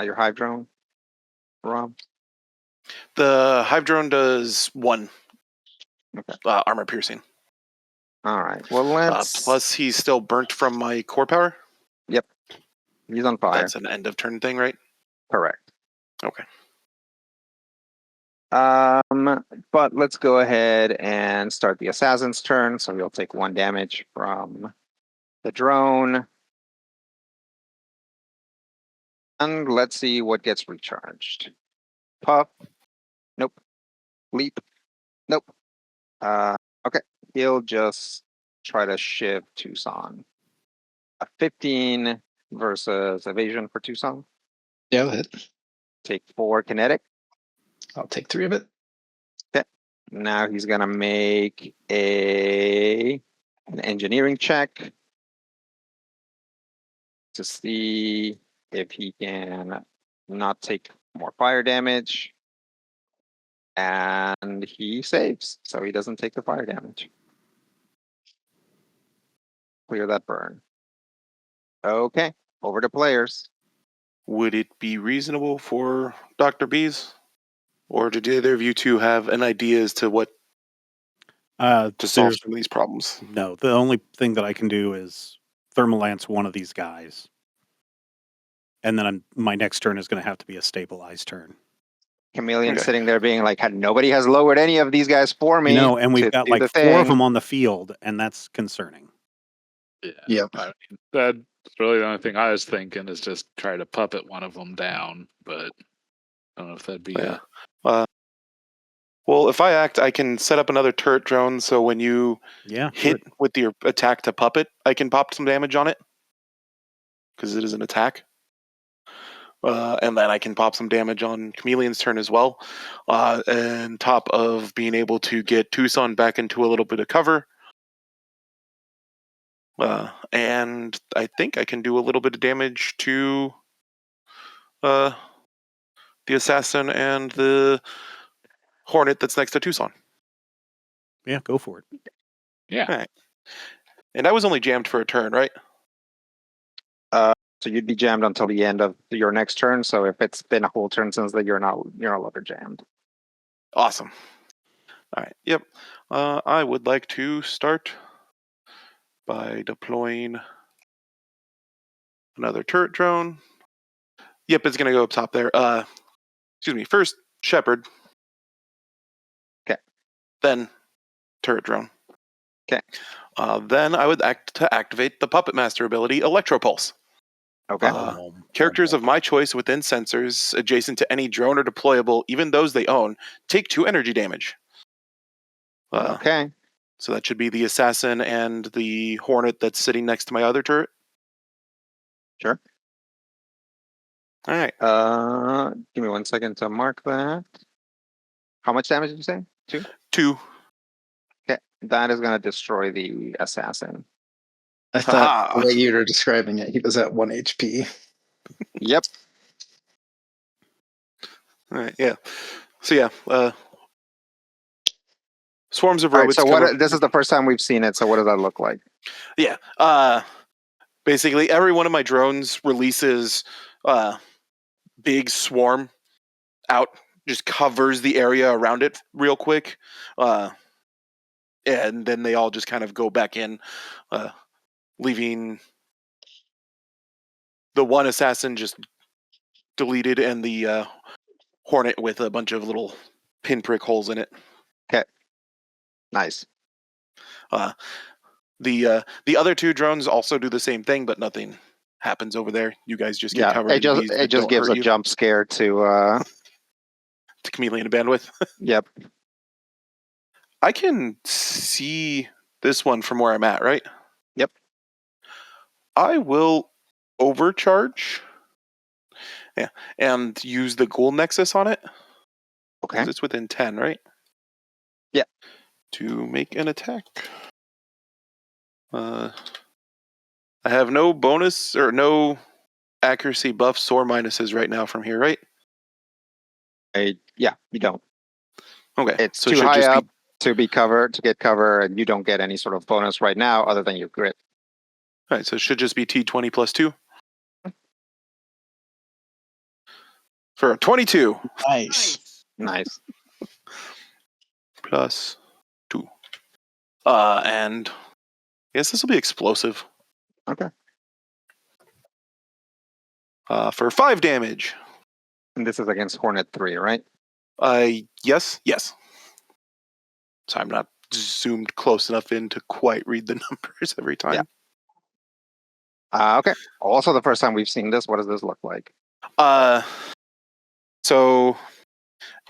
Your hive drone, Rob? The hive drone does 1 Okay. armor piercing. All right. Well, let's. Plus, he's still burnt from my core power. Yep. He's on fire. That's an end of turn thing, right? Correct. Okay. But let's go ahead and start the assassin's turn. So he'll take 1 damage from the drone. And let's see what gets recharged. Puff. Nope. Leap. Nope. Okay. He'll just try to shiv Tucson. A 15 versus evasion for Tucson. Yeah, I'll hit. Take 4 kinetic. I'll take 3 of it. Okay. Now he's gonna make an engineering check to see if he can not take more fire damage. And he saves, so he doesn't take the fire damage. Clear that burn. Okay, over to players. Would it be reasonable for Dr. Bees? Or did either of you two have an idea as to what to solve There's some of these problems? no. The only thing that I can do is thermalance one of these guys, and then my next turn is going to have to be a stabilized turn. Chameleon Okay. sitting there being like, nobody has lowered any of these guys for me. And we've to got do like the 4 of thing. them on the field, and that's concerning. Yep. I mean, that's really the only thing I was thinking is just try to puppet one of them down, but I don't know if that'd be. Yeah. Well, if I act, I can set up another turret drone, so when you hit with your attack to puppet, I can pop some damage on it. Because it is an attack. And then I can pop some damage on Chameleon's turn as well. And top of being able to get Tucson back into a little bit of cover. And I think I can do a little bit of damage to the assassin and the hornet that's next to Tucson. Yeah, go for it. Yeah. All right. And I was only jammed for a turn, right? So you'd be jammed until the end of your next turn. So if it's been a whole turn since then, you're no longer jammed. Awesome. All right. Yep. I would like to start by deploying another turret drone. Yep, it's going to go up top there. Excuse me. First, Shepherd. Okay. Then, turret drone. Okay. Then I would activate the Puppet Master ability, Electropulse. Okay. Characters of my choice within sensors adjacent to any drone or deployable, even those they own, take 2 energy damage. Okay. So that should be the assassin and the hornet that's sitting next to my other turret. Sure. All right. Give me 1 second to mark that. How much damage did you say? 2? 2. Okay. That is going to destroy the assassin. I thought the way you were describing it, he was at 1 HP. Yep. All right. Yeah. So yeah. Swarms of All right. robots. So this is the first time we've seen it. So what does that look like? Yeah. Basically, every one of my drones releases big swarm out, just covers the area around it real quick, and then they all just kind of go back in, leaving the one assassin just deleted and the hornet with a bunch of little pinprick holes in it. Okay. Nice. The other 2 drones also do the same thing, but nothing happens over there. You guys just get covered. It just gives a jump scare to Chameleon bandwidth. Yep. I can see this one from where I'm at, right? Yep. I will overcharge. Yeah, and use the Ghoul Nexus on it. Okay. Because it's within 10, right? Yeah. To make an attack. I have no bonus or no accuracy buffs or minuses right now from here, right? Yeah, you don't. Okay. It's so it too should high just up be to be covered, to get cover, and you don't get any sort of bonus right now other than your grit. all right, so it should just be T20 plus 2. For a 22 Nice. Nice. plus 2. And I guess this will be explosive. Okay. For 5 damage. And this is against Hornet 3, right? Yes. So I'm not zoomed close enough in to quite read the numbers every time. Okay. Also, the first time we've seen this, what does this look like? So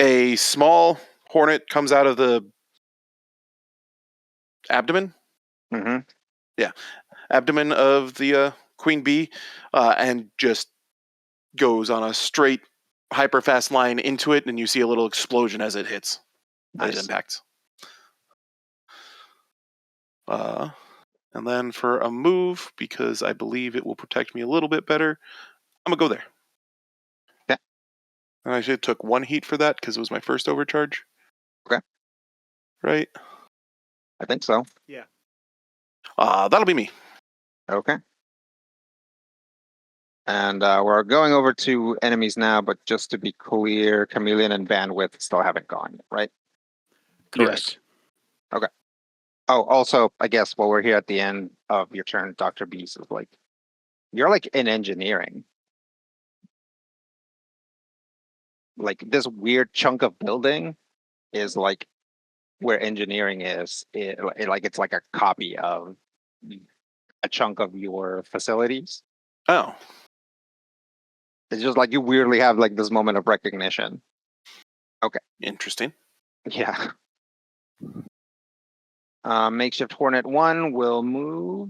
a small hornet comes out of the abdomen of the queen bee, and just goes on a straight hyper fast line into it, and you see a little explosion as it hits, as it Nice. impacts. And then for a move, because I believe it will protect me a little bit better, I'm gonna go there. Yeah. And I actually took 1 heat for that because it was my first overcharge. Okay. Right. I think so. Yeah. That'll be me. Okay. And we're going over to enemies now, but just to be clear, Chameleon and Bandwidth still haven't gone yet, right? Correct. Oh, also, I guess while we're here at the end of your turn, Dr. Beast is like, you're like in engineering. Like this weird chunk of building is like where engineering is. Like it's like a copy of a chunk of your facilities. Oh, It's just like you weirdly have like this moment of recognition. interesting. Yeah. Makeshift Hornet 1 will move.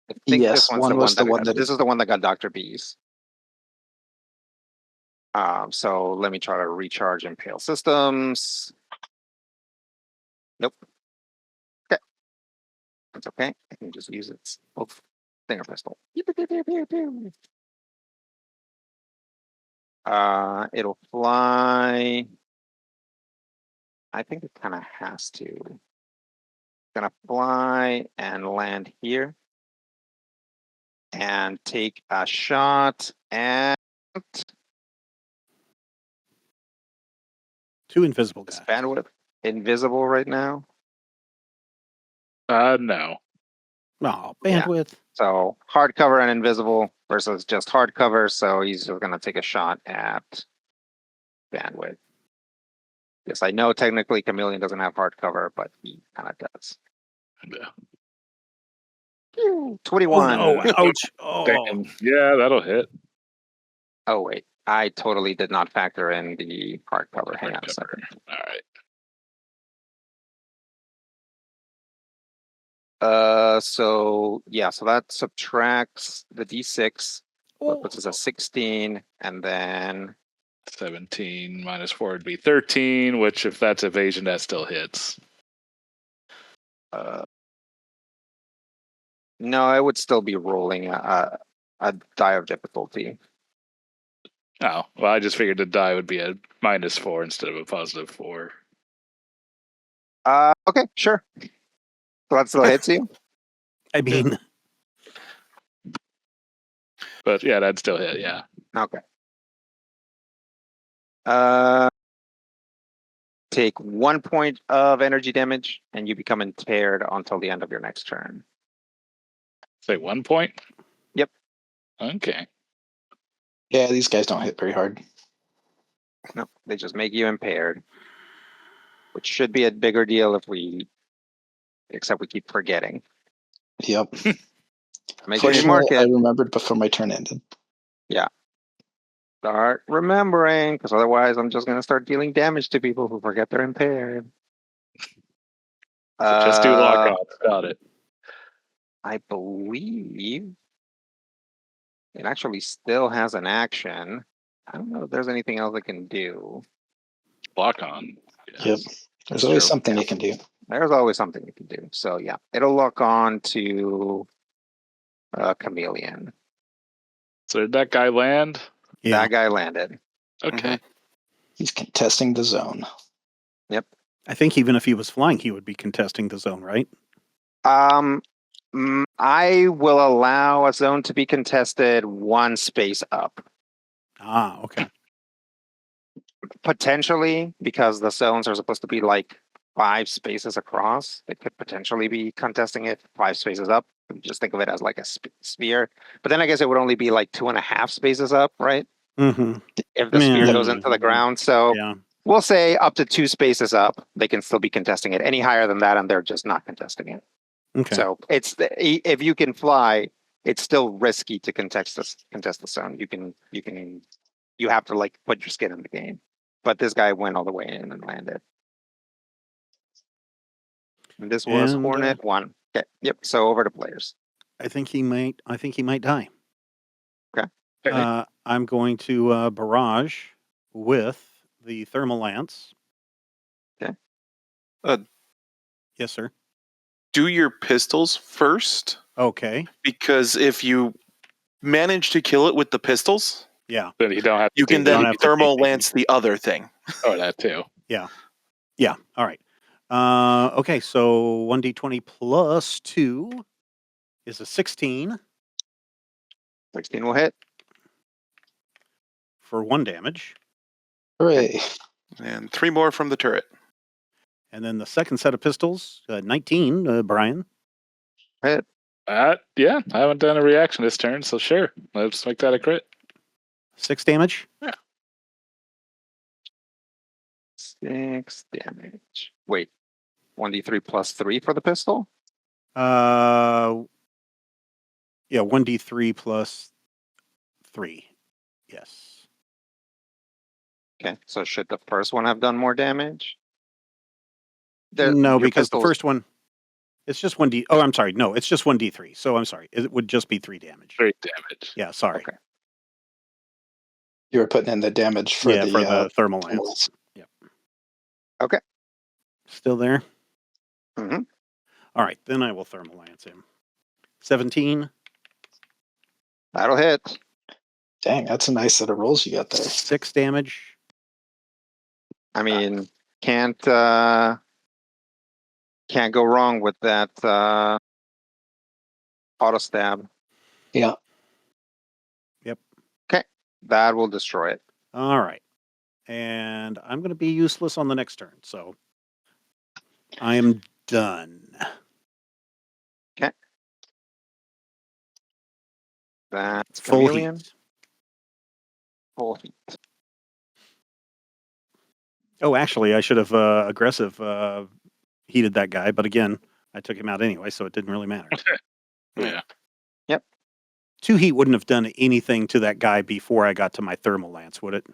I think Yes, this one's one the was one the one that that this is the one that got Dr. Bees. So let me try to recharge Impale Systems. Nope. Okay. That's okay. I can just use its stinger pistol. It'll fly. I think it kind of has to. It's gonna fly and land here. And take a shot at 2 invisible this guys. Bandwidth. Invisible right now. No. Oh, Yeah. bandwidth. So hardcover and invisible versus just hardcover. So he's just gonna take a shot at Bandwidth. Yes, I know technically Chameleon doesn't have hardcover, but he kind of does. Yeah. 21. Oh no! Ouch! Oh, Damn. Yeah, that'll hit. Oh wait, I totally did not factor in the hardcover. Hang on a second. All right. So yeah, so that subtracts the D6, oh. puts us at 16, and then 17 minus 4 would be 13, which if that's evasion, that still hits. no, I would still be rolling a die of difficulty. Oh, well, I just figured the die would be a -4 instead of a +4. Okay, sure. So that still hits you. I mean, But yeah, that'd still hit, yeah. Okay. Take 1 point of energy damage, and you become impaired until the end of your next turn. Say 1 point? Yep. Okay. Yeah, these guys don't hit very hard. No, they just make you impaired, which should be a bigger deal except we keep forgetting. Yep. Make sure you Fortunately, mark I it. remembered before my turn ended. Start remembering, because otherwise I'm just going to start dealing damage to people who forget they're impaired. So just do lock on. Got it. I believe it actually still has an action. I don't know if there's anything else it can do. Lock on. Yep. There's always True, something yeah. you can do. There's always something you can do. So yeah, it'll lock on to Chameleon. So did that guy land? Yeah. That guy landed. Okay. He's contesting the zone. I think even if he was flying, he would be contesting the zone, right? I will allow a zone to be contested one space up. Ah, okay. Potentially, because the zones are supposed to be like 5 spaces across. They could potentially be contesting it 5 spaces up. Just think of it as like a sphere. But then I guess it would only be like 2.5 spaces up, right? Mm-hmm. If the sphere Yeah. goes into the ground. So Yeah. we'll say up to 2 spaces up, they can still be contesting it. Any higher than that, and they're just not contesting it. Okay. So it's if you can fly, it's still risky to contest the zone. You have to like put your skin in the game. But this guy went all the way in and landed. And this was And, Hornet 1. Okay. Yep. So over to players. I think he might die. Okay. I'm going to barrage with the thermal lance. Okay. Yes, sir. Do your pistols first, Okay. because if you manage to kill it with the pistols, Yeah. Then you don't have to you can do don't then have to take thermal damage. lance the other thing. Oh, that too. Yeah. All right. Okay. So 1d20 plus 2 is a 16 16 will hit. for 1 damage. Hooray. And 3 more from the turret. And then the second set of pistols, 19, Brian. Hit. Yeah, I haven't done a reaction this turn, so sure. Let's make that a crit. 6 damage. 6 damage. Wait. 1d3 plus 3 for the pistol? Yeah, 1d3 plus 3. Yes. Okay. So should the first one have done more damage? No, your because the pistols- first one, it's just 1d. Oh, I'm sorry. No, it's just 1d3. So I'm sorry. It would just be 3 damage. 3 damage. Yeah, sorry. Okay. You were putting in the damage for Yeah, the, for the thermal lance. thermals. Yep. Okay. Still there? Mm-hmm. All right, then I will thermal lance him. 17, That'll hit. Dang, that's a nice set of rolls you got there. 6 damage. I mean, can't go wrong with that auto stab. Yeah. That will destroy it. All right. And I'm going to be useless on the next turn, so I am done. That's Full Chameleon. heat. Full heat. Oh, actually, I should have aggressive heated that guy, but again, I took him out anyway, so it didn't really matter. Yeah. 2 heat wouldn't have done anything to that guy before I got to my thermal lance, would it?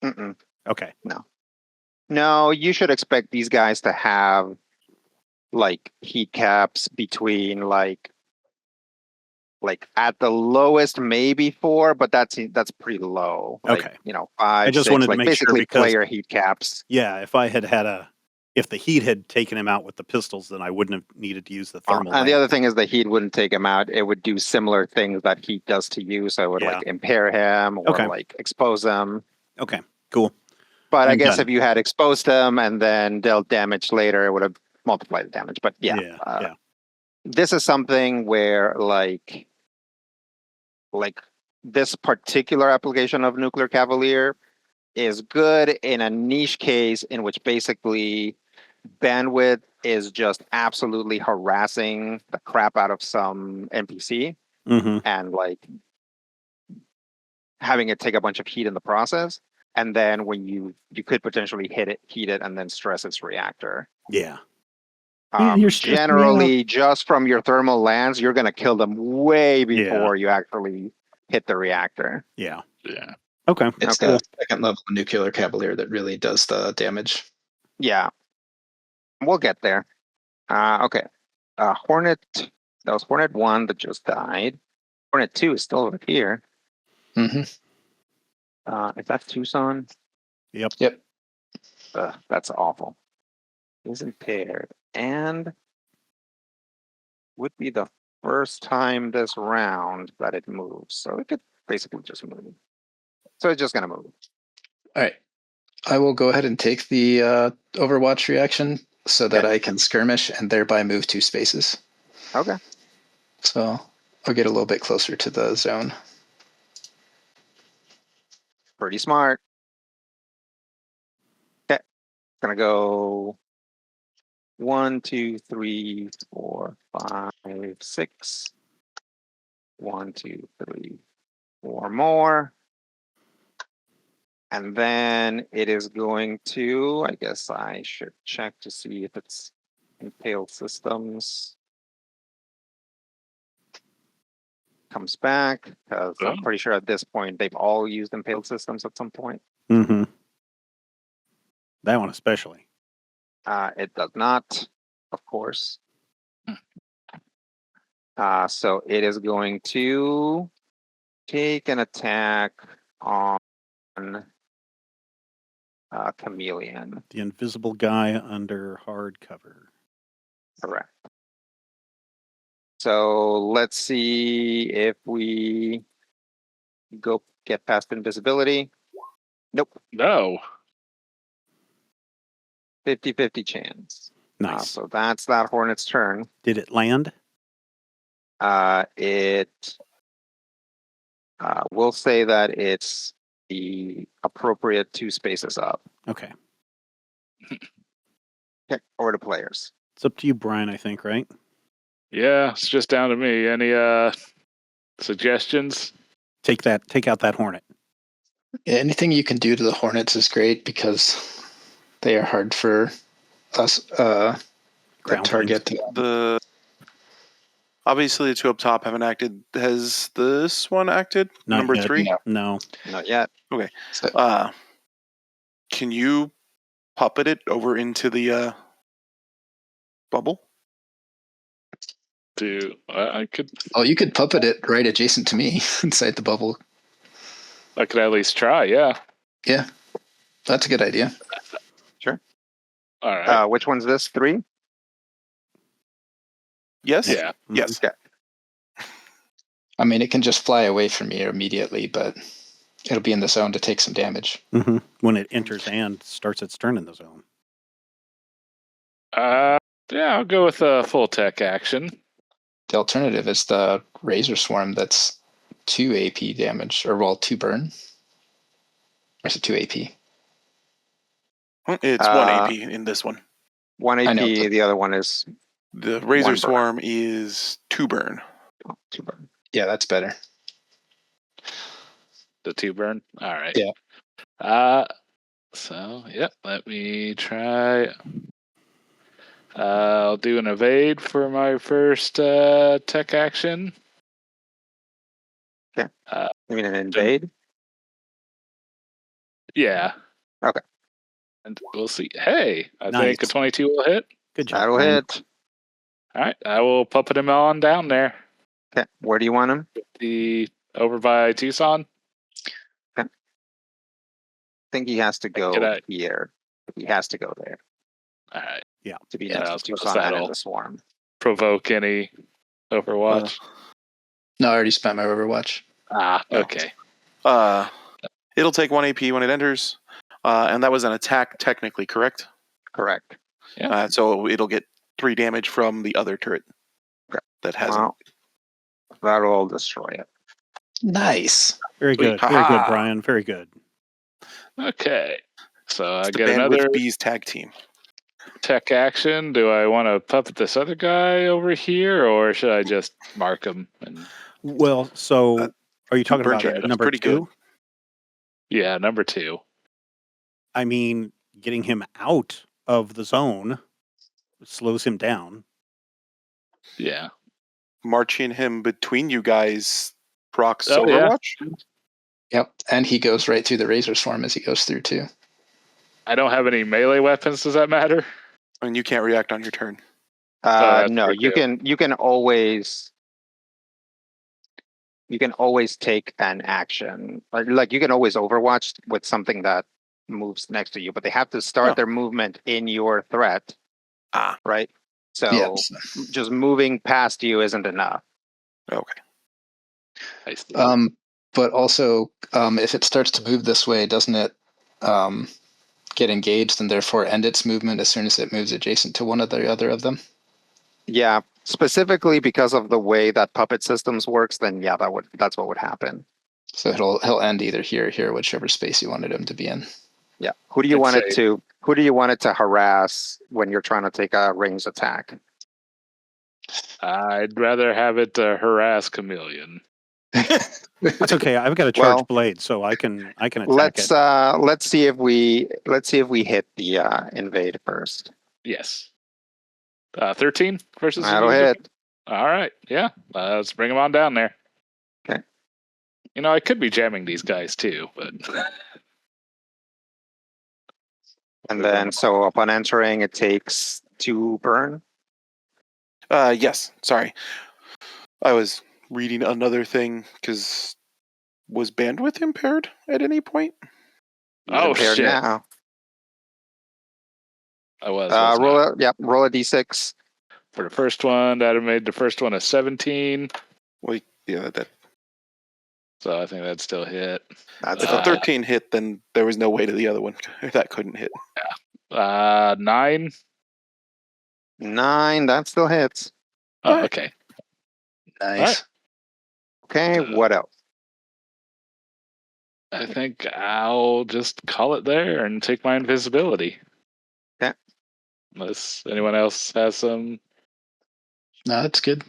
Mm-mm. Okay. No, you should expect these guys to have like heat caps between like at the lowest maybe 4, but that's pretty low. Like, Okay. 5, just 6, wanted to like make sure basically because- player heat caps. Yeah, if the heat had taken him out with the pistols, then I wouldn't have needed to use the thermal And the lance. other thing is the heat wouldn't take him out. It would do similar things that heat does to you. So it would Yeah. like impair him or Okay. like expose him. Okay, cool. But I I'm guess done. if you had exposed him and then dealt damage later, it would have multiplied the damage. But yeah, this is something where like this particular application of Nuclear Cavalier is good in a niche case in which basically bandwidth is just absolutely harassing the crap out of some NPC Mm-hmm. and like having it take a bunch of heat in the process. And then when you could potentially heat it, and then stress its reactor. Yeah. Man, you're stressing me out. Generally, just from your thermal lance, you're going to kill them way before you actually hit the reactor. Yeah. Yeah. Okay. It's Okay. the second level nuclear cavalier that really does the damage. Yeah. We'll get there. Okay. Hornet. That was Hornet 1 that just died. Hornet 2 is still over here. Mm-hmm. Is that Tucson? Yep. That's awful. Is impaired and would be the first time this round that it moves. So it could basically just move. So it's just gonna move. All right. I will go ahead and take the Overwatch reaction so that I can skirmish and thereby move 2 spaces. Okay. So I'll get a little bit closer to the zone. Pretty smart. Okay. Gonna go 1, 2, 3, 4, 5, 6. 1, 2, 3, 4 more. And then it is going to, I guess I should check to see if it's impaled systems. Comes back, because I'm pretty sure at this point they've all used impaled systems at some point. Mm-hmm. That one especially. It does not, of course. So it is going to take an attack on Chameleon. The invisible guy under hard cover. Correct. So let's see if we go get past invisibility. Nope. No. 50-50 chance. Nice. So that's that Hornet's turn. Did it land? It will say that it's the appropriate 2 spaces up. Okay. Okay, over to players. It's up to you, Brian, I think, right? Yeah, it's just down to me. Any suggestions? Take out that Hornet. Anything you can do to the Hornets is great because they are hard for us that target. Obviously the 2 up top haven't acted. Has this one acted? Not Number yet. 3? No. Not yet. Okay. So, Can you puppet it over into the bubble? I could you could puppet it right adjacent to me inside the bubble. at least try, yeah. Yeah, that's a good idea. Sure. All right. Which one's this? 3? Yes? Yeah. Yes. Okay. I mean, it can just fly away from me immediately, but it'll be in the zone to take some damage. Mm-hmm. When it enters and starts its turn in the zone. Yeah, I'll go with a full tech action. The alternative is the Razor Swarm that's 2 AP damage, or 2 burn. Or is it 2 AP? It's 1 AP in this one. 1 AP, I know, the other one is The Razor 1 burn. Swarm is 2 burn. 2 burn. Yeah, that's better. The 2 burn? All right. Yeah. So, yep, let me try. I'll do an evade for my first tech action. Okay. You mean an invade? Yeah. Okay. And we'll see. Hey, I Nice. think a 22 will hit. Good job. That'll Brian. hit. All right, I will puppet him on down there. Okay. Where do you want him? Over by Tucson. I think he has to go here. He has to go there All right. Yeah. to be Yeah, next I was to gonna Tucson and in settle. the swarm. Provoke any Overwatch. No, I already spent my Overwatch. Okay. It'll take 1 AP when it enters. And that was an attack technically, correct? Correct. Yeah. So it'll get 3 damage from the other turret. Okay. That hasn't. Well, that'll destroy it. Nice. Very Sweet. good. Very good, Ha-ha. Brian. Very good. Okay. So I It's the get Bandwidth another Bees tag team. tech action. Do I want to puppet this other guy over here, or should I just mark him? Well, so are you talking burn about charge. That's number pretty 2? good. Yeah, number 2. I mean, getting him out of the zone slows him down. Yeah. Marching him between you guys procs Oh, yeah. Overwatch? Yep, and he goes right through the Razor Swarm as he goes through too. I don't have any melee weapons. Does that matter? And you can't react on your turn. that's No, pretty cool. you can always take an action. Like you can always overwatch with something that moves next to you, but they have to start Oh. their movement in your threat. Ah. Right. Yeah. So just moving past you isn't enough. Okay. I see. But also, if it starts to move this way, doesn't it get engaged and therefore end its movement as soon as it moves adjacent to one of the other of them? Yeah, specifically because of the way that Puppet Systems works, then yeah, that's what would happen. So he'll end either here or here, whichever space you wanted him to be in. Yeah. Who do you want it to harass when you're trying to take a ranged attack? I'd rather have it harass Chameleon. That's okay. I've got a charged Well, blade, so I can attack let's it. let's see if we hit the invade first. Yes. 13 versus That'll user. hit. All right. Yeah. Let's bring them on down there. Okay. You know, I could be jamming these guys too, but. And then, so upon entering, it takes 2 burn. Yes. Sorry. I was reading another thing because was bandwidth impaired at any point? He's Oh, impaired shit. now. I was. wasn't I? Roll a d6. For the first one, that made the first one a 17. Well, yeah, that So I think that still hit. That's if a 13 hit, then there was no way to the other one that couldn't hit. 9. 9. That still hits. Oh, All right. okay. Nice. Okay. What else? I think I'll just call it there and take my invisibility. Okay. Unless anyone else has some. No, that's good.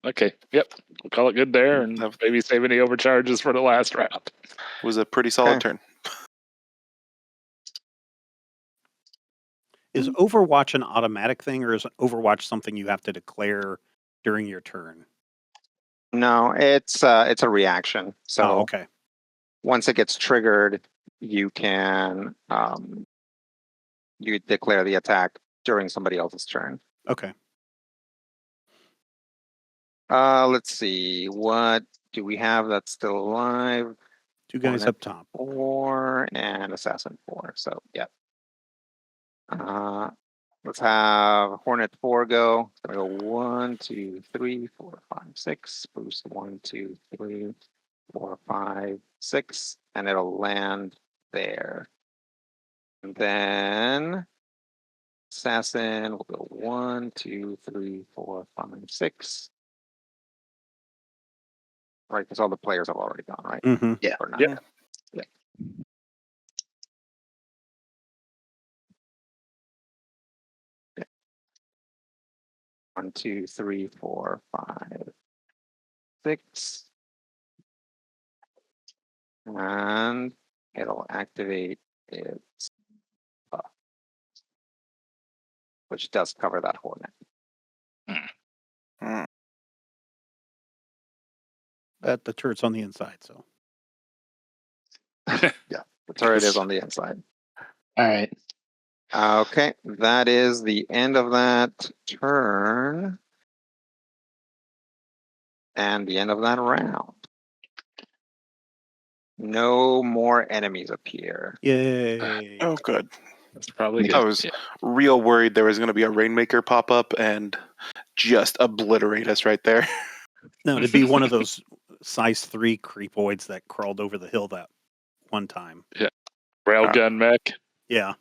Okay. Yep. We'll call it good there and maybe save any overcharges for the last round. Was a pretty solid turn. Is Overwatch an automatic thing, or is Overwatch something you have to declare during your turn? No, it's a reaction. So okay. Once it gets triggered, you can you declare the attack during somebody else's turn. Okay. Let's see. What do we have that's still alive? 2 guys Hornet up top. 4 and Assassin 4. So, yeah. Let's have Hornet 4 go. It's gonna go 1, 2, 3, 4, 5, 6. Boost 1, 2, 3, 4, 5, 6, and it'll land there. And then Assassin will go 1, 2, 3, 4, 5, 6. Right, because all the players have already gone, right? Mm-hmm. Yeah. Or not? Yeah. Yeah. Yeah. 1, 2, 3, 4, 5, 6. And it'll activate its buff, which does cover that Hornet. But the turret's on the inside, so. Yeah, the turret is on the inside. All right. Okay, that is the end of that turn. And the end of that round. No more enemies appear. Yay. Oh, good. That's probably good. I was real worried there was going to be a Rainmaker pop up and just obliterate us right there. No, to be one of those size 3 creepoids that crawled over the hill that one time. Railgun mech. Yeah.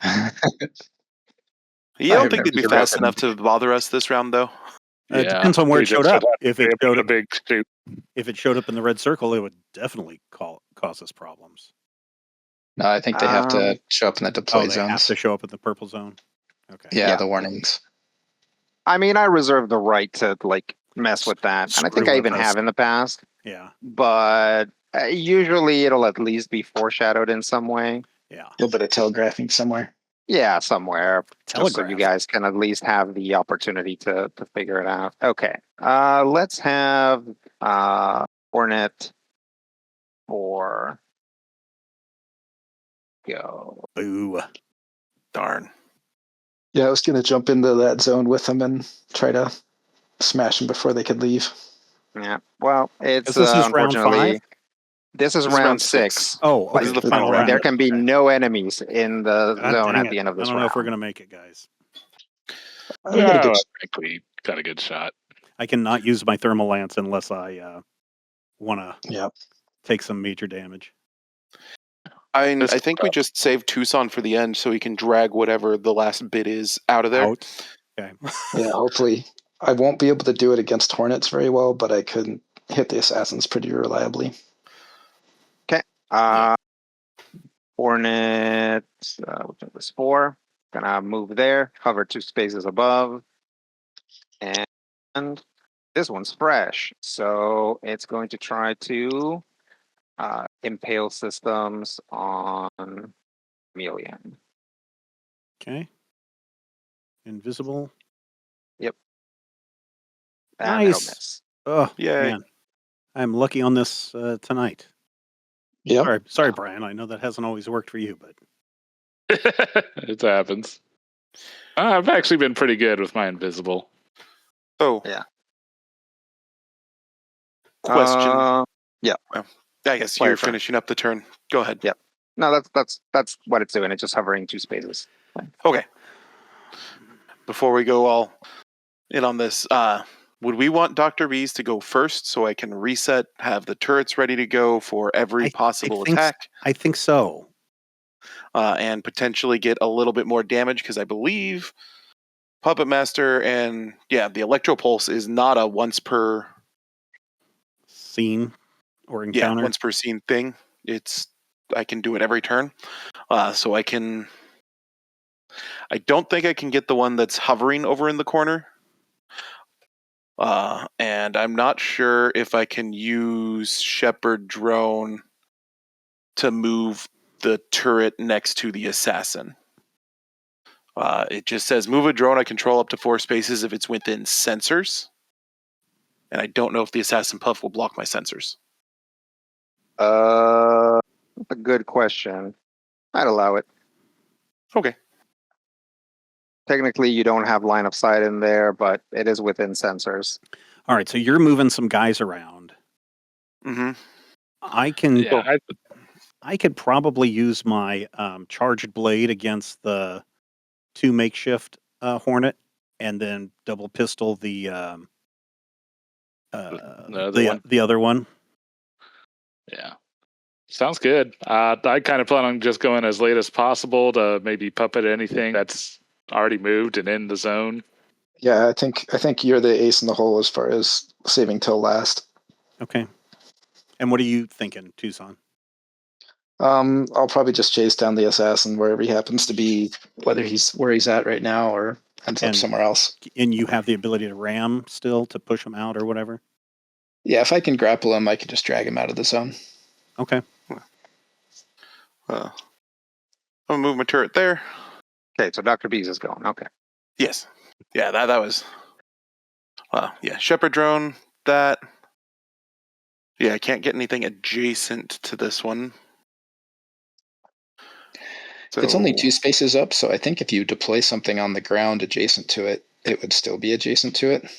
You don't I've think they'd be never fast read enough to bother us this round, though? It depends on where it showed up. If it showed a up, big shoot. if it showed up in the red circle, it would definitely cause us problems. No, I think they have to show up in the deploy They have zones. to show up in the purple zone. Okay. Yeah, Yeah. the warnings. I mean, I reserve the right to mess with that, and I think Screw I with even us. have in the past. Yeah. But usually, it'll at least be foreshadowed in some way. Yeah. A little bit of telegraphing somewhere. Yeah, somewhere. Just so Telegraph. you guys can at least have the opportunity to figure it out. Okay. Let's have Hornet 4 go. Boo. Darn. Yeah, I was gonna jump into that zone with them and try to smash them before they could leave. Yeah. Well, it's This is round 5? unfortunately this is This is round round 6. 6. Oh, okay. This is the But final And round. there can be Okay. no enemies in the God zone dang at it. the end of I this don't know if we're going round. to make it, guys. I'm gonna Yeah, give I think we got a good shot. I cannot use my thermal lance unless I want to yeah. take some major damage. I think we just save Tucson for the end so he can drag whatever the last bit is out of there. Out. Okay. Yeah, hopefully. I won't be able to do it against Hornets very well, but I could hit the Assassins pretty reliably. Hornet, which one was 4? Gonna move there, hover 2 spaces above, and this one's fresh, so it's going to try to impale systems on Chameleon. Okay. Invisible. And it'll Nice. miss. Oh, Yay. man. I'm lucky on this tonight. Yep. Sorry, Brian. I know that hasn't always worked for you, but It happens. I've actually been pretty good with my invisible. So, Yeah. question. Uh, I guess player you're turn. finishing up the turn. Go ahead. Yeah. No, that's what it's doing. It's just hovering 2 spaces. Okay. Before we go all in on this, would we want Dr. Bees to go first so I can reset, have the turrets ready to go for every possible attack, I think so. and potentially get a little bit more damage? Because I believe Puppet Master and, the Electro Pulse is not a once per Scene or encounter. once per scene thing. I can do it every turn. So I don't think I can get the one that's hovering over in the corner. And I'm not sure if I can use Shepherd Drone to move the turret next to the assassin. It just says move a drone I control up to 4 spaces if it's within sensors. And I don't know if the assassin puff will block my sensors. That's a good question. I'd allow it. Okay. Technically, you don't have line of sight in there, but it is within sensors. All right, so you're moving some guys around. Mm-hmm. I can. Yeah, I could probably use my charged blade against the 2 makeshift Hornet, and then double pistol the other one. Yeah. Sounds good. I kind of plan on just going as late as possible to maybe puppet anything that's already moved and in the zone. Yeah, I think you're the ace in the hole as far as saving till last. Okay. And what are you thinking, Tucson? I'll probably just chase down the assassin wherever he happens to be, whether he's where he's at right now or ends up somewhere else. And you have the ability to ram still to push him out or whatever? Yeah, if I can grapple him, I can just drag him out of the zone. Okay. I'm gonna move my turret there. Okay, so Dr. Bees is going. Okay. Yes. Yeah, that was. Shepherd Drone. That. Yeah, I can't get anything adjacent to this one. So, It's only 2 spaces up, so I think if you deploy something on the ground adjacent to it, it would still be adjacent to it.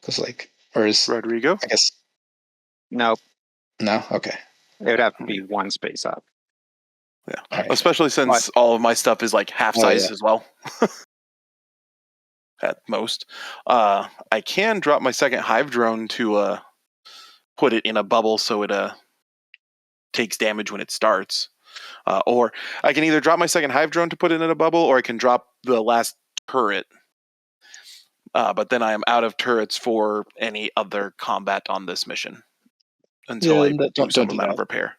Because Rodrigo. I guess. Nope. No? Okay. It would have to be 1 space up. Yeah. Right. Especially since all of my stuff is like half size as well. At most. I can drop my second hive drone to put it in a bubble so it takes damage when it starts. Or I can either drop my second hive drone to put it in a bubble, or I can drop the last turret. But then I am out of turrets for any other combat on this mission until I do some amount of repair.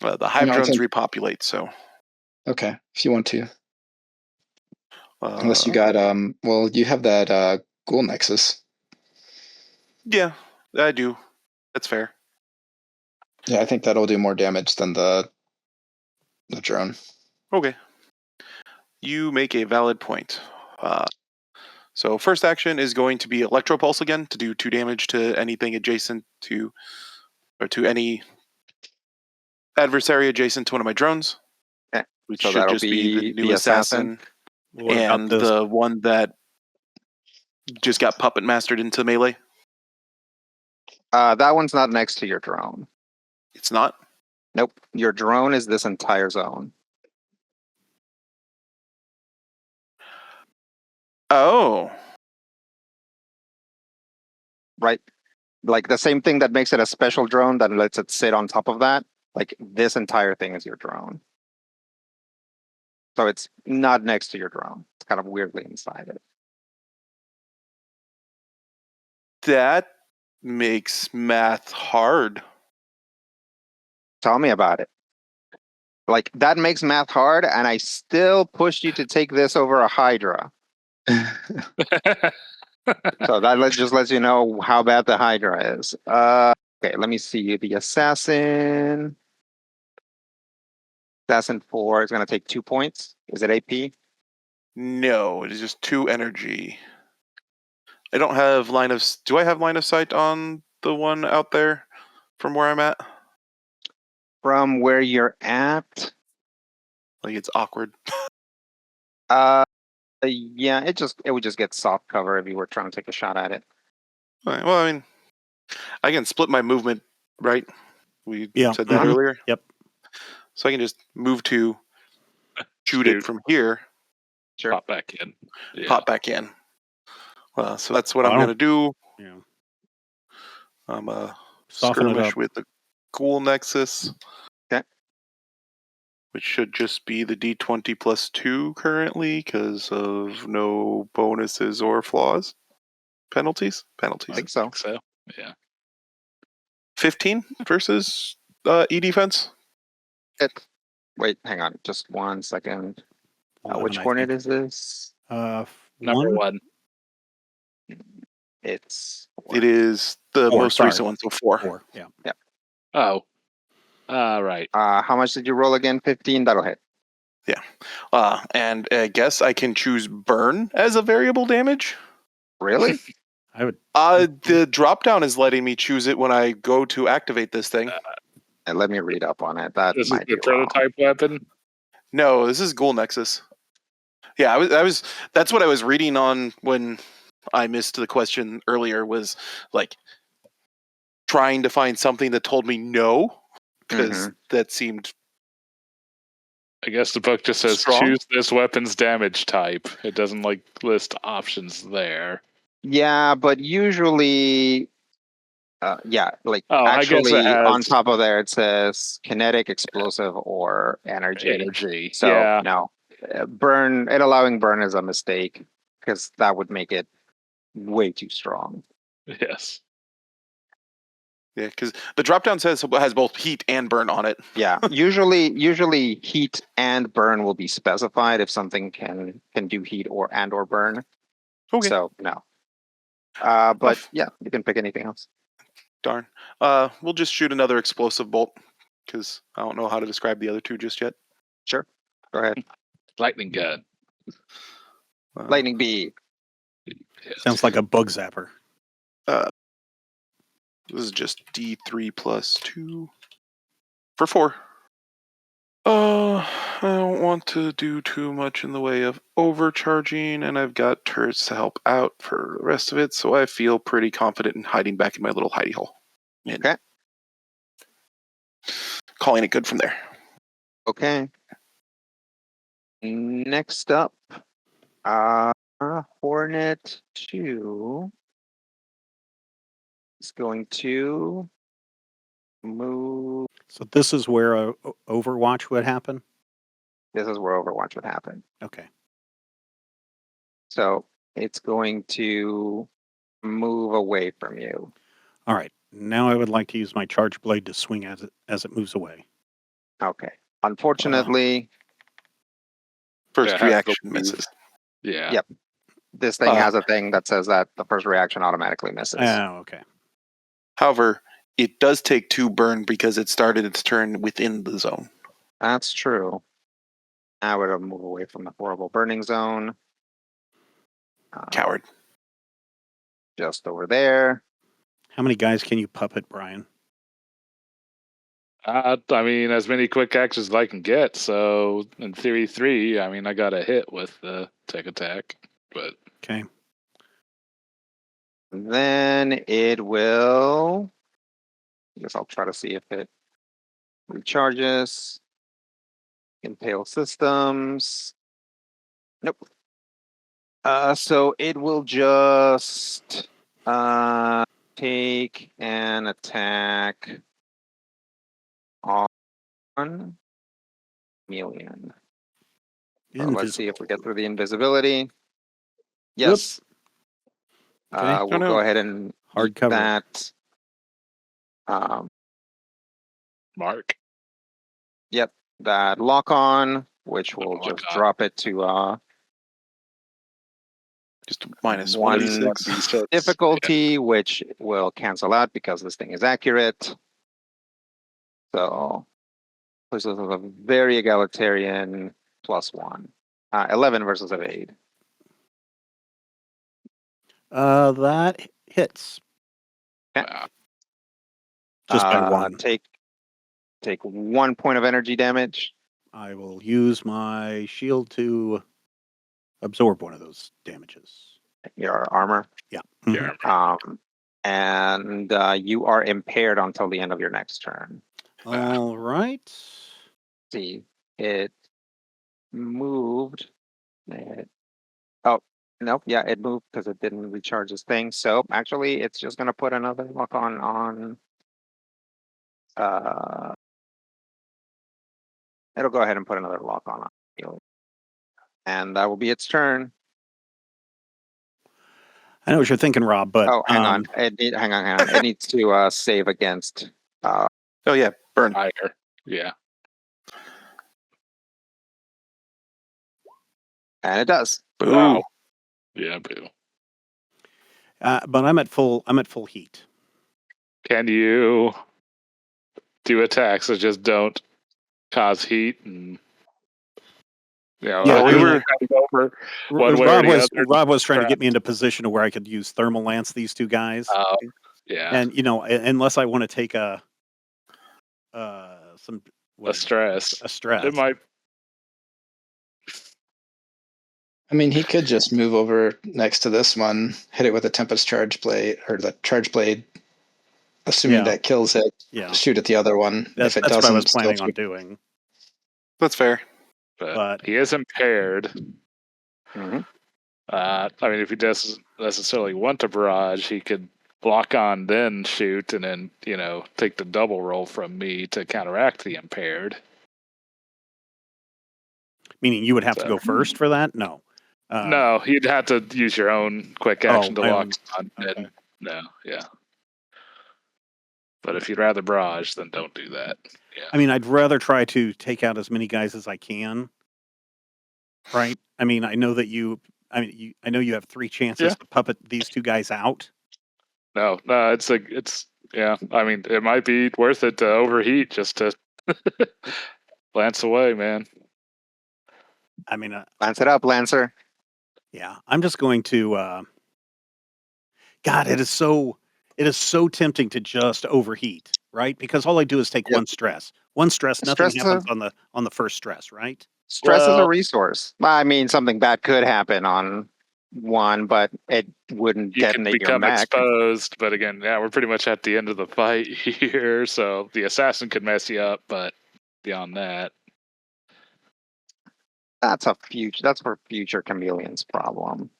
The hive drones repopulate, so. Okay, if you want to. Unless you got, you have that Ghoul Nexus. Yeah, I do. That's fair. Yeah, I think that'll do more damage than the drone. Okay. You make a valid point. So first action is going to be Electro Pulse again to do 2 damage to anything adjacent to, or to any adversary adjacent to one of my drones. Okay. which So should that'll just be the be new the assassin. What about and this? the one that just got puppet mastered into melee. That one's not next to your drone. It's not. Nope. Your drone is this entire zone. Oh, Right? Like the same thing that makes it a special drone that lets it sit on top of that. Like this entire thing is your drone. So it's not next to your drone. It's kind of weirdly inside it. that makes math hard. Tell me about it. Like that makes math hard, and I still pushed you to take this over a Hydra. So that just lets you know how bad the Hydra is. Okay, let me see. The assassin. Assassin 4 is going to take 2 points. Is it AP? No, it is just 2 energy. I don't have line of. Do I have line of sight on the one out there from where I'm at? From where you're at? Like it's awkward. Yeah, it would just get soft cover if you were trying to take a shot at it. Alright, well, I mean, I can split my movement, right? We said that Mhm. earlier. Yep. So I can just move to shoot Shoot. it from here, Sure. Pop back in. Yeah. pop back in. So that's what Well, I'm I gonna do. Yeah. I'm Soften it skirmish up. with the Ghoul Nexus. Okay. Which should just be the D20 plus 2 currently because of no bonuses or flaws. Penalties? I think so. So, yeah. 15 versus E defense. Wait, hang on. Just 1 second. 11, Which I hornet think. is this? Number 1. It's It is the 4, most sorry. recent one, so 4. 4. Yeah. Oh. Right. How much did you roll again? 15. That'll hit. And I guess I can choose burn as a variable damage. Really? I would. The drop down is letting me choose it when I go to activate this thing. And let me read up on it. That This is might the be wrong. prototype weapon. No, this is Ghoul Nexus. Yeah, I was. That's what I was reading on when I missed the question earlier. Was like trying to find something that told me no, because that seemed. I guess the book just says Strong? choose this weapon's damage type. It doesn't like list options there. Yeah, but usually, like Oh, I guess it actually on has top of there it says kinetic, explosive, or energy. energy. So Yeah. no, burn. It allowing burn is a mistake because that would make it way too strong. Yes. Yeah, because the drop down has both heat and burn on it. Yeah, usually heat and burn will be specified if something can do heat or burn. Okay. So no. But yeah, you can pick anything else. Darn. We'll just shoot another explosive bolt because I don't know how to describe the other 2 just yet. Sure. Go ahead. Lightning gun. Lightning bead. Yes. Sounds like a bug zapper. This is just D3 plus 2 for 4. I don't want to do too much in the way of overcharging, and I've got turrets to help out for the rest of it, so I feel pretty confident in hiding back in my little hidey hole. And Okay. calling it good from there. Okay. Next up, Hornet 2 is going to move. So this is where Overwatch would happen? This is where Overwatch would happen. Okay. So it's going to move away from you. All right. Now I would like to use my charge blade to swing as it moves away. Okay. Unfortunately, First Yeah, reaction move. misses. Yeah. Yep. this thing has a thing that says that the first reaction automatically misses. Oh, okay. However, it does take 2 burn because it started its turn within the zone. That's true. I would have moved away from the horrible burning zone. Coward. Just over there. How many guys can you puppet, Brian? I mean, as many quick actions as I can get. So in theory, 3. I mean, I got a hit with the tech attack, but Okay. Then it will. I guess I'll try to see if it recharges. Impale systems. Nope. So it will just take an attack on Chameleon. So let's see if we get through the invisibility. Yes. Okay. We'll go ahead and Hard eat cover. that. Mark. Yep, that lock on, which will Lock just on. drop it to Just minus one 1d6. difficulty, which will cancel out because this thing is accurate. So this is a very egalitarian +1. 11 versus evade. That hits. Okay. Wow. Just by one. Take 1 point of energy damage. I will use my shield to absorb one of those damages. Your armor. Yeah. Yeah. And you are impaired until the end of your next turn. All right. See, it moved. Oh, nope. Yeah, it moved because it didn't recharge this thing. So actually, it's just going to put another lock on. It'll go ahead and put another lock on. And that will be its turn. I know what you're thinking, Rob, but Oh, hang on. Hang on. It needs to save against. Oh yeah, burn. Higher. Yeah. And it does. Boo. Wow. Yeah, boo. But I'm at full heat. Can you do attacks that just don't cause heat and Yeah, I we mean, were kind of over one way or the other. Rob was trying to get me into position to where I could use thermal lance these two guys. Yeah. And unless I want to take a stress. stress. It might. I mean, he could just move over next to this one, hit it with a Tempest Charge Blade, or the Charge Blade, assuming that kills it. Yeah. Shoot at the other one. That's if it what I doesn't, was planning on doing. That's fair. But he is impaired. Mm-hmm. I mean, if he doesn't necessarily want to barrage, he could block on, then shoot, and then take the double roll from me to counteract the impaired. Meaning you would have to go first for that? No. No, you'd have to use your own quick action to lock on. Okay. No, yeah. But if you'd rather barrage, then don't do that. Yeah. I mean, I'd rather try to take out as many guys as I can. Right? I mean, I know that I know you have 3 chances to puppet these 2 guys out. No, it's yeah. I mean, it might be worth it to overheat just to lance away, man. I mean, lance it up, Lancer. Yeah, I'm just going to. God, it is so tempting to just overheat, right? Because all I do is take one stress. One stress, nothing happens on the first stress, right? Stress is a resource. I mean, something bad could happen on one, but it wouldn't detonate your mech. Exposed, but again, yeah, we're pretty much at the end of the fight here, so the assassin could mess you up, but beyond that, that's for future Chameleon's problem.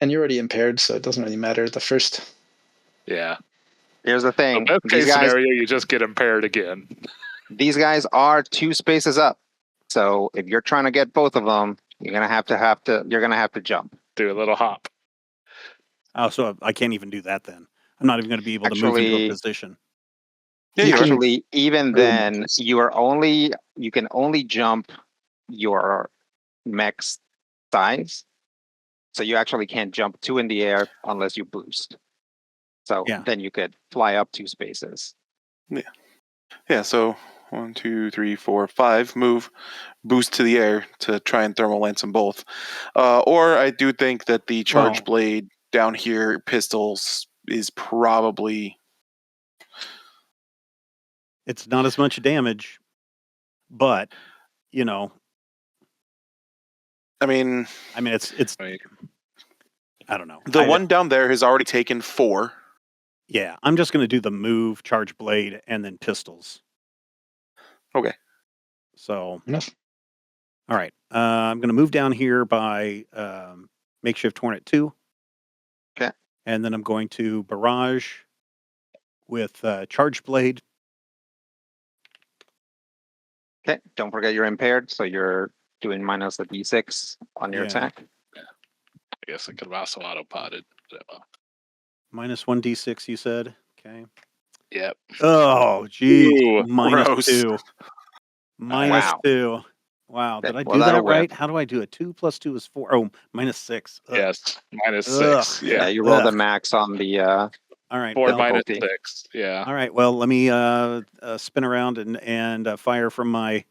And you're already impaired, so it doesn't really matter. The first. Yeah. Here's the thing. Best case scenario, you just get impaired again. These guys are 2 spaces up. So if you're trying to get both of them, you're gonna have to jump. Do a little hop. Oh, so I can't even do that then. I'm not even going to be able to move into a position. Yeah, actually, even then, you can only jump your mech's size. So you actually can't jump 2 in the air unless you boost. So then you could fly up 2 spaces. Yeah, so 1, 2, 3, 4, 5, move, boost to the air to try and thermal lance them both. Or I do think that the charge blade down here, pistols, is probably It's not as much damage, but you know, I mean, it's. I mean, I don't know. the one down there has already taken 4. Yeah, I'm just going to do the move, charge blade, and then pistols. Okay. So, Enough. all right. I'm going to move down here by makeshift hornet 2. Okay. And then I'm going to barrage with charge blade. Okay. Don't forget you're impaired, so you're doing minus a d6 on your Yeah. attack. I guess I could have also auto-potted. But, Minus 1d6, you said? Okay. yep. Oh, geez. Ooh, Minus gross. 2. Minus Wow. 2. Wow. Okay, Did I well, do that'll that right? whip. How do I do it? 2 plus 2 is 4. Oh, minus 6. Ugh. Yes. Minus Ugh. 6. Yeah, Yeah. you roll the Ugh. max on the All right. 4 Well, minus difficulty. 6. Yeah. all right. Well, let me spin around and fire from my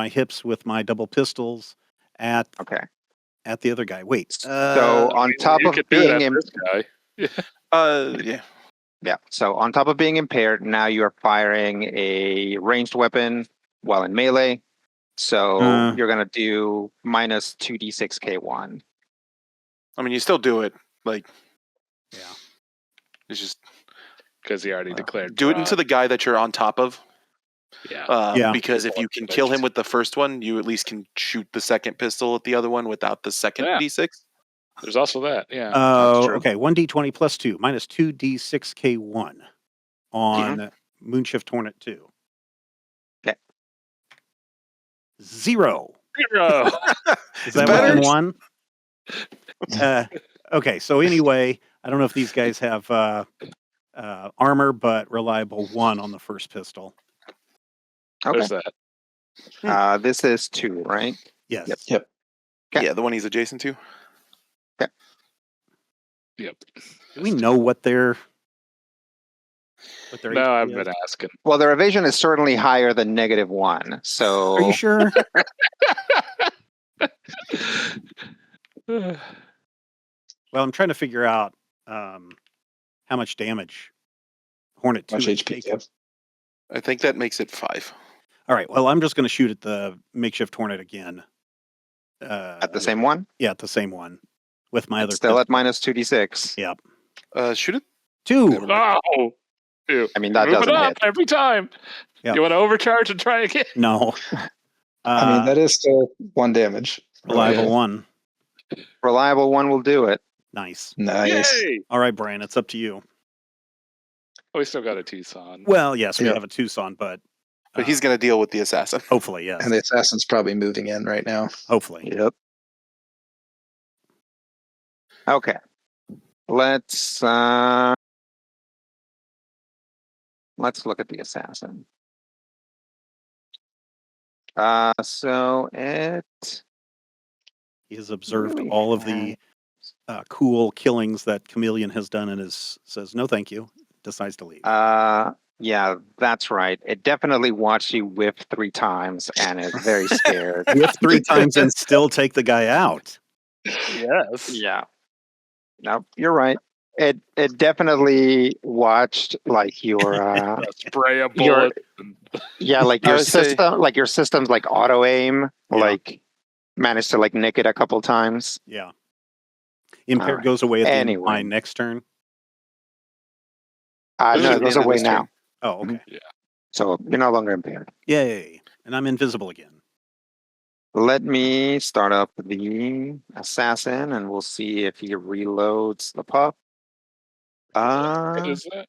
hips with my double pistols at Okay. the other guy. Wait. So on top You of could do it being at this guy. Yeah. yeah, so on top of being impaired, now you are firing a ranged weapon while in melee. So you're gonna do minus 2d6 k1. I mean, you still do it. Like, yeah. it's just Because he already declared. do it into the guy that you're on top of. Yeah. Yeah. Because if you can kill him with the first one, you at least can shoot the second pistol at the other one without the second Yeah. d6. There's also that. Yeah. That's true. Okay. 1d20 plus 2 minus 2d6k1 on Moonshift Hornet 2. Okay. 0. 0. Is that better. within 1? Okay. So anyway, I don't know if these guys have armor, but reliable 1 on the first pistol. Okay. There's that. This is 2, right? Yes. Yep. Okay. Yeah, the one he's adjacent to. Yep. Do we know what their No, HP I've is? been asking. Well, their evasion is certainly higher than -1. So Are you sure? Well, I'm trying to figure out how much damage Hornet 2 Much has HP. taken. Yep. I think that makes it 5. All right. Well, I'm just going to shoot at the makeshift Hornet again. at the same one, Yeah, at the same one with my other. still at pistol. minus 2d6. Yeah. Shoot it. 2. Never mind. Oh. Ew. I mean, that Move it doesn't up hit. every time. Yeah. You want to overcharge and try again? No. I mean, that is still 1 damage. reliable Yeah. 1. Reliable one will do it. Nice. Nice. Yay! All right, Brian, it's up to you. Oh, we still got a Tucson. Well, yes, we Yeah. have a Tucson, but But he's going to deal with the assassin. hopefully, yes. And the assassin's probably moving in right now. Hopefully. Yep. Okay. Let's look at the assassin. So it He has observed really all of the cool killings that Chameleon has done and says, no, thank you. Decides to leave. yeah, that's right. It definitely watched you whip 3 times and is very scared. Whip 3 times and still take the guy out. Yes. Yeah. No, you're right. It definitely watched like your Spray a Your- bullet. yeah, like I your would say- system, like your system's like auto aim, Yeah. like managed to like nick it a couple times. Yeah. Impaired right. goes away at the end of Anyway. my next turn. This No, is it the goes end of away this now. turn. Oh, okay. So you're no longer impaired. Yay. And I'm invisible again. Let me start up the assassin and we'll see if he reloads the pup. What is that?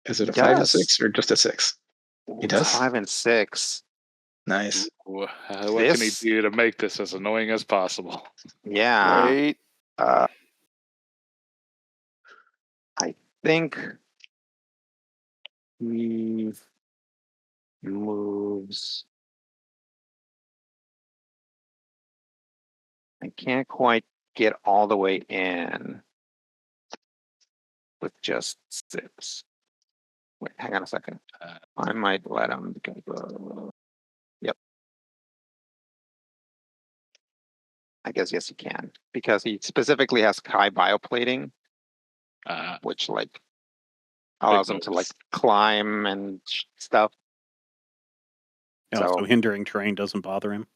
Is it a 5 and Yes. 6 or just a 6? He does? 5 and 6. Nice. What can he This- do to make this as annoying as possible? Yeah. Right. I think he moves. I can't quite get all the way in with just 6. Wait, hang on a second. I might let him go. Yep. I guess yes, he can because he specifically has high bioplating, which like allows him to like climb and stuff. Oh, so So hindering terrain doesn't bother him.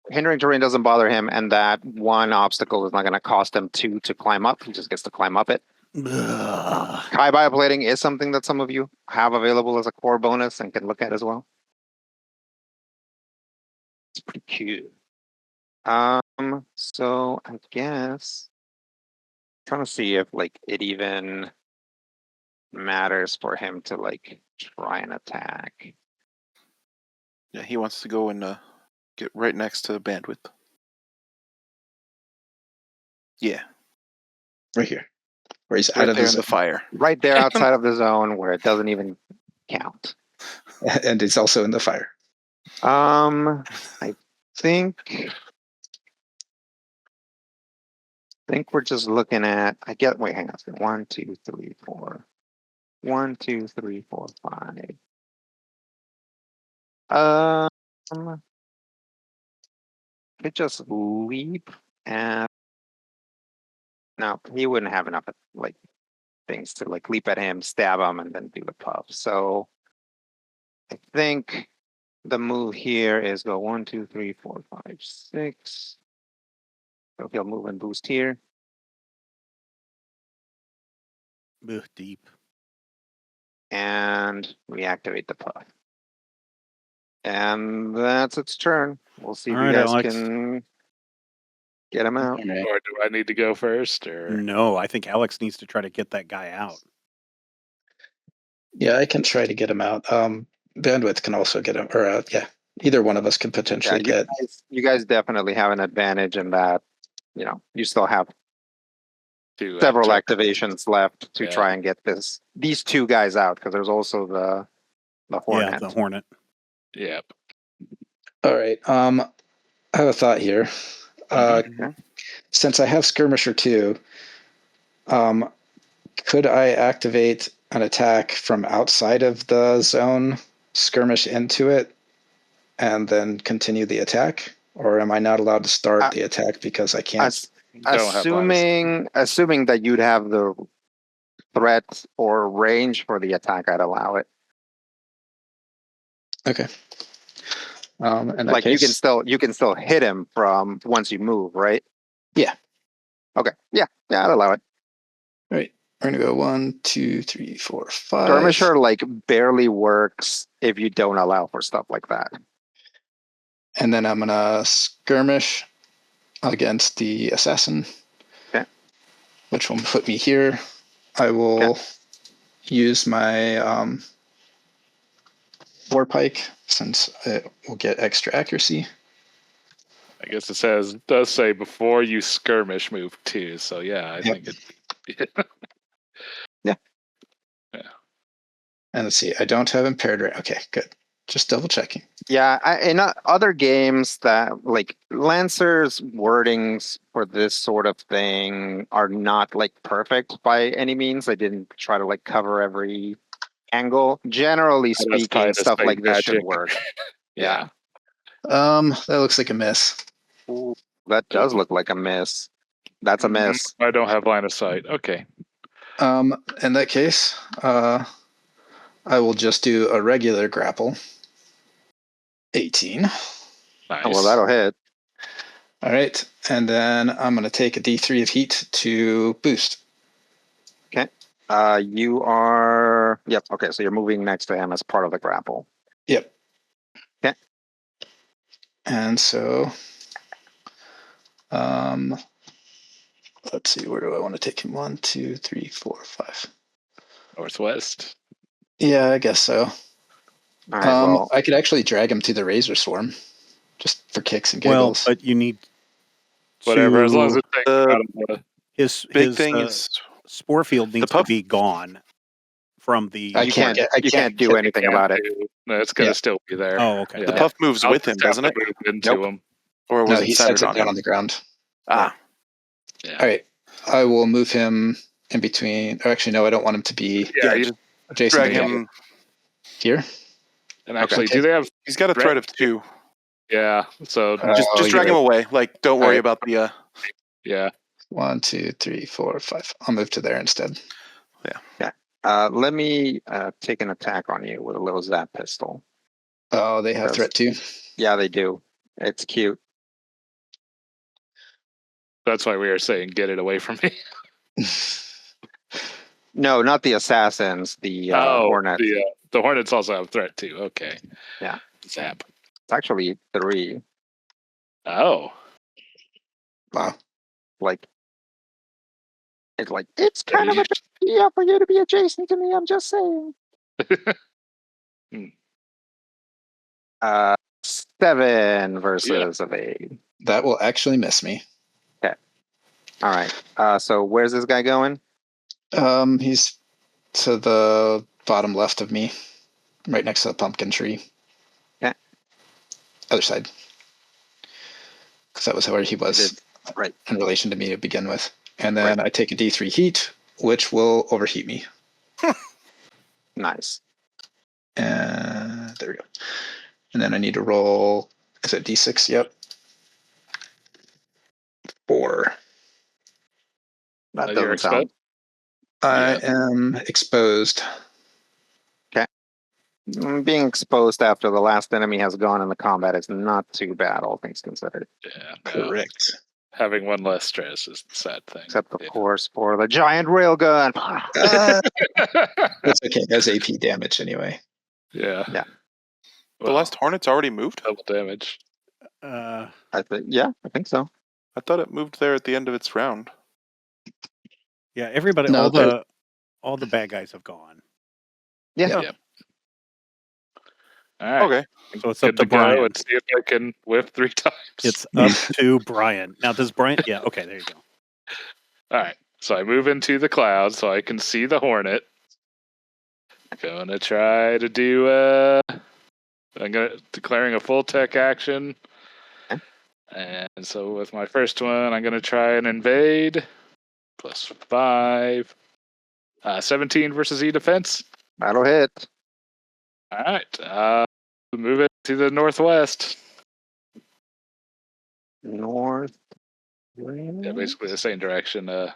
hindering terrain doesn't bother him, and that one obstacle is not going to cost him 2 to climb up. He just gets to climb up it. Kai bioplating is something that some of you have available as a core bonus and can look at as well. It's pretty cute. So I guess trying to see if like it even matters for him to like try and attack. Yeah, he wants to go and get right next to bandwidth. Yeah, Right here, where he's right out of there the in the zone. fire. Right there outside of the zone where it doesn't even count. And he's also in the fire. I think we're just looking at. Wait, hang on. 1, 2, 3, 4. 1, 2, 3, 4, 5. Could just leap and no, he wouldn't have enough like things to like leap at him, stab him, and then do the puff. So I think the move here is go 1, 2, 3, 4, 5, 6. So he'll move and boost here. Ugh, deep. And reactivate the puff. And that's its turn. We'll see if All you right, guys Alex. can get him out. All right. Or do I need to go first? Or No, I think Alex needs to try to get that guy out. Yeah, I can try to get him out. Bandwidth can also get him, or yeah, either one of us can potentially get. You guys definitely have an advantage in that, you still have to several check? activations left to Yeah. try and get these 2 guys out, because there's also the Hornet. Yeah, the Hornet. Yep. All right. I have a thought here. Okay. Since I have Skirmisher 2, could I activate an attack from outside of the zone, skirmish into it, and then continue the attack? Or am I not allowed to start the attack because I can't? Assuming that you'd have the threat or range for the attack, I'd allow it. Okay. In that Like case, you can still hit him from once you move, right? Yeah. Okay. Yeah, I'd allow it. All right. We're gonna go 1, 2, 3, 4, 5. Skirmisher like barely works if you don't allow for stuff like that. And then I'm gonna skirmish against the assassin. Okay. Which will put me here. I will use my war pike since it will get extra accuracy. I guess it does say before you skirmish move 2. So yeah, I think it. Yeah. And let's see, I don't have impaired range. Okay, good. Just double checking. Yeah, in other games that like Lancer's wordings for this sort of thing are not like perfect by any means. They didn't try to like cover every angle. Generally speaking, stuff like this should work. Yeah. That looks like a miss. Ooh, that does look like a miss. That's a miss. I don't have line of sight. Okay. In that case, I will just do a regular grapple. 18. Nice. Oh, well, that'll hit. All right, and then I'm going to take a D3 of heat to boost. Okay. You are. Yep. Okay, so you're moving next to him as part of the grapple. Yep. Okay. And so, let's see, where do I want to take him? 1, 2, 3, 4, 5. Northwest. Yeah, I guess so. All right, well, I could actually drag him to the Razor Swarm, just for kicks and giggles. Well, but you need Whatever, as long as it takes out of the his Big thing is spore field needs to be gone from the. I you can't can't do anything about it. No, it's going to still be there. Oh, okay. the puff moves with him, doesn't it? Into Nope. him. Or was No, it he centered sets it on down him? on the ground. Ah, Yeah. All right, I will move him in between. Or actually, no, I don't want him to be Yeah, you just adjacent drag to him. here. and actually, Okay. do they have? He's got a threat of 2. Yeah. So Just drag him away. Like, don't worry Alright. about the. yeah. 1, 2, 3, 4, 5. I'll move to there instead. Yeah. Let me take an attack on you with a little zap pistol. Oh, they have Yes. threat too. Yeah, they do. It's cute. That's why we were saying get it away from me. No, not the assassins. The Hornet. The Hornets also have threat too. Okay. Yeah. Zap. It's actually 3. Oh. Wow. Like, it's kind of a big deal for you to be adjacent to me. I'm just saying. 7 versus evade. That will actually miss me. All right. So where's this guy going? He's to the bottom left of me, right next to the pumpkin tree. Okay. Other side. Because that was where he was Right. in relation to me to begin with. And then I take a D3 heat, which will overheat me. Nice. And there we go. And then I need to roll, is it D6? Yep. 4. That You're doesn't sound. I am exposed. Being exposed after the last enemy has gone into combat is not too bad, all things considered. Yeah. Correct. Having one less stress is the sad thing. Except, of course, for the giant railgun. That's okay. That's AP damage anyway. Yeah. Yeah. The last Hornet's already moved? Double damage. I think so. I thought it moved there at the end of its round. Yeah, everybody, No, all the bad guys have gone. Yeah. Yep. All right. Okay. So it's up Good to to go Brian. and see if I can whiff 3 times. It's up to Brian. Now, does Brian? Yeah. Okay. There you go. All right. So I move into the cloud so I can see the Hornet. Gonna try to do. I'm declaring a full tech action. Okay. And so with my first one, I'm gonna try and invade. +5. 17 versus E defense. That'll hit. All right. Move it to the northwest. North. Yeah, basically the same direction. Chameleon.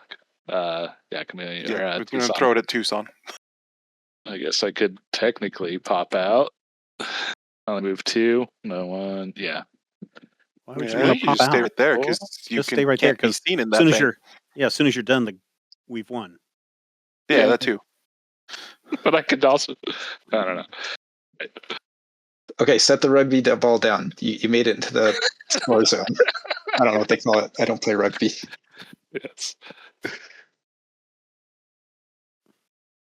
Yeah, or, we're going to Tucson. throw it at Tucson. I guess I could technically pop out. I'll move 2. No 1. Yeah. Why would Yeah, you want to you pop just stay out? right there because you Just stay right there, can't be 'cause seen in As that soon as thing. as soon as you're done, we've won. Yeah, that too. But I could also. I don't know. Okay, set the rugby ball down. You made it into the score zone. I don't know what they call it. I don't play rugby. Yes.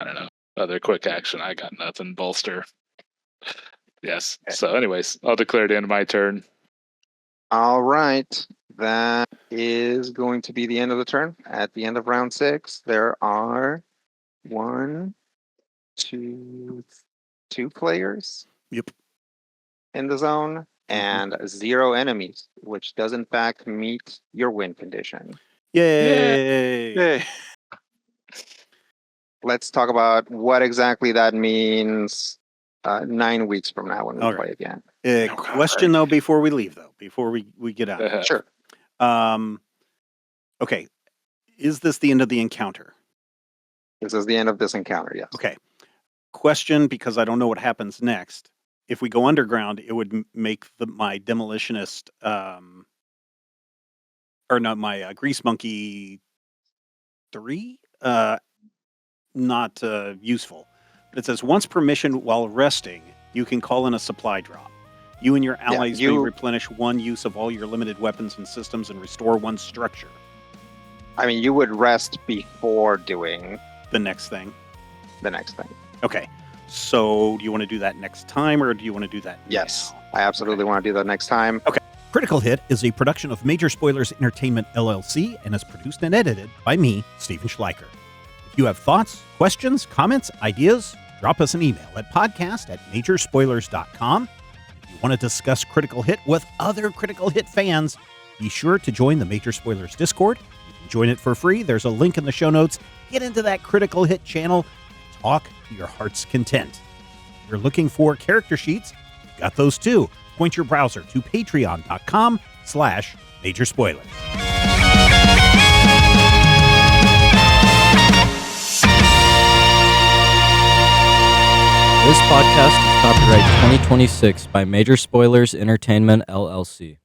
I don't know. Other quick action. I got nothing. Bolster. Yes. So, anyways, I'll declare it end of my turn. All right. That is going to be the end of the turn. At the end of round 6, there are 1, 2 players. Yep. In the zone, and 0 enemies, which does in fact meet your win condition. Yay! Yay. Let's talk about what exactly that means 9 weeks from now when we All play right. again. Question though, before we leave, before we get out. Uh-huh. Sure. Okay. Is this the end of the encounter? This is the end of this encounter, yes. Okay. Question, because I don't know what happens next. If we go underground, it would make my demolitionist, my grease monkey 3, not useful. But it says once per mission while resting, you can call in a supply drop. You and your allies may replenish 1 use of all your limited weapons and systems and restore 1 structure. I mean, you would rest before doing The next thing. the next thing. Okay. So do you want to do that next time, or do you want to do that Yes, now? I absolutely want to do that next time. Okay. Critical Hit is a production of Major Spoilers Entertainment, LLC, and is produced and edited by me, Stephen Schleicher. If you have thoughts, questions, comments, ideas, drop us an email at podcast@majorspoilers.com. If you want to discuss Critical Hit with other Critical Hit fans, be sure to join the Major Spoilers Discord. You can join it for free. There's a link in the show notes. Get into that Critical Hit channel and talk to your heart's content. If you're looking for character sheets, we've got those too. Point your browser to patreon.com/majorspoilers. This podcast is copyright 2026 by Major Spoilers Entertainment, LLC.